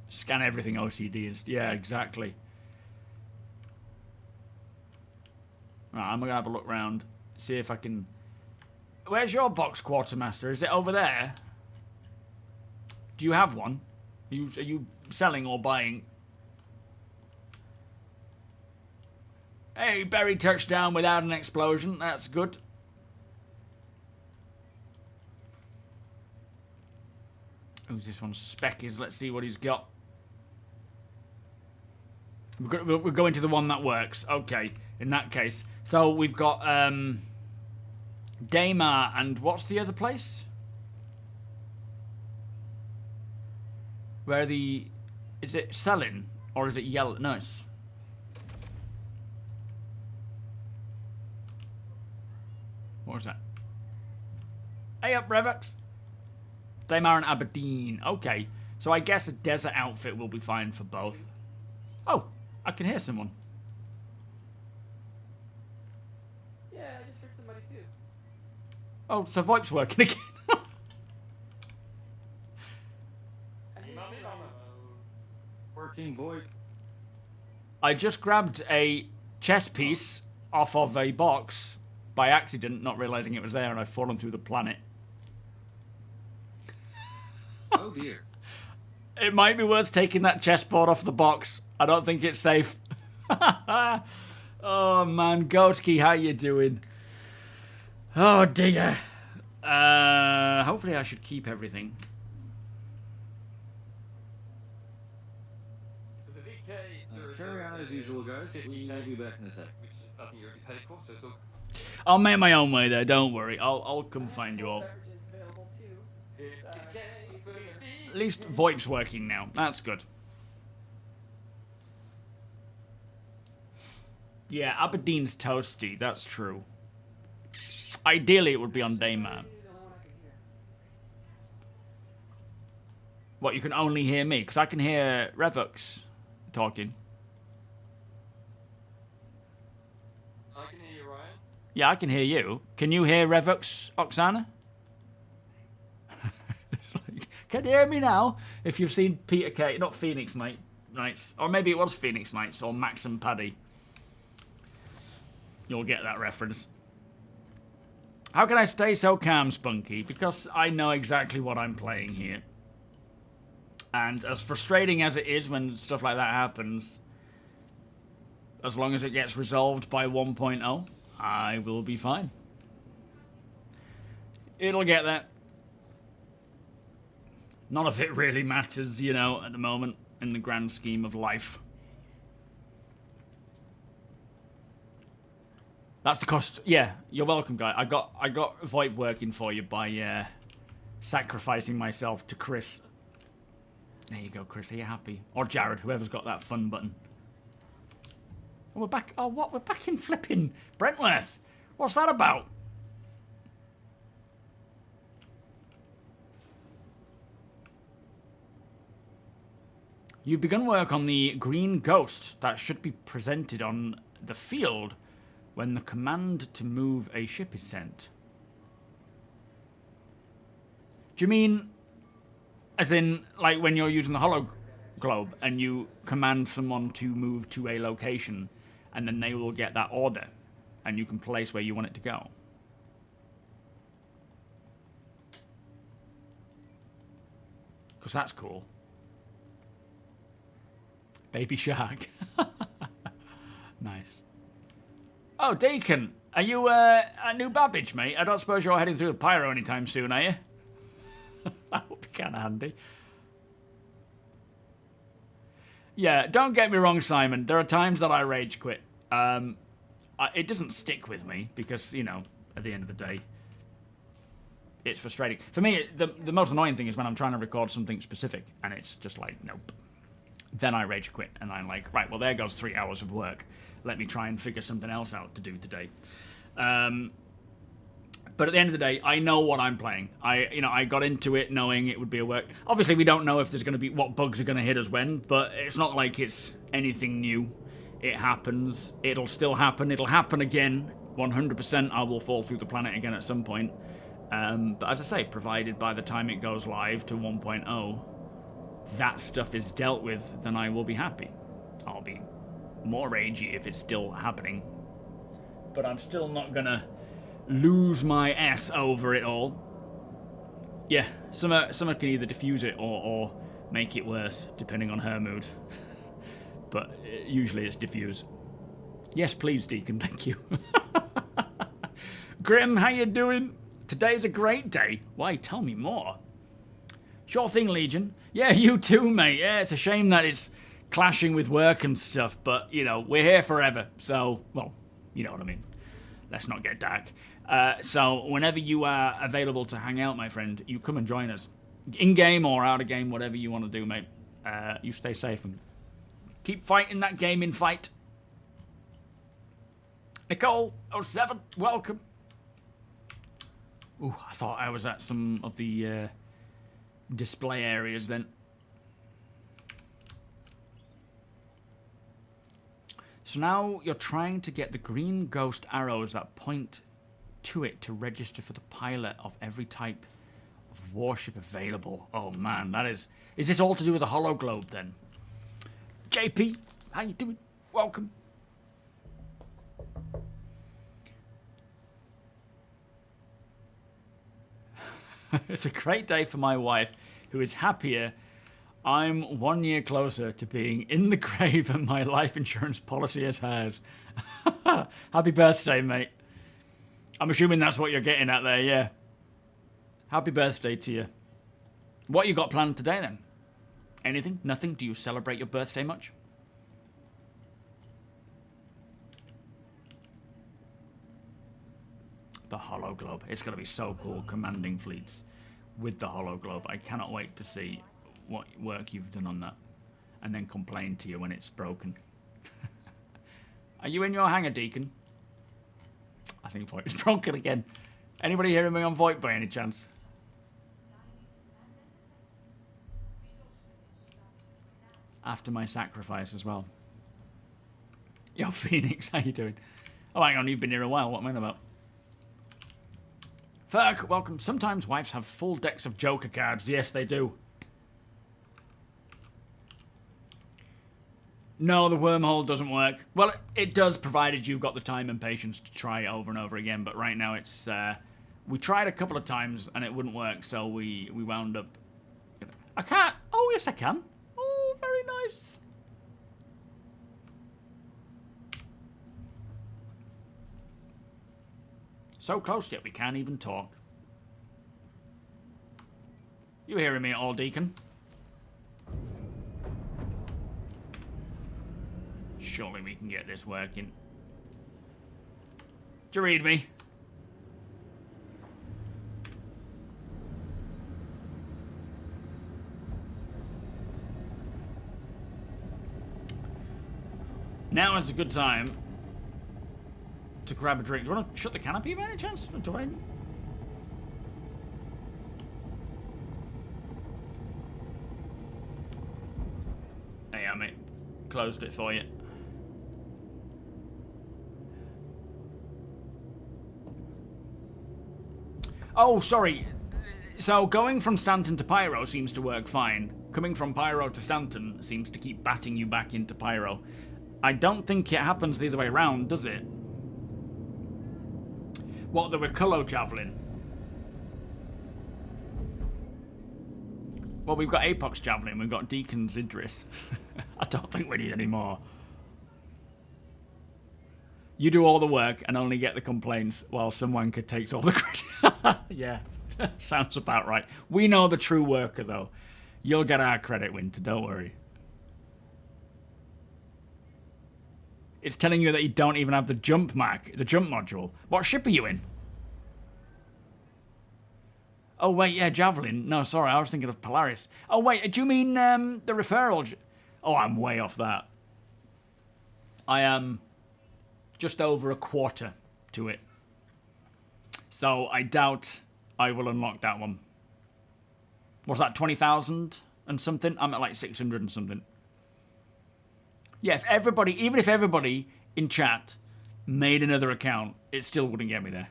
Scan everything OCD. Yeah, exactly. Right, I'm going to have a look round. See if I can... Where's your box, Quartermaster? Is it over there? Do you have one? Are you selling or buying? Hey, Berry touchdown without an explosion. That's good. Who's this one? Spec is. Let's see what he's got. We're going to the one that works. Okay. in that case. So we've got Daymar and what's the other place? Where the... Is it Selin? Or is it Yell? No, it's... What was that? Hey up, Revex. Daymar and Aberdeen. Okay. So I guess a desert outfit will be fine for both. Oh, I can hear someone. Yeah, I just heard somebody too. Oh, so VoIP's working again. Working voice. I just grabbed a chess piece off of a box by accident, not realizing it was there, and I've fallen through the planet. Oh dear. It might be worth taking that chessboard off the box. I don't think it's safe. Oh man, Goatski, how you doing? Oh dear. Hopefully I should keep everything. Carry on as usual, guys. We will be back in a sec. Which I think you already paid for, so it's all... I'll make my own way there, don't worry. I'll come find you all. Beverages available too. At least VoIP's working now. That's good. Yeah, Aberdeen's toasty. That's true. Ideally, it would be on Daymar. What, you can only hear me? Because I can hear Revux talking. I can hear you, Ryan. Yeah, I can hear you. Can you hear Revux, Oksana? Can you hear me now? If you've seen Peter K, not Phoenix Knights, or maybe it was Phoenix Knights or Max and Paddy. You'll get that reference. How can I stay so calm, Spunky? Because I know exactly what I'm playing here. And as frustrating as it is when stuff like that happens, as long as it gets resolved by 1.0, I will be fine. It'll get there. None of it really matters, you know, at the moment, in the grand scheme of life. That's the cost. Yeah, you're welcome, guy. I got VoIP working for you by sacrificing myself to Chris. There you go, Chris. Are you happy? Or Jared, whoever's got that fun button. Oh, we're back. Oh, what? We're back in flipping Brentworth. What's that about? You've begun work on the Green Ghost that should be presented on the field when the command to move a ship is sent. Do you mean as in, like, when you're using the holo globe and you command someone to move to a location and then they will get that order and you can place where you want it to go? Because that's cool. Baby Shark. Nice. Oh, Deacon, are you a new Babbage, mate? I don't suppose you're heading through the Pyro anytime soon, are you? That would be kind of handy. Yeah, don't get me wrong, Simon. There are times that I rage quit. It doesn't stick with me because, you know, at the end of the day, it's frustrating. For me, the most annoying thing is when I'm trying to record something specific and it's just like, nope. Then I rage quit and I'm like, right, well, there goes 3 hours of work. Let me try and figure something else out to do today. But at the end of the day, I know what I'm playing. I got into it knowing it would be a work. Obviously, we don't know if there's going to be what bugs are going to hit us when, but it's not like it's anything new. It happens. It'll still happen. It'll happen again. 100% I will fall through the planet again at some point. But as I say, provided by the time it goes live to 1.0, that stuff is dealt with, then I will be happy. I'll be more ragey if it's still happening. But I'm still not going to lose my ass over it all. Yeah, Summer can either diffuse it or make it worse, depending on her mood. But usually it's diffuse. Yes, please, Deacon, thank you. Grim, how you doing? Today's a great day. Why, tell me more. Sure thing, Legion. Yeah, you too, mate. Yeah, it's a shame that it's clashing with work and stuff, but, you know, we're here forever. So, well, You know what I mean. Let's not get dark. So whenever you are available to hang out, my friend, you come and join us. In-game or out-of-game, whatever you want to do, mate. You stay safe and keep fighting that gaming fight. Nicole, 07, welcome. Ooh, I thought I was at some of the display areas then. So now you're trying to get the green ghost arrows that point to it to register for the pilot of every type of warship available. Oh man, that is... Is this all to do with the hollow globe then? JP, how you doing? Welcome. It's a great day for my wife, who is happier. I'm 1 year closer to being in the grave and my life insurance policy is hers. Happy birthday, mate. I'm assuming that's what you're getting at there, yeah. Happy birthday to you. What you got planned today then? Anything? Nothing? Do you celebrate your birthday much? The hollow globe. It's going to be so cool, commanding fleets with the hollow globe. I cannot wait to see what work you've done on that and then complain to you when it's broken. Are you in your hangar, Deacon? I think VoIP is broken again. Anybody hearing me on VoIP by any chance? After my sacrifice as well. Yo, Phoenix, how you doing? Oh, hang on, you've been here a while. What am I about? Ferg, welcome. Sometimes wives have full decks of Joker cards. Yes, they do. No, the wormhole doesn't work. Well, it does, provided you've got the time and patience to try it over and over again. But right now, it's... we tried a couple of times, and it wouldn't work, so we wound up... I can't... Oh, yes, I can. Oh, very nice. So close yet we can't even talk. You hearing me at all, Deacon? Surely we can get this working. Do you read me? Now is a good time to grab a drink. Do you want to shut the canopy by any chance? Do I... Hey, I mate. Closed it for you. Oh, sorry. So going from Stanton to Pyro seems to work fine. Coming from Pyro to Stanton seems to keep batting you back into Pyro. I don't think it happens the other way around, does it? What, the Riccolo Javelin? Well, we've got Apox Javelin, we've got Deacon's Idris. I don't think we need any more. You do all the work and only get the complaints while someone could take all the credit. Yeah, sounds about right. We know the true worker, though. You'll get our credit, Winter, don't worry. It's telling you that you don't even have the jump module. What ship are you in? Oh, wait, yeah, Javelin. No, sorry, I was thinking of Polaris. Oh, wait, do you mean the referral? Oh, I'm way off that. I am just over a quarter to it. So I doubt I will unlock that one. What's that, 20,000 and something? I'm at like 600 and something. Yeah, if everybody, even if everybody in chat made another account, it still wouldn't get me there.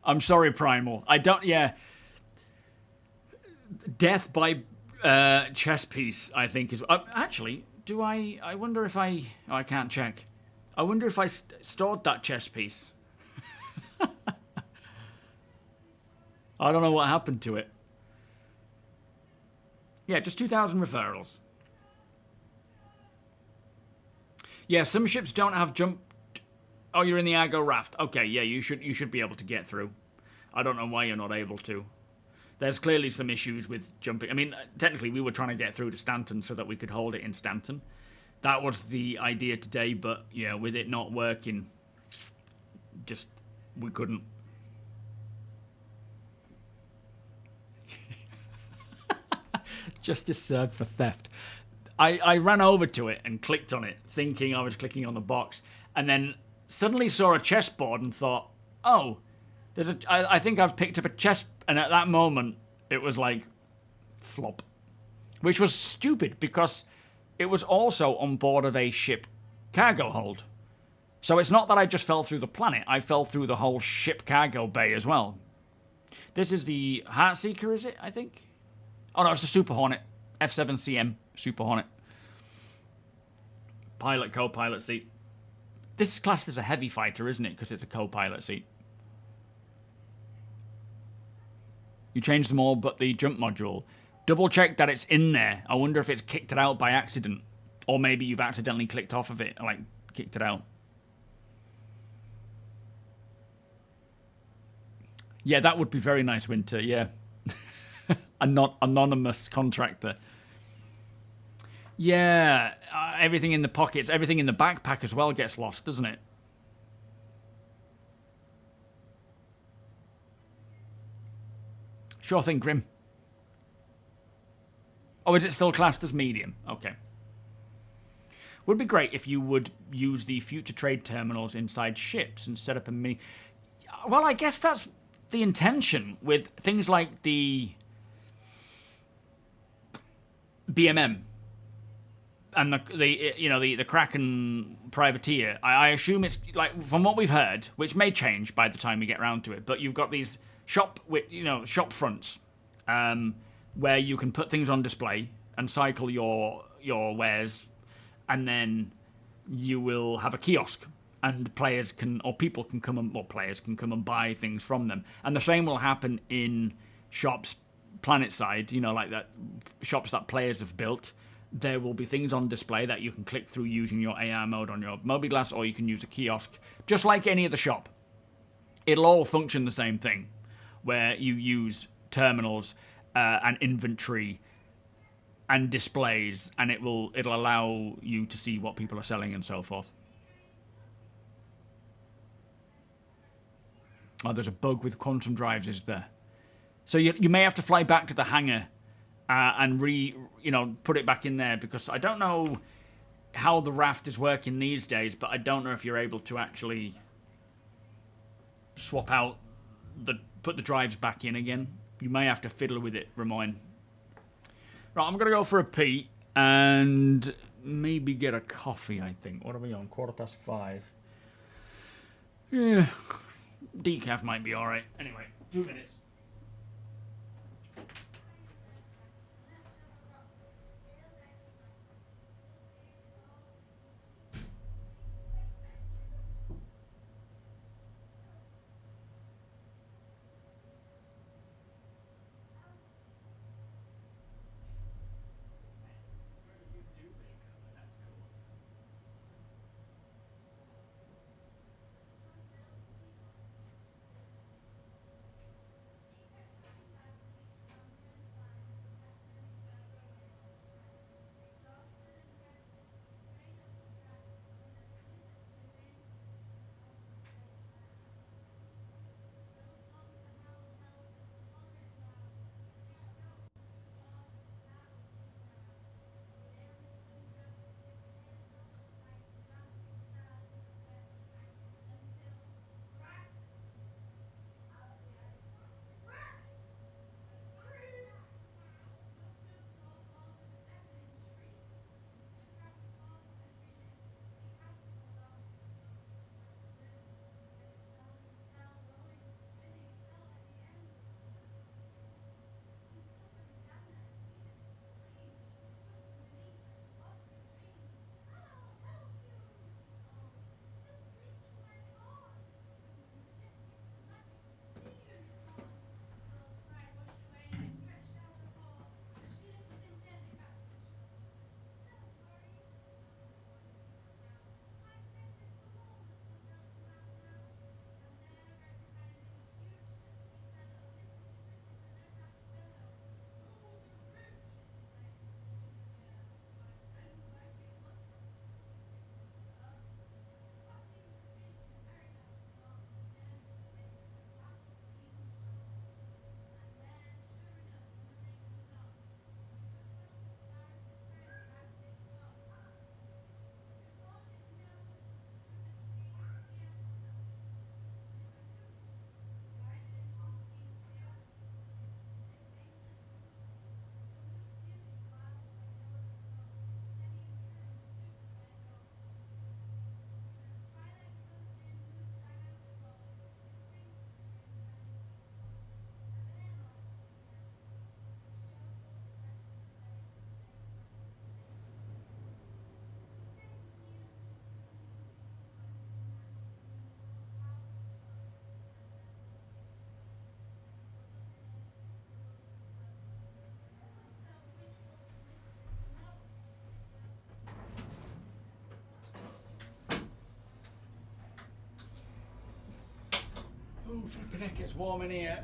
I'm sorry, Primal. I don't, yeah. Death by chess piece, I think, is... actually, do I wonder if I... Oh, I can't check. I wonder if I stored that chess piece. I don't know what happened to it. Yeah, just 2,000 referrals. Yeah, some ships don't have jump... Oh, you're in the Argo Raft. Okay, yeah, you should be able to get through. I don't know why you're not able to. There's clearly some issues with jumping. I mean, technically, we were trying to get through to Stanton so that we could hold it in Stanton. that was the idea today, but yeah, with it not working, just we couldn't. Justice served for theft. I ran over to it and clicked on it, thinking I was clicking on the box, and then suddenly saw a chessboard and thought, oh, I think I've picked up a chess, and at that moment it was like flop, which was stupid because it was also on board of a ship cargo hold. So it's not that I just fell through the planet, I fell through the whole ship cargo bay as well. This is the Heartseeker, is it, I think? Oh no, it's the Super Hornet. F7CM Super Hornet. Pilot, co-pilot seat. This is classed as a heavy fighter, isn't it? Because it's a co-pilot seat. You changed them all but the jump module. Double check that it's in there. I wonder if it's kicked it out by accident. Or maybe you've accidentally clicked off of it, like kicked it out. Yeah, that would be very nice, Winter, yeah. A not anonymous contractor. Yeah, everything in the pockets, everything in the backpack as well gets lost, doesn't it? Sure thing, Grim. Oh, is it still classed as medium? Okay. Would be great if you would use the future trade terminals inside ships and set up a mini... Well, I guess that's the intention with things like the BMM and the Kraken privateer. I assume it's like, from what we've heard, which may change by the time we get around to it, but you've got these shop fronts where you can put things on display and cycle your wares, and then you will have a kiosk, and players can come and buy things from them. And the same will happen in shops planet side, like that shops that players have built. There will be things on display that you can click through using your AR mode on your MobiGlass, or you can use a kiosk, just like any other shop. It'll all function the same thing, where you use terminals and inventory and displays, and it'll allow you to see what people are selling and so forth. Oh, there's a bug with quantum drives, is there? So you may have to fly back to the hangar and put it back in there, because I don't know how the raft is working these days, but I don't know if you're able to actually swap out put the drives back in again. You may have to fiddle with it, Ramon. Right, I'm gonna go for a pee and maybe get a coffee, I think. What are we on? 5:15. Yeah. Decaf might be alright. Anyway, 2 minutes. Flipping heck, it's warm in here.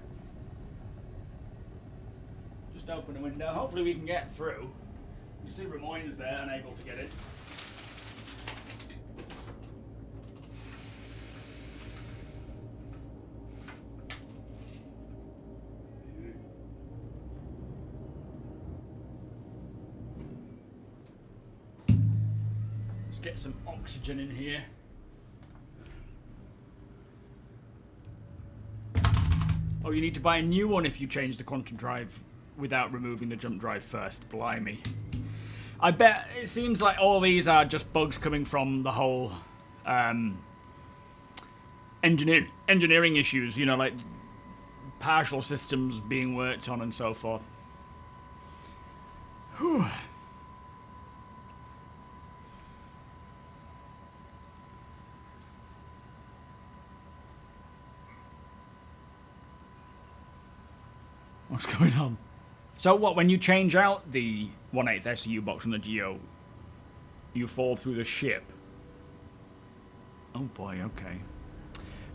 Just open the window. Hopefully we can get through. You see Ramoyne's there, unable to get it. Let's get some oxygen in here. Oh, you need to buy a new one if you change the quantum drive without removing the jump drive first. Blimey. I bet it seems like all these are just bugs coming from the whole engineering issues, you know, like partial systems being worked on and so forth. Whew. What's going on? So what, when you change out the 1/8 SCU box on the Geo, you fall through the ship? Oh boy, okay.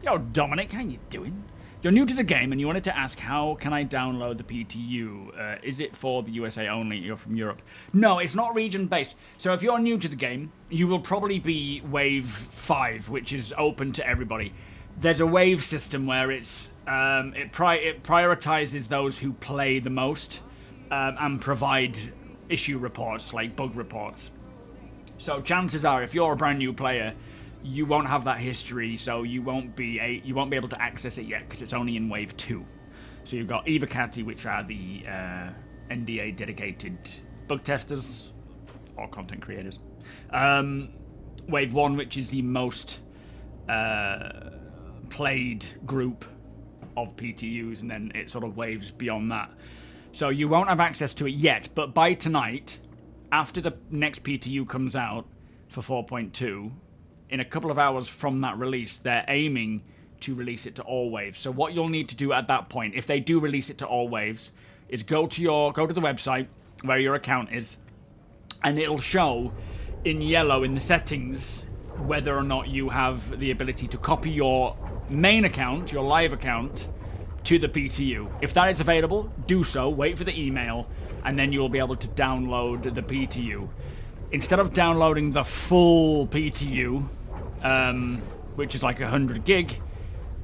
Yo, Dominic, how you doing? You're new to the game and you wanted to ask, how can I download the PTU? Is it for the USA only? You're from Europe. No, it's not region-based. So if you're new to the game, you will probably be Wave 5, which is open to everybody. There's a wave system where it's it prioritizes those who play the most and provide issue reports, like bug reports. So chances are, if you're a brand new player, you won't have that history, so you won't be able to access it yet because it's only in Wave 2. So you've got Evocati, which are the NDA dedicated bug testers or content creators. Wave 1, which is the most played group of PTUs, and then it sort of waves beyond that. So you won't have access to it yet, but by tonight, after the next PTU comes out for 4.2, in a couple of hours from that release, they're aiming to release it to all waves. So what you'll need to do at that point, if they do release it to all waves, is go to the website where your account is, and it'll show in yellow in the settings whether or not you have the ability to copy your main account, your live account, to the PTU. If that is available, do so, wait for the email, and then you'll be able to download the PTU. Instead of downloading the full PTU, which is like 100 gig,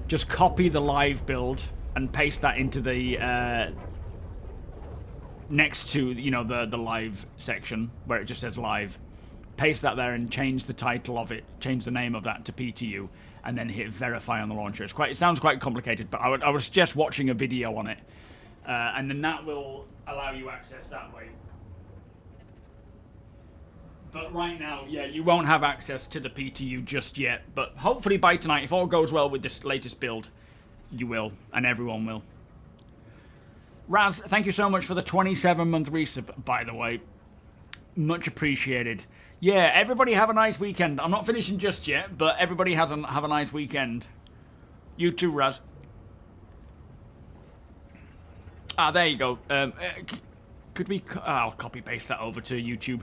just copy the live build and paste that into the next to, you know, the live section where it just says live. Paste that there and change the title of it, change the name of that to PTU, and then hit verify on the launcher. It sounds quite complicated, but I was just watching a video on it, and then that will allow you access that way. But right now, yeah, you won't have access to the PTU just yet, but hopefully by tonight, if all goes well with this latest build, you will, and everyone will. Raz, thank you so much for the 27-month resub, by the way. Much appreciated. Yeah, everybody have a nice weekend. I'm not finishing just yet, but everybody have a nice weekend. You too, Raz. Ah, there you go. Could we... I'll copy-paste that over to YouTube.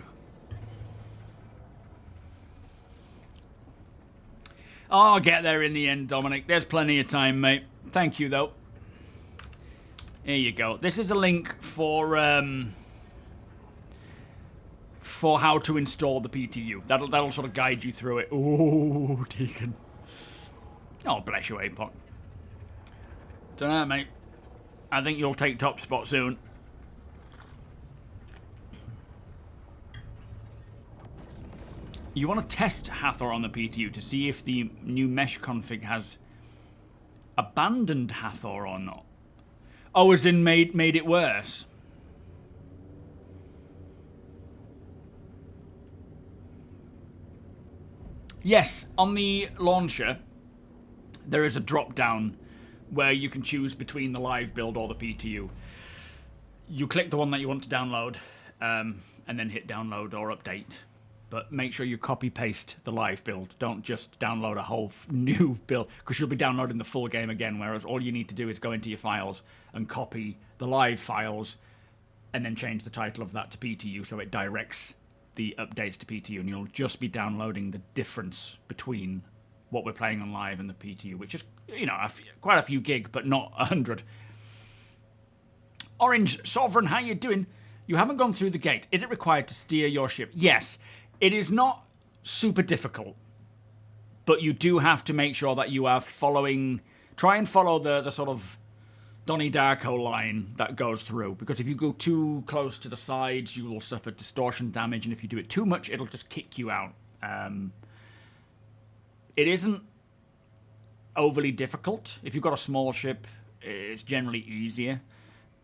I'll get there in the end, Dominic. There's plenty of time, mate. Thank you, though. Here you go. This is a link for how to install the PTU. That'll sort of guide you through it. Oh, Deacon. Oh, bless you, APOC. Dunno, mate. I think you'll take top spot soon. You want to test Hathor on the PTU to see if the new mesh config has abandoned Hathor or not. Oh, as in made it worse. Yes, on the launcher, there is a drop-down where you can choose between the live build or the PTU. You click the one that you want to download, and then hit download or update. But make sure you copy-paste the live build. Don't just download a whole new build, because you'll be downloading the full game again, whereas all you need to do is go into your files and copy the live files, and then change the title of that to PTU so it directs the updates to PTU, and you'll just be downloading the difference between what we're playing on live and the PTU, which is, you know, quite a few gig, but not 100. Orange Sovereign, how you doing? You haven't gone through the gate. Is it required to steer your ship? Yes. It is not super difficult, but you do have to make sure that you are following... Try and follow the sort of Donnie Darko line that goes through, because if you go too close to the sides, you will suffer distortion damage, and if you do it too much, it'll just kick you out. It isn't overly difficult. If you've got a small ship, it's generally easier.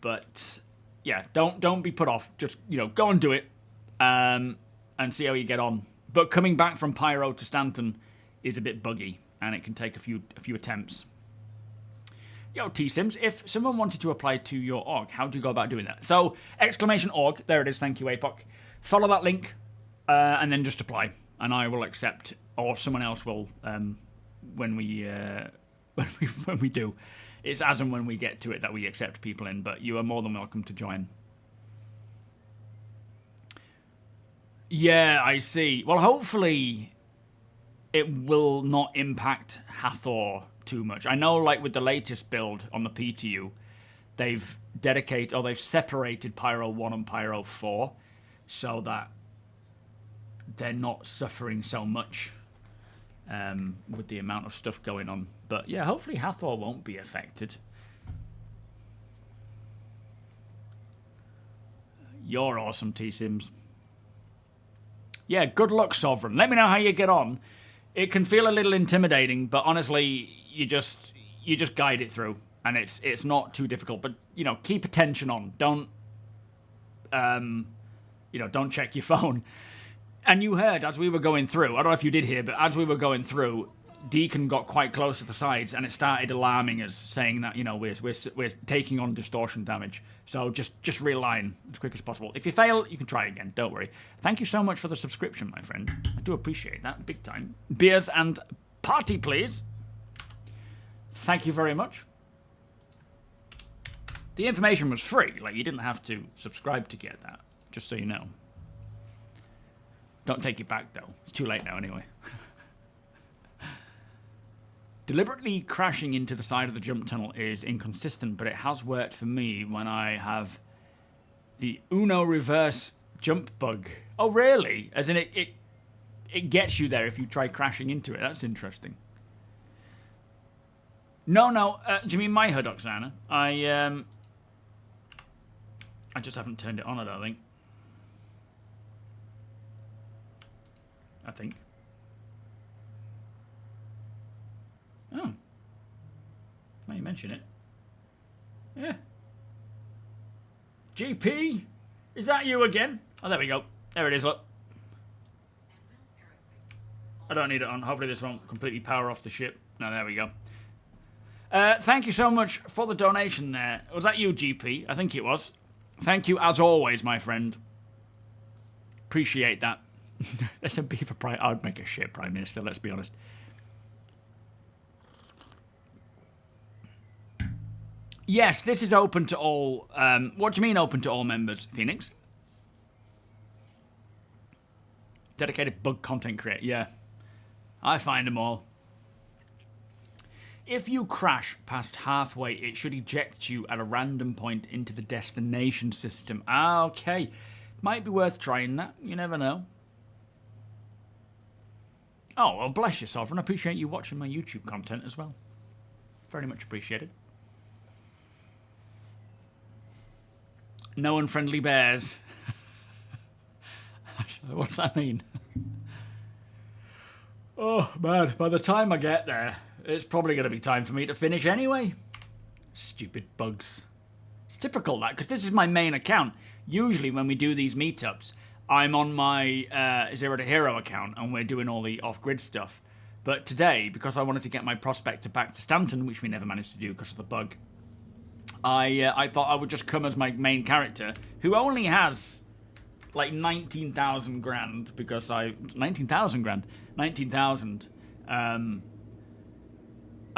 But yeah, don't be put off. Just, you know, go and do it, and see how you get on. But coming back from Pyro to Stanton is a bit buggy, and it can take a few attempts. Yo, T-Sims, if someone wanted to apply to your org, how do you go about doing that? So, !org, there it is, thank you, APOC. Follow that link, and then just apply, and I will accept, or someone else will, when we do. It's as and when we get to it that we accept people in, but you are more than welcome to join. Yeah, I see. Well, hopefully it will not impact Hathor too much. I know, like, with the latest build on the PTU, they've separated Pyro 1 and Pyro 4 so that they're not suffering so much with the amount of stuff going on. But yeah, hopefully Hathor won't be affected. You're awesome, T-Sims. Yeah, good luck, Sovereign. Let me know how you get on. It can feel a little intimidating, but honestly, you just guide it through, and it's not too difficult. But you know, keep attention on. Don't don't check your phone. And you heard as we were going through. I don't know if you did hear, but as we were going through, Deacon got quite close to the sides, and it started alarming us, saying that, you know, we're taking on distortion damage. So just realign as quick as possible. If you fail, you can try again. Don't worry. Thank you so much for the subscription, my friend. I do appreciate that big time. Beers and party, please. Thank you very much. The information was free. Like, you didn't have to subscribe to get that. Just so you know. Don't take it back, though. It's too late now, anyway. Deliberately crashing into the side of the jump tunnel is inconsistent, but it has worked for me when I have the Uno reverse jump bug. Oh, really? As in, it gets you there if you try crashing into it. That's interesting. No. Do you mean my HUD, Oksana? I just haven't turned it on, I don't think. I think. Oh. Now you mention it. Yeah. GP? Is that you again? Oh, there we go. There it is, look. I don't need it on. Hopefully this won't completely power off the ship. No, there we go. Thank you so much for the donation there. Was that you, GP? I think it was. Thank you, as always, my friend. Appreciate that. SMB for Prime. I would make a shit Prime Minister, let's be honest. Yes, this is open to all... what do you mean open to all members, Phoenix? Dedicated bug content creator, yeah. I find them all. If you crash past halfway, it should eject you at a random point into the destination system. Ah, okay. Might be worth trying that. You never know. Oh, well, bless you, Sovereign. I appreciate you watching my YouTube content as well. Very much appreciated. No unfriendly bears. What does that mean? Oh, man. By the time I get there, it's probably going to be time for me to finish anyway. Stupid bugs. It's typical, that, because this is my main account. Usually, when we do these meetups, I'm on my Zero to Hero account, and we're doing all the off-grid stuff. But today, because I wanted to get my Prospector back to Stanton, which we never managed to do because of the bug, I thought I would just come as my main character, who only has, like, 19,000 grand, because 19,000 grand? 19,000.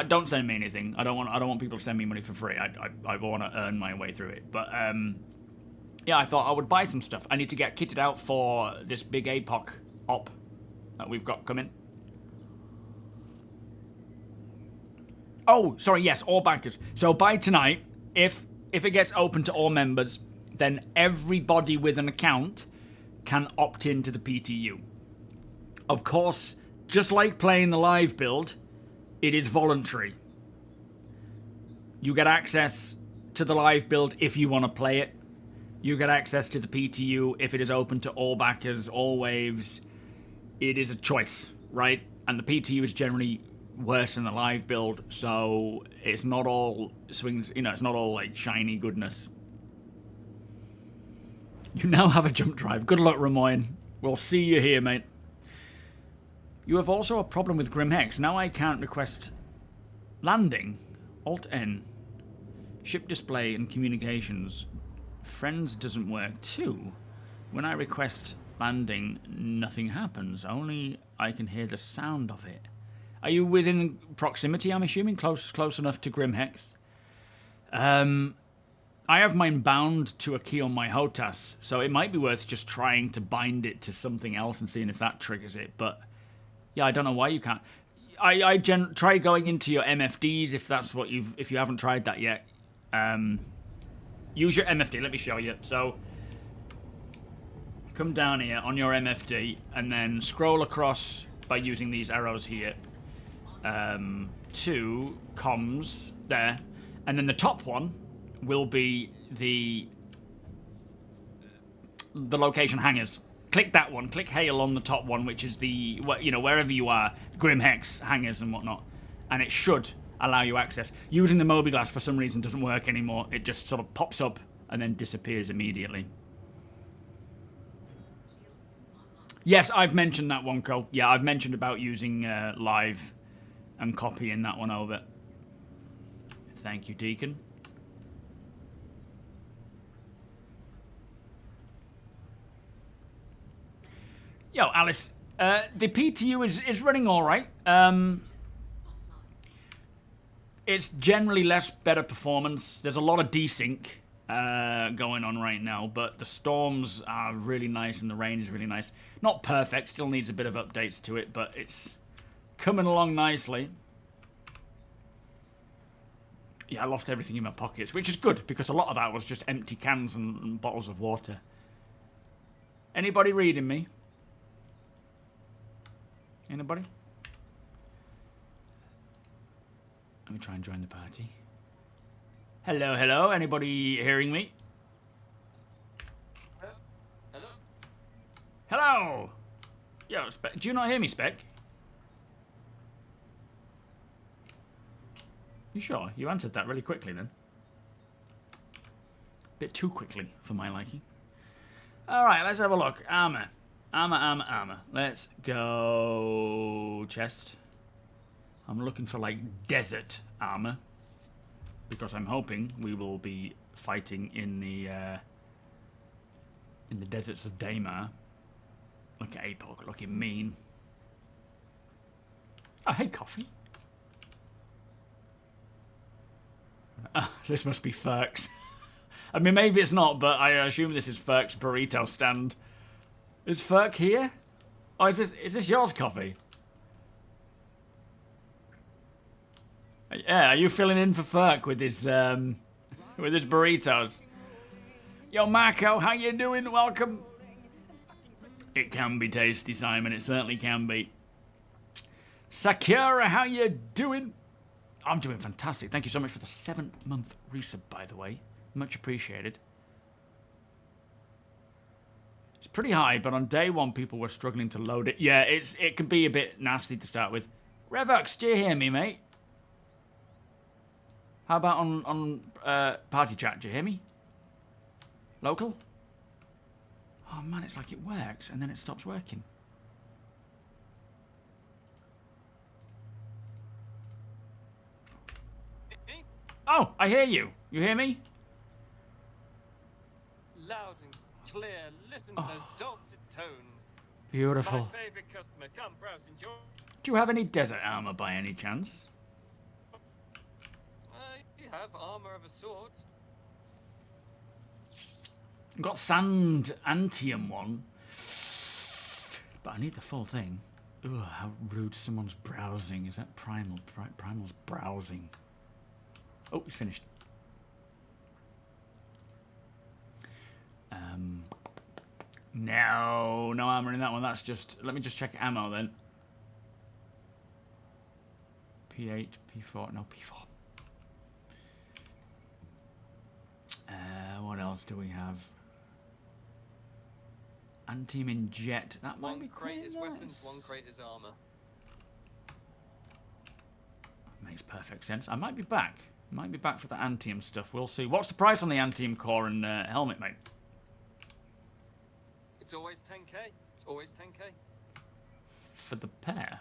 Don't send me anything. I don't want people to send me money for free. I want to earn my way through it. But, yeah, I thought I would buy some stuff. I need to get kitted out for this big APOC op that we've got coming. Oh, sorry, yes, all backers. So by tonight, if it gets open to all members, then everybody with an account can opt into the PTU. Of course, just like playing the live build, it is voluntary. You get access to the live build if you want to play it. You get access to the PTU if it is open to all backers, all waves. It is a choice, right? And the PTU is generally worse than the live build, so it's not all swings, you know, it's not all like shiny goodness. You now have a jump drive. Good luck, Ramoyne. We'll see you here, mate. You have also a problem with Grim Hex. Now I can't request landing. Alt-N. Ship display and communications. Friends doesn't work too. When I request landing, nothing happens. Only I can hear the sound of it. Are you within proximity, I'm assuming? Close enough to Grim Hex? I have mine bound to a key on my HOTAS, so it might be worth just trying to bind it to something else and seeing if that triggers it, but yeah, I don't know why you can't. Try going into your MFDs if that's what if you haven't tried that yet. Use your MFD, let me show you. So, come down here on your MFD and then scroll across by using these arrows here to comms there, and then the top one will be the location hangars. Click that one. Click Hail on the top one, which is the, you know, wherever you are, Grim Hex hangars and whatnot, and it should allow you access. Using the MobiGlass for some reason doesn't work anymore. It just sort of pops up and then disappears immediately. Yes, I've mentioned that one, Cole. Yeah, I've mentioned about using live and copying that one over. Thank you, Deacon. Yo, Alice, the PTU is running all right. It's generally better performance. There's a lot of desync going on right now, but the storms are really nice and the rain is really nice. Not perfect, still needs a bit of updates to it, but it's coming along nicely. Yeah, I lost everything in my pockets, which is good, because a lot of that was just empty cans and bottles of water. Anybody reading me? Anybody? Let me try and join the party. Hello, hello. Anybody hearing me? Hello? Hello! Yo, Spec, do you not hear me, Spec? You sure? You answered that really quickly then. Bit too quickly for my liking. Alright, let's have a look. Armor. Armor. Let's go chest. I'm looking for like desert armor, because I'm hoping we will be fighting in the deserts of Daymar. Look at Apoc, looking mean. Oh, hey, coffee. This must be Ferk's. I mean, maybe it's not, but I assume this is Ferk's burrito stand. Is Ferk here? Oh, is this yours, coffee? Yeah, are you filling in for Ferk with his burritos? Yo, Marco, how you doing? Welcome. It can be tasty, Simon. It certainly can be. Sakura, how you doing? I'm doing fantastic. Thank you so much for the 7-month resub, by the way. Much appreciated. It's pretty high, but on day one, people were struggling to load it. Yeah, it can be a bit nasty to start with. Revox, do you hear me, mate? How about on party chat? Do you hear me? Local? Oh man, it's like it works and then it stops working. Oh, I hear you. You hear me? Loud and clear. Listen to those dulcet tones. Beautiful. My favorite customer. Come browse, enjoy. Do you have any desert armor by any chance? You have armor of a sort. I've got sand antium one, but I need the full thing. Ugh, how rude someone's browsing. Is that Primal? Primal's browsing. Oh, he's finished. No armor in that one. That's just... Let me just check ammo then. P8, P4, no P4. What else do we have? Anti-team in jet. That might be quite crate is nice. weapons, one crate is armor. Makes perfect sense. I might be back. Might be back for the Antium stuff. We'll see. What's the price on the Antium core and helmet, mate? It's always 10k. It's always 10k. For the pair?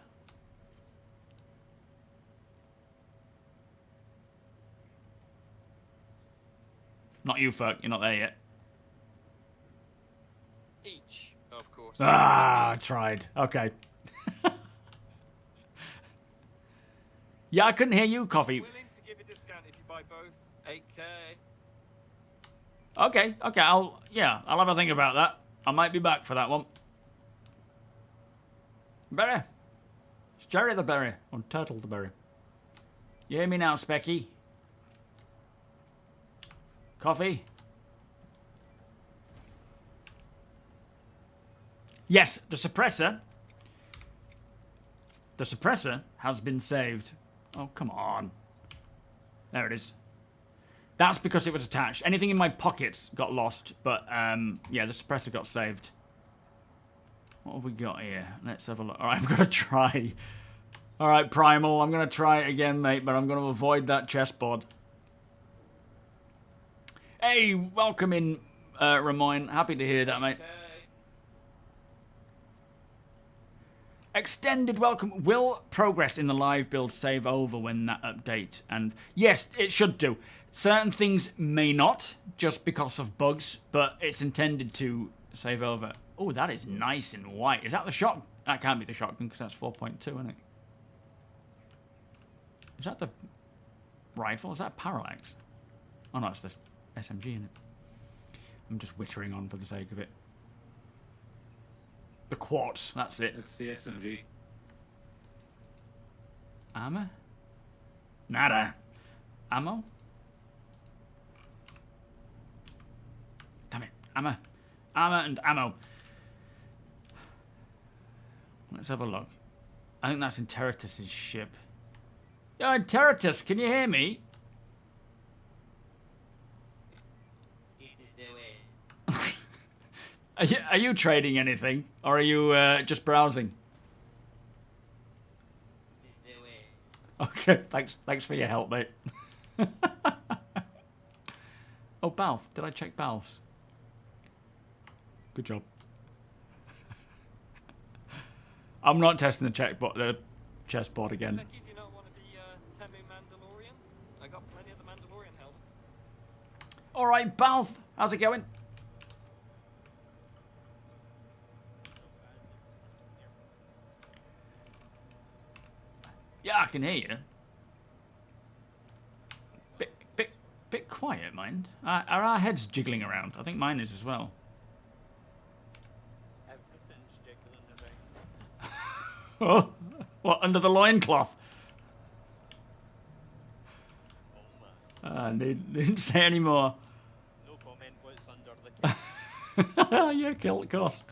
Not you, Ferk. You're not there yet. Each, of course. Ah, I tried. Okay. Yeah, I couldn't hear you, Coffee. Willing to give a discount if you buy both. 8k. Okay, I'll have a think about that. I might be back for that one. Berry. It's Jerry the Berry. Or Turtle the Berry. You hear me now, Specky? Coffee? Yes, the suppressor has been saved. Oh, come on. There it is. That's because it was attached. Anything in my pockets got lost, but yeah, the suppressor got saved. What have we got here? Let's have a look. All right, I'm going to try. All right, Primal, I'm going to try it again, mate, but I'm going to avoid that chessboard. Hey, welcome in, Ramoyne. Happy to hear that, mate. Extended welcome. Will progress in the live build save over when that update? And yes, it should do. Certain things may not, just because of bugs, but it's intended to save over. Oh, that is nice and white. Is that the shot? That can't be the shotgun because that's 4.2, isn't it? Is that the rifle? Is that a parallax? Oh no, it's the SMG, isn't it? I'm just wittering on for the sake of it. The quartz, that's it. It's the SMG. Armor? Nada. Ammo? Damn it. Armor. Armor and ammo. Let's have a look. I think that's Interitus's ship. Yo, Interitus, can you hear me? Are you trading anything? Or are you just browsing? Okay, thanks for your help, mate. Oh, Balf. Did I check Balf's? Good job. I'm not testing the chessboard again. Becky, do you not want to be Temu Mandalorian? I got plenty of the Mandalorian helmet. All right, Balf. How's it going? Yeah, I can hear you. Bit quiet, mind. Are our heads jiggling around? I think mine is as well. Everything's jiggling around. Oh, what, under the loincloth? Oh my. Didn't say any more. No comment what's under the cape. Yeah, kill, of course.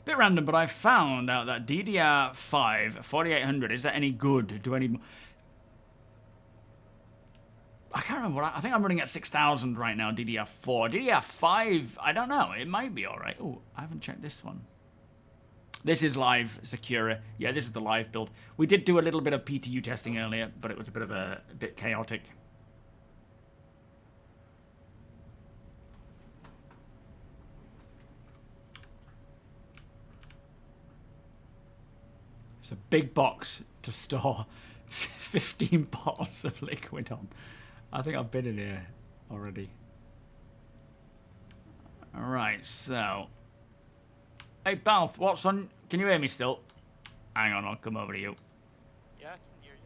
Bit random, but I found out that DDR5 4800, is that any good? Do I need more? I can't remember what I think I'm running at 6,000 right now, DDR4. DDR5, I don't know. It might be all right. Oh, I haven't checked this one. This is live, Secura. Yeah, this is the live build. We did do a little bit of PTU testing earlier, but it was a bit chaotic. It's a big box to store 15 bottles of liquid on. I think I've been in here already. Alright, so... Hey, Balf, what's on... Can you hear me still? Hang on, I'll come over to you. Yeah, I can hear you.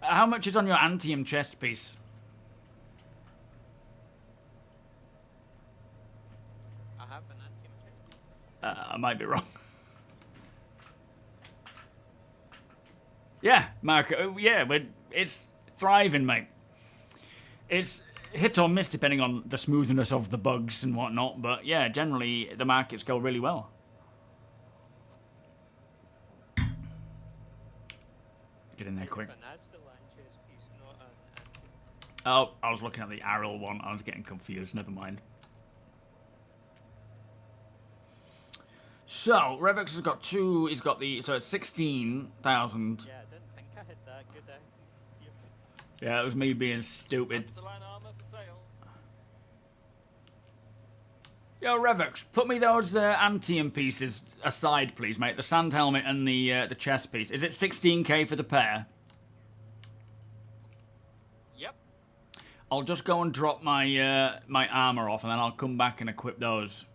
How much is on your Antium chest piece? I have an anti chest. I might be wrong. Yeah, Marco. Yeah, but it's thriving, mate. It's hit or miss depending on the smoothness of the bugs and whatnot. But yeah, generally the markets go really well. Get in there quick. And that's the land chest piece, not an anti. Oh, I was looking at the Aril one. I was getting confused. Never mind. So, Revex has got two. He's got the. So it's 16,000. Yeah, I didn't think I had that good idea. Yeah, it was me being stupid. Castellan armor for sale. Yo, Revex, put me those Antium pieces aside, please, mate. The sand helmet and the chest piece. Is it 16k for the pair? Yep. I'll just go and drop my my armor off, and then I'll come back and equip those.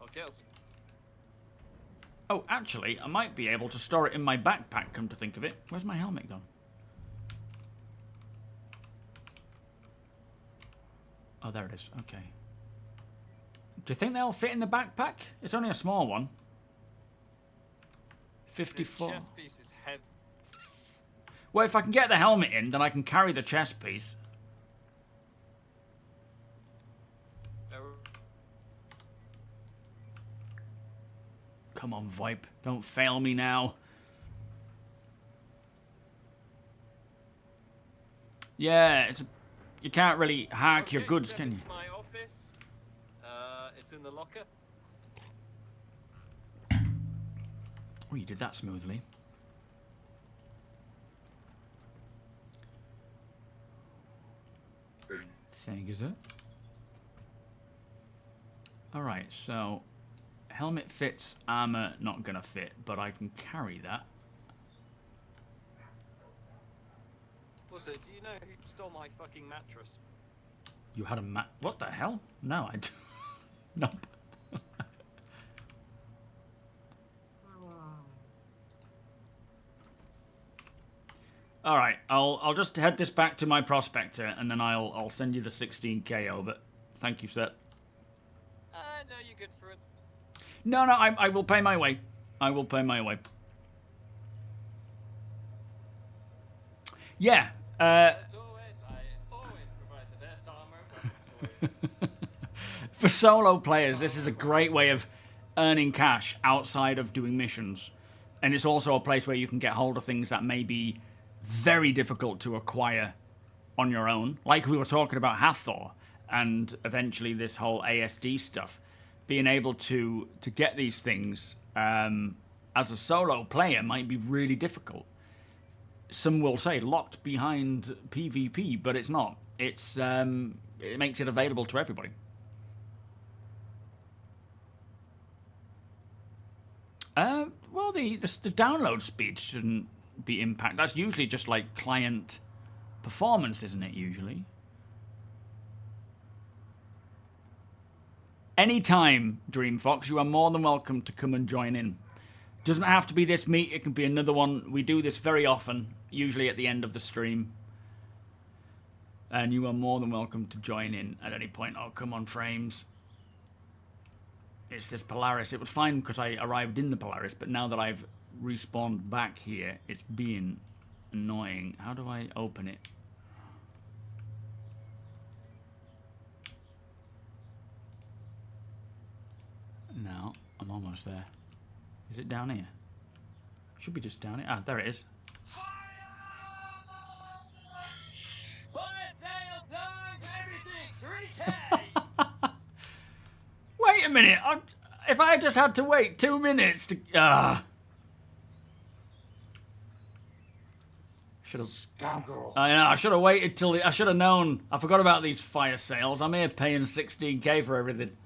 Okay. Oh, actually, I might be able to store it in my backpack, come to think of it. Where's my helmet gone? Oh, there it is. Okay. Do you think they'll fit in the backpack? It's only a small one. 54. The chest piece is heavy. Well, if I can get the helmet in, then I can carry the chest piece. Come on, Vipe. Don't fail me now. Yeah, it's you can't really hack your goods, can you? Into my office. It's in the locker. Oh, you did that smoothly. Thing, is it? Alright, so helmet fits, armor not gonna fit, but I can carry that. Also, do you know who stole my fucking mattress? You had a what the hell? No, I don't. Nope. Alright, I'll just head this back to my prospector and then I'll send you the 16k over. Thank you, sir. No, you're good for it. No, I will pay my way. I will pay my way. Yeah. As always, I always provide the best armor and weapons for you. For solo players, this is a great way of earning cash outside of doing missions. And it's also a place where you can get hold of things that may be very difficult to acquire on your own. Like we were talking about Hathor and eventually this whole ASD stuff. Being able to get these things as a solo player might be really difficult. Some will say locked behind PvP, but it's not. It's it makes it available to everybody. Well, the download speed shouldn't be impacted. That's usually just like client performance, isn't it? Usually. Anytime, DreamFox, you are more than welcome to come and join in. Doesn't have to be this meet, it can be another one. We do this very often, usually at the end of the stream. And you are more than welcome to join in at any point. Oh, come on, Frames. It's this Polaris. It was fine because I arrived in the Polaris, but now that I've respawned back here, it's being annoying. How do I open it? No, I'm almost there. Is it down here? Should be just down here. Ah, there it is. Wait a minute. If I just had to wait 2 minutes to... Should have... Scoundrel. I should have waited till... I should have known. I forgot about these fire sales. I'm here paying 16k for everything.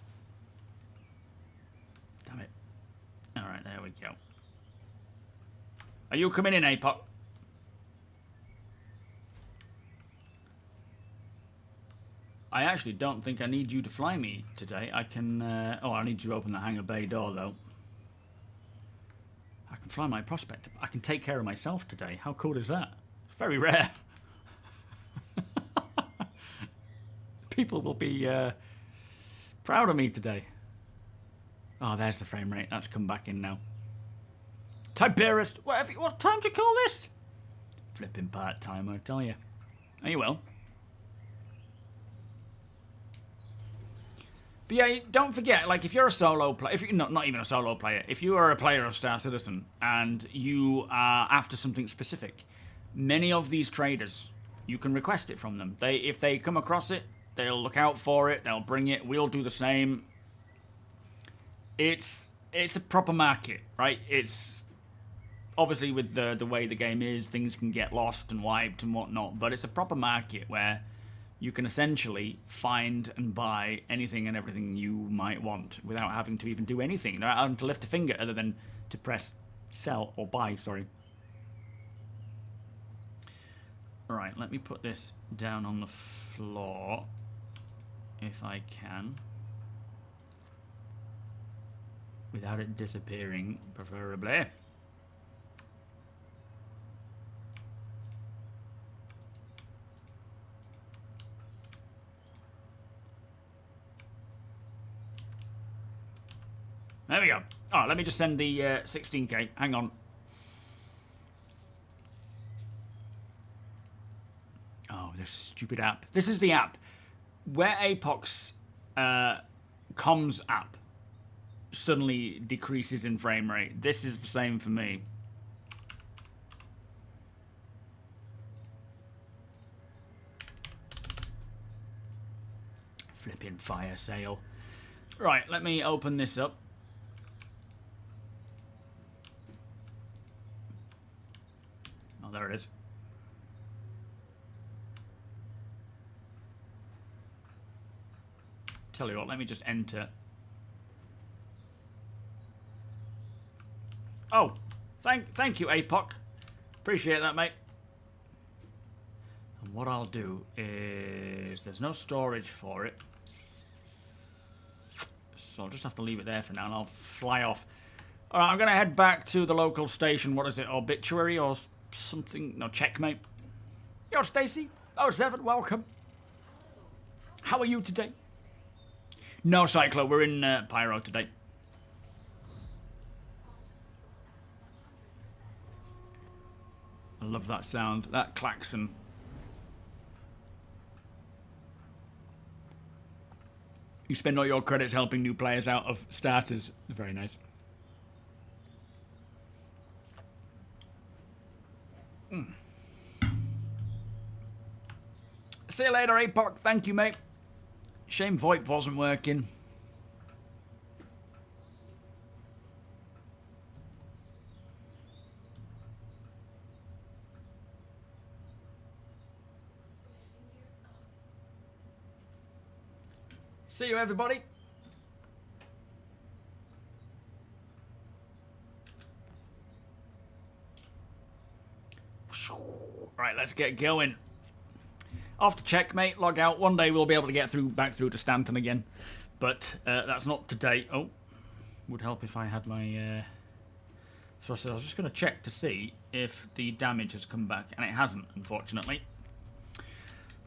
Damn it. Alright, there we go. Are you coming in, APOC? I actually don't think I need you to fly me today. I can... oh, I need you to open the hangar bay door, though. I can fly my prospector. I can take care of myself today. How cool is that? It's very rare. People will be proud of me today. Oh, there's the frame rate. That's come back in now. Tiberius, whatever. What time do you call this? Flipping part-time, I tell you. Oh, you will. But yeah, don't forget, like, if you're a solo player, if you're not even a solo player, if you are a player of Star Citizen and you are after something specific, many of these traders, you can request it from them. If they come across it, they'll look out for it, they'll bring it, we'll do the same. It's a proper market, right? It's obviously with the way the game is, things can get lost and wiped and whatnot, but it's a proper market where you can essentially find and buy anything and everything you might want without having to even do anything, not having to lift a finger other than to press sell or buy, sorry. Alright, let me put this down on the floor if I can. Without it disappearing, preferably. There we go. Oh, let me just send the 16k. Hang on. Oh, this stupid app. This is the app. Where APOC's comms app suddenly decreases in frame rate. This is the same for me. Flipping fire sale. Right, let me open this up. Oh, there it is. Tell you what, let me just enter. Oh, thank you, APOC. Appreciate that, mate. And what I'll do is there's no storage for it, so I'll just have to leave it there for now, and I'll fly off. All right, I'm gonna head back to the local station. What is it, Obituary or something? No, Checkmate. Yo, Stacy. 07, welcome. How are you today? No, Cyclo, we're in Pyro today. I love that sound, that klaxon. You spend all your credits helping new players out of starters. Very nice. See you later, APOC. Thank you, mate. Shame VoIP wasn't working. See you, everybody. Right, let's get going. Off to Checkmate, log out. One day we'll be able to get back through to Stanton again, but that's not today. Oh, would help if I had my thrusters. I was just going to check to see if the damage has come back, and it hasn't, unfortunately.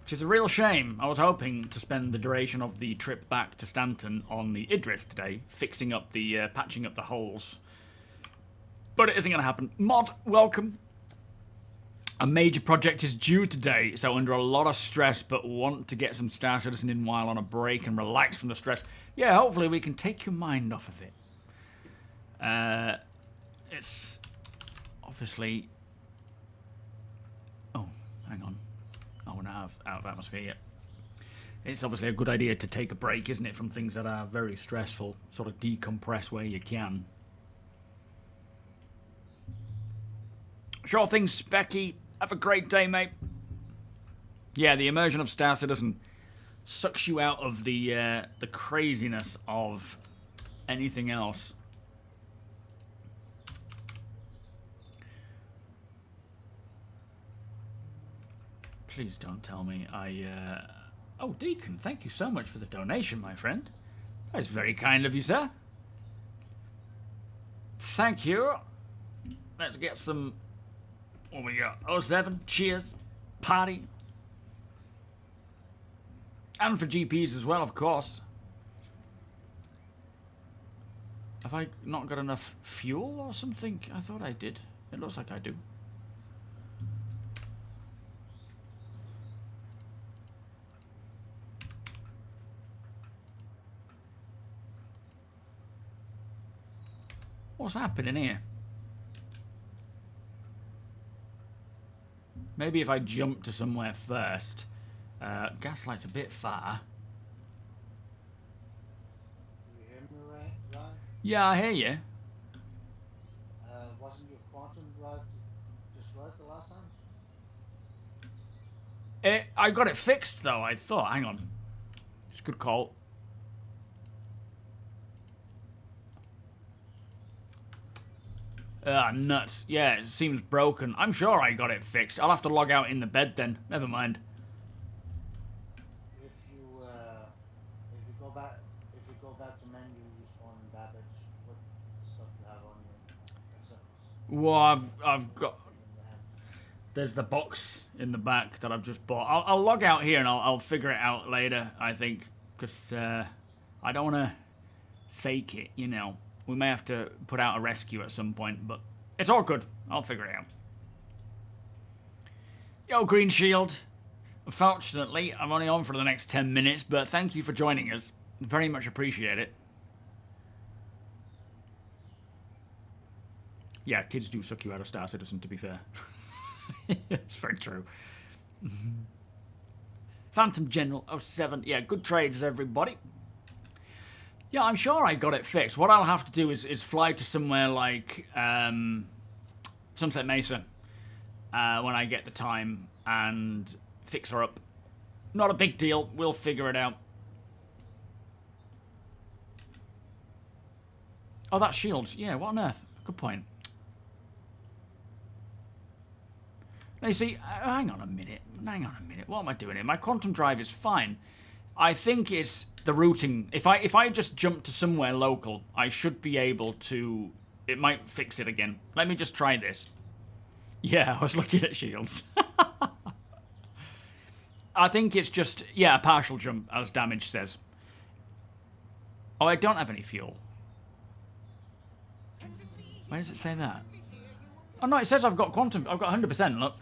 Which is a real shame. I was hoping to spend the duration of the trip back to Stanton on the Idris today, fixing up the, patching up the holes. But it isn't going to happen. Mod, welcome. A major project is due today, so under a lot of stress, but want to get some Star Citizen in while on a break and relax from the stress. Yeah, hopefully we can take your mind off of it. It's obviously... Oh, hang on. Oh, we're not out of atmosphere yet. It's obviously a good idea to take a break, isn't it, from things that are very stressful. Sort of decompress where you can. Sure thing, Specky. Have a great day, mate. Yeah, the immersion of Star Citizen sucks you out of the craziness of anything else. Please don't tell me Oh, Deacon, thank you so much for the donation, my friend. That is very kind of you, sir. Thank you. Let's get some... What we got? 07, cheers, party. And for GPs as well, of course. Have I not got enough fuel or something? I thought I did. It looks like I do. What's happening here? Maybe if I jump to somewhere first. Gaslight's a bit far. You hear me, Ryan? Yeah, I hear you. Wasn't your quantum drive destroyed the last time? I got it fixed though, I thought. Hang on. It's a good call. Nuts. Yeah, it seems broken. I'm sure I got it fixed. I'll have to log out in the bed then. Never mind. If you go back to menu, you spawn Babbage with the stuff you have on you. Well, I've got. There's the box in the back that I've just bought. I'll log out here and I'll figure it out later. I think because I don't want to fake it. You know, we may have to put out a rescue at some point, but it's all good. I'll figure it out. Yo, Green Shield. Unfortunately, I'm only on for the next 10 minutes, but thank you for joining us. Very much appreciate it. Yeah, kids do suck you out of Star Citizen, to be fair. It's very true. Phantom General 07. Yeah, good trades, everybody. Yeah, I'm sure I got it fixed. What I'll have to do is fly to somewhere like Sunset Mesa when I get the time and fix her up. Not a big deal. We'll figure it out. Oh, that's shields. Yeah, what on earth? Good point. Now, you see, hang on a minute. What am I doing here? My quantum drive is fine. I think it's the routing. If I just jump to somewhere local, I should be able to... It might fix it again. Let me just try this. Yeah, I was looking at shields. I think it's just, yeah, a partial jump, as Damage says. Oh, I don't have any fuel. Where does it say that? Oh, no, it says I've got quantum. I've got 100%, look.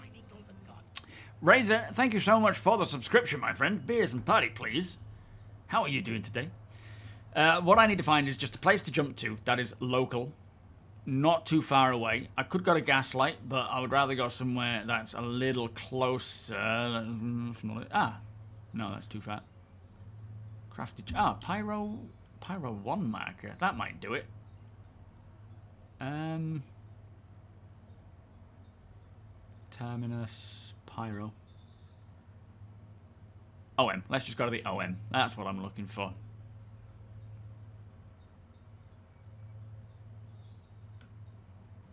Razor, thank you so much for the subscription, my friend. Beers and party, please. How are you doing today? What I need to find is just a place to jump to that is local, not too far away. I could go to Gaslight, but I would rather go somewhere that's a little closer. Ah, no, that's too far. Crafted. Ah, Pyro 1 marker. That might do it. Terminus, Pyro. OM. Let's just go to the OM. That's what I'm looking for.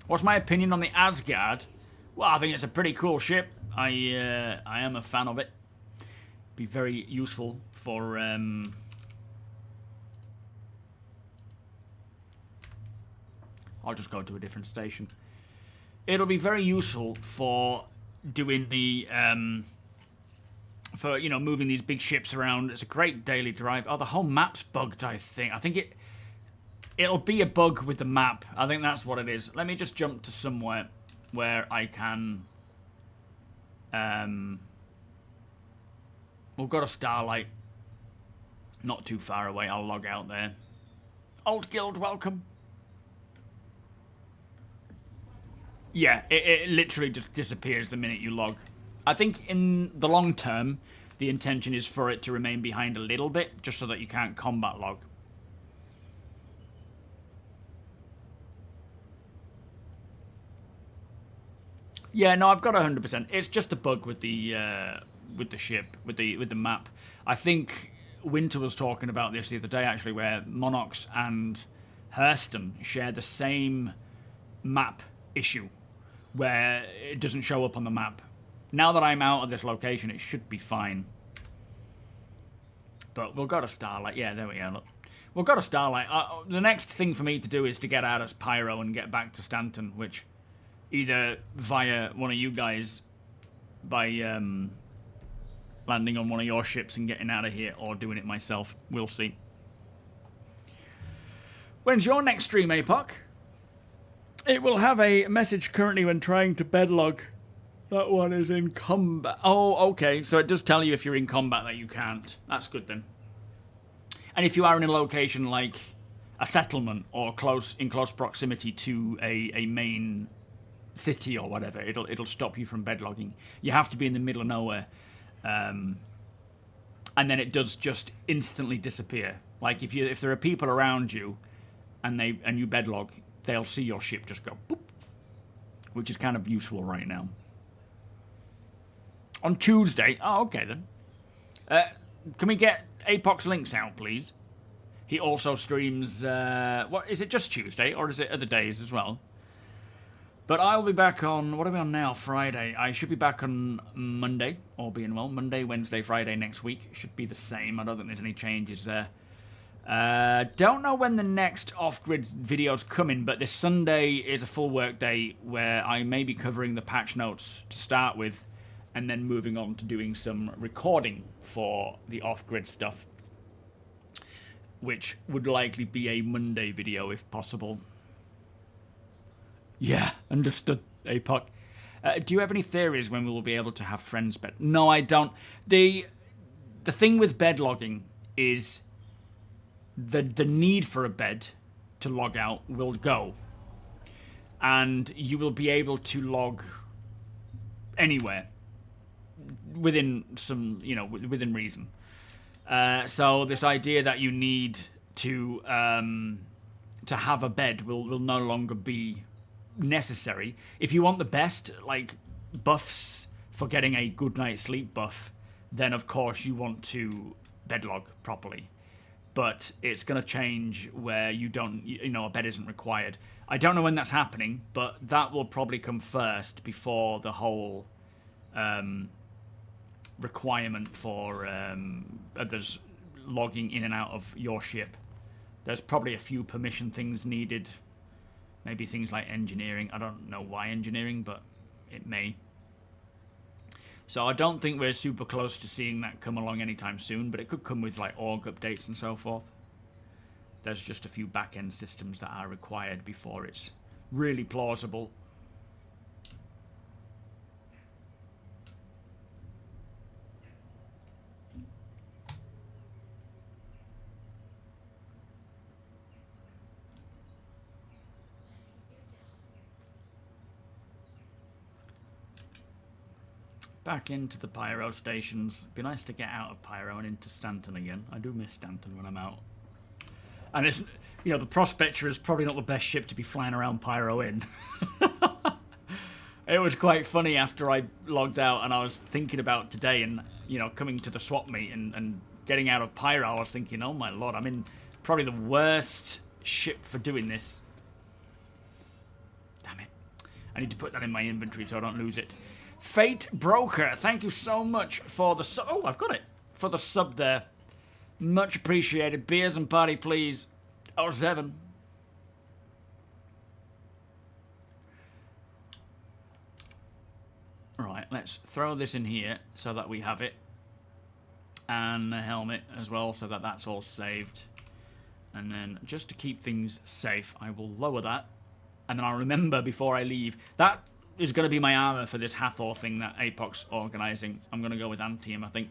What's my opinion on the Asgard? Well, I think it's a pretty cool ship. I am a fan of it. Be very useful for I'll just go to a different station. It'll be very useful for doing the for, you know, moving these big ships around. It's a great daily drive. Oh, the whole map's bugged, I think. I think it'll be a bug with the map. I think that's what it is. Let me just jump to somewhere where I can... we'll go to Starlight. Not too far away. I'll log out there. Old Guild, welcome. Yeah, it literally just disappears the minute you log. I think in the long term, the intention is for it to remain behind a little bit, just so that you can't combat log. Yeah, no, I've got 100%. It's just a bug with the ship, with the map. I think Winter was talking about this the other day, actually, where Monox and Hurston share the same map issue, where it doesn't show up on the map. Now that I'm out of this location, it should be fine. But we'll go to Starlight. Yeah, there we go. Look. We'll go to Starlight. The next thing for me to do is to get out of Pyro and get back to Stanton, which either via one of you guys by landing on one of your ships and getting out of here, or doing it myself. We'll see. When's your next stream, APOC? It will have a message currently when trying to bedlog. That one is in combat. Oh, okay. So it does tell you if you're in combat that you can't. That's good then. And if you are in a location like a settlement or in close proximity to a main city or whatever, it'll stop you from bedlogging. You have to be in the middle of nowhere, and then it does just instantly disappear. Like if there are people around you, and you bedlog, they'll see your ship just go boop, which is kind of useful right now. On Tuesday, oh okay then. Can we get APOC's links out, please? He also streams. What is it? Just Tuesday, or is it other days as well? But I'll be back on, what are we on now? Friday. I should be back on Monday, all being well. Monday, Wednesday, Friday next week. Should be the same. I don't think there's any changes there. Don't know when the next off-grid video's coming, but this Sunday is a full work day where I may be covering the patch notes to start with, and then moving on to doing some recording for the off-grid stuff, which would likely be a Monday video if possible. Yeah, understood, APOC. Do you have any theories when we will be able to have friends bed? No, I don't. The thing with bed logging is the need for a bed to log out will go. And you will be able to log anywhere within some, within reason. So this idea that you need to have a bed will no longer be necessary. If you want the best, like buffs for getting a good night's sleep buff, then of course you want to bedlog properly. But it's going to change where you don't, a bed isn't required. I don't know when that's happening, but that will probably come first before the whole requirement for others logging in and out of your ship. There's probably a few permission things needed. Maybe things like engineering. I don't know why engineering, but it may. So I don't think we're super close to seeing that come along anytime soon, but it could come with like org updates and so forth. There's just a few back-end systems that are required before it's really plausible. Back into the Pyro stations. Be nice to get out of Pyro and into Stanton again. I do miss Stanton when I'm out. And it's, the Prospector is probably not the best ship to be flying around Pyro in. It was quite funny after I logged out and I was thinking about today and, coming to the swap meet and getting out of Pyro. I was thinking, oh my lord, I'm in probably the worst ship for doing this. Damn it. I need to put that in my inventory so I don't lose it. Fate Broker, thank you so much for the sub. Oh, I've got it. For the sub there. Much appreciated. Beers and party, please. 07. Right, let's throw this in here so that we have it. And the helmet as well, so that that's all saved. And then, just to keep things safe, I will lower that. And then I'll remember before I leave. That is going to be my armor for this Hathor thing that APOC's organising. I'm going to go with Antium, I think.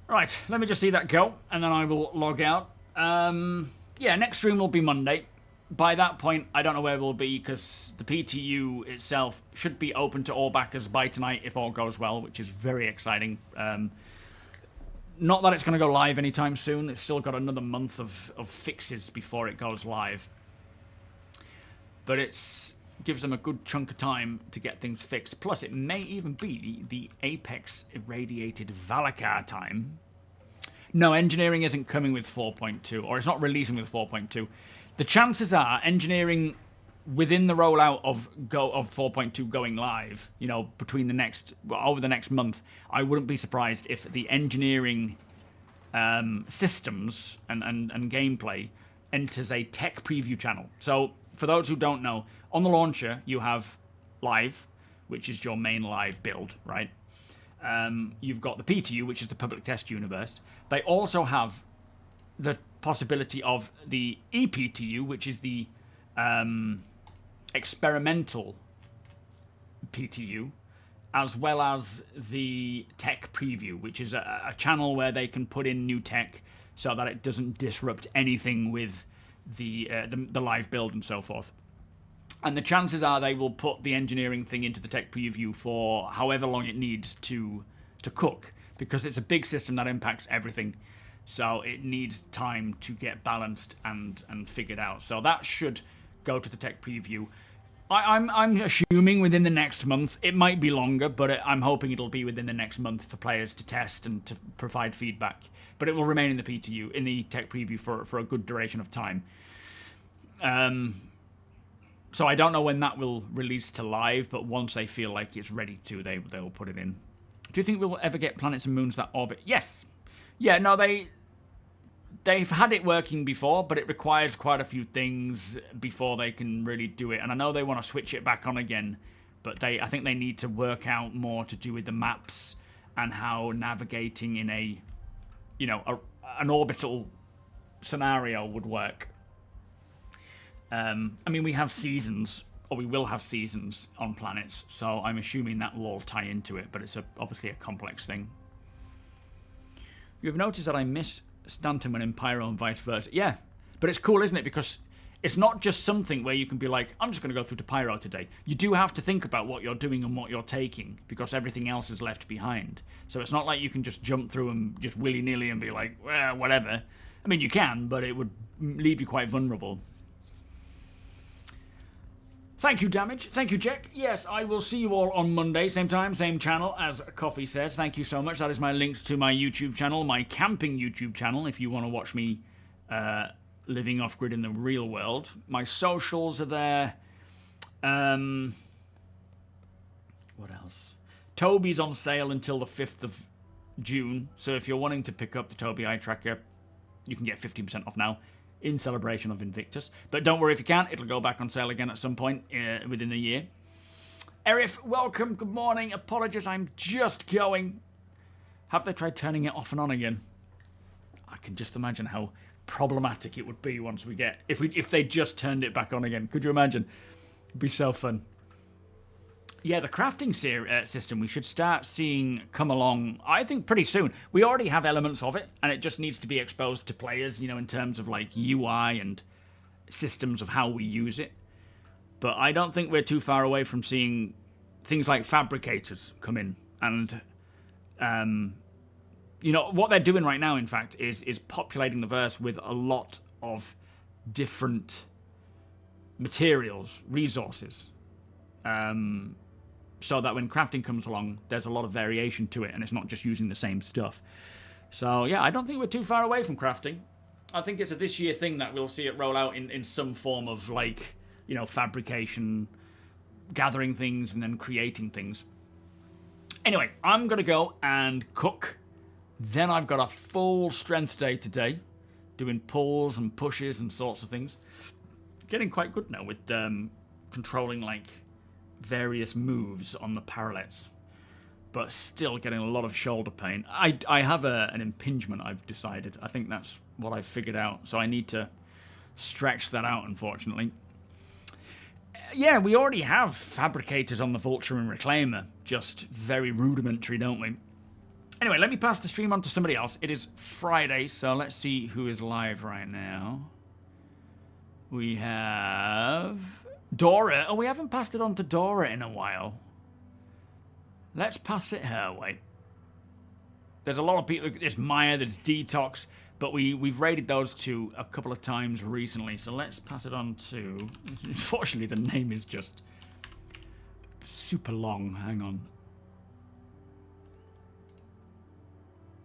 Right, let me just see that go, and then I will log out. Yeah, next stream will be Monday. By that point, I don't know where we'll be, because the PTU itself should be open to all backers by tonight, if all goes well, which is very exciting. Not that it's going to go live anytime soon. It's still got another month of fixes before it goes live. But it gives them a good chunk of time to get things fixed. Plus, it may even be the Apex Irradiated Valakar time. No, engineering isn't coming with 4.2, or it's not releasing with 4.2. The chances are engineering within the rollout of 4.2 going live, between over the next month, I wouldn't be surprised if the engineering systems and gameplay enters a tech preview channel. So for those who don't know, on the launcher you have live, which is your main live build, right? You've got the PTU, which is the public test universe. They also have the possibility of the EPTU, which is the experimental PTU, as well as the tech preview, which is a channel where they can put in new tech so that it doesn't disrupt anything with the live build and so forth. And the chances are they will put the engineering thing into the tech preview for however long it needs to cook, because it's a big system that impacts everything. So it needs time to get balanced and figured out. So that should go to the tech preview. I'm assuming within the next month. It might be longer, but I'm hoping it'll be within the next month for players to test and to provide feedback. But it will remain in the PTU, in the tech preview for a good duration of time. So I don't know when that will release to live, but once they feel like it's ready to, they will put it in. Do you think we'll ever get planets and moons that orbit? Yes. Yeah, no, they've had it working before, but it requires quite a few things before they can really do it. And I know they want to switch it back on again, but I think they need to work out more to do with the maps and how navigating in an orbital scenario would work. I mean, we have seasons, or we will have seasons on planets, so I'm assuming that will all tie into it, but it's obviously a complex thing. You've noticed that I miss Stanton when in Pyro and vice versa. Yeah, but it's cool, isn't it? Because it's not just something where you can be like, I'm just going to go through to Pyro today. You do have to think about what you're doing and what you're taking, because everything else is left behind. So it's not like you can just jump through and just willy-nilly and be like, well, whatever. I mean, you can, but it would leave you quite vulnerable. Thank you, Damage. Thank you, Jack. Yes, I will see you all on Monday, same time, same channel, as Coffee says. Thank you so much. That is my links to my YouTube channel, my camping YouTube channel, if you want to watch me living off-grid in the real world. My socials are there. What else? TOBII's on sale until the 5th of June, so if you're wanting to pick up the TOBII eye tracker, you can get 15% off now, in celebration of Invictus. But don't worry if you can't, it'll go back on sale again at some point within the year. Erif, welcome, good morning. Apologies, I'm just going. Have they tried turning it off and on again? I can just imagine how problematic it would be once we get... If they just turned it back on again. Could you imagine? It'd be so fun. Yeah, the crafting system we should start seeing come along, I think, pretty soon. We already have elements of it, and it just needs to be exposed to players, you know, in terms of, like, UI and systems of how we use it. But I don't think we're too far away from seeing things like fabricators come in. And, you know, what they're doing right now, in fact, is populating the verse with a lot of different materials, resources. So that when crafting comes along, there's a lot of variation to it, and it's not just using the same stuff. So, yeah, I don't think we're too far away from crafting. I think it's a this year thing that we'll see it roll out in some form of, like, you know, fabrication, gathering things, and then creating things. Anyway, I'm going to go and cook. Then I've got a full strength day today, doing pulls and pushes and sorts of things. Getting quite good now with controlling, like, various moves on the parallettes, but still getting a lot of shoulder pain. I have an impingement, I've decided. I think that's what I've figured out, so I need to stretch that out, unfortunately. Yeah, we already have fabricators on the Vulture and Reclaimer, just very rudimentary, don't we? Anyway, let me pass the stream on to somebody else. It is Friday, so let's see who is live right now. We have... Dora. Oh, we haven't passed it on to Dora in a while. Let's pass it her way. There's a lot of people. There's Maya, there's Detox, but we've raided those two a couple of times recently, so let's pass it on to... Unfortunately, the name is just super long. Hang on.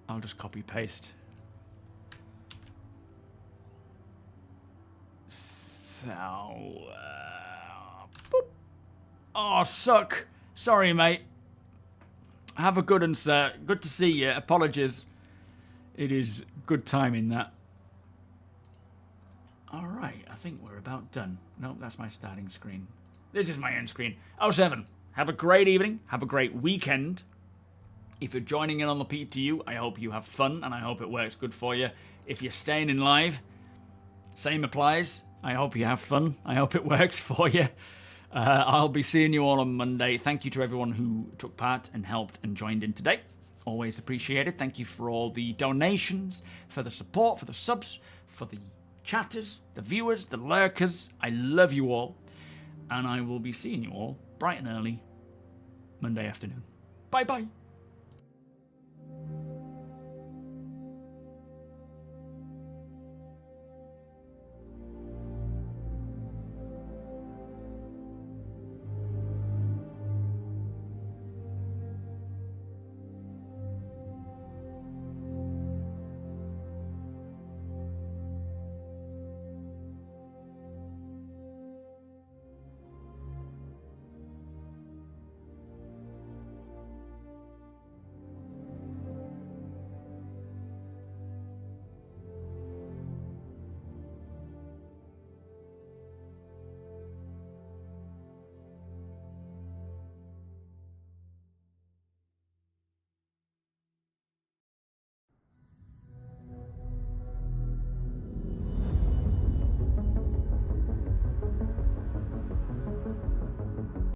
I'll just copy-paste. So... boop. Oh, suck. Sorry, mate. Have a good one, sir. Good to see you. Apologies. It is good timing, that. Alright, I think we're about done. Nope, that's my starting screen. This is my end screen. Oh, 07. have a great evening. Have a great weekend. If you're joining in on the PTU, I hope you have fun and I hope it works good for you. If you're staying in live, same applies. I hope you have fun. I hope it works for you. I'll be seeing you all on Monday. Thank you to everyone who took part and helped and joined in today. Always appreciated. Thank you for all the donations, for the support, for the subs, for the chatters, the viewers, the lurkers. I love you all. And I will be seeing you all bright and early Monday afternoon. Bye-bye.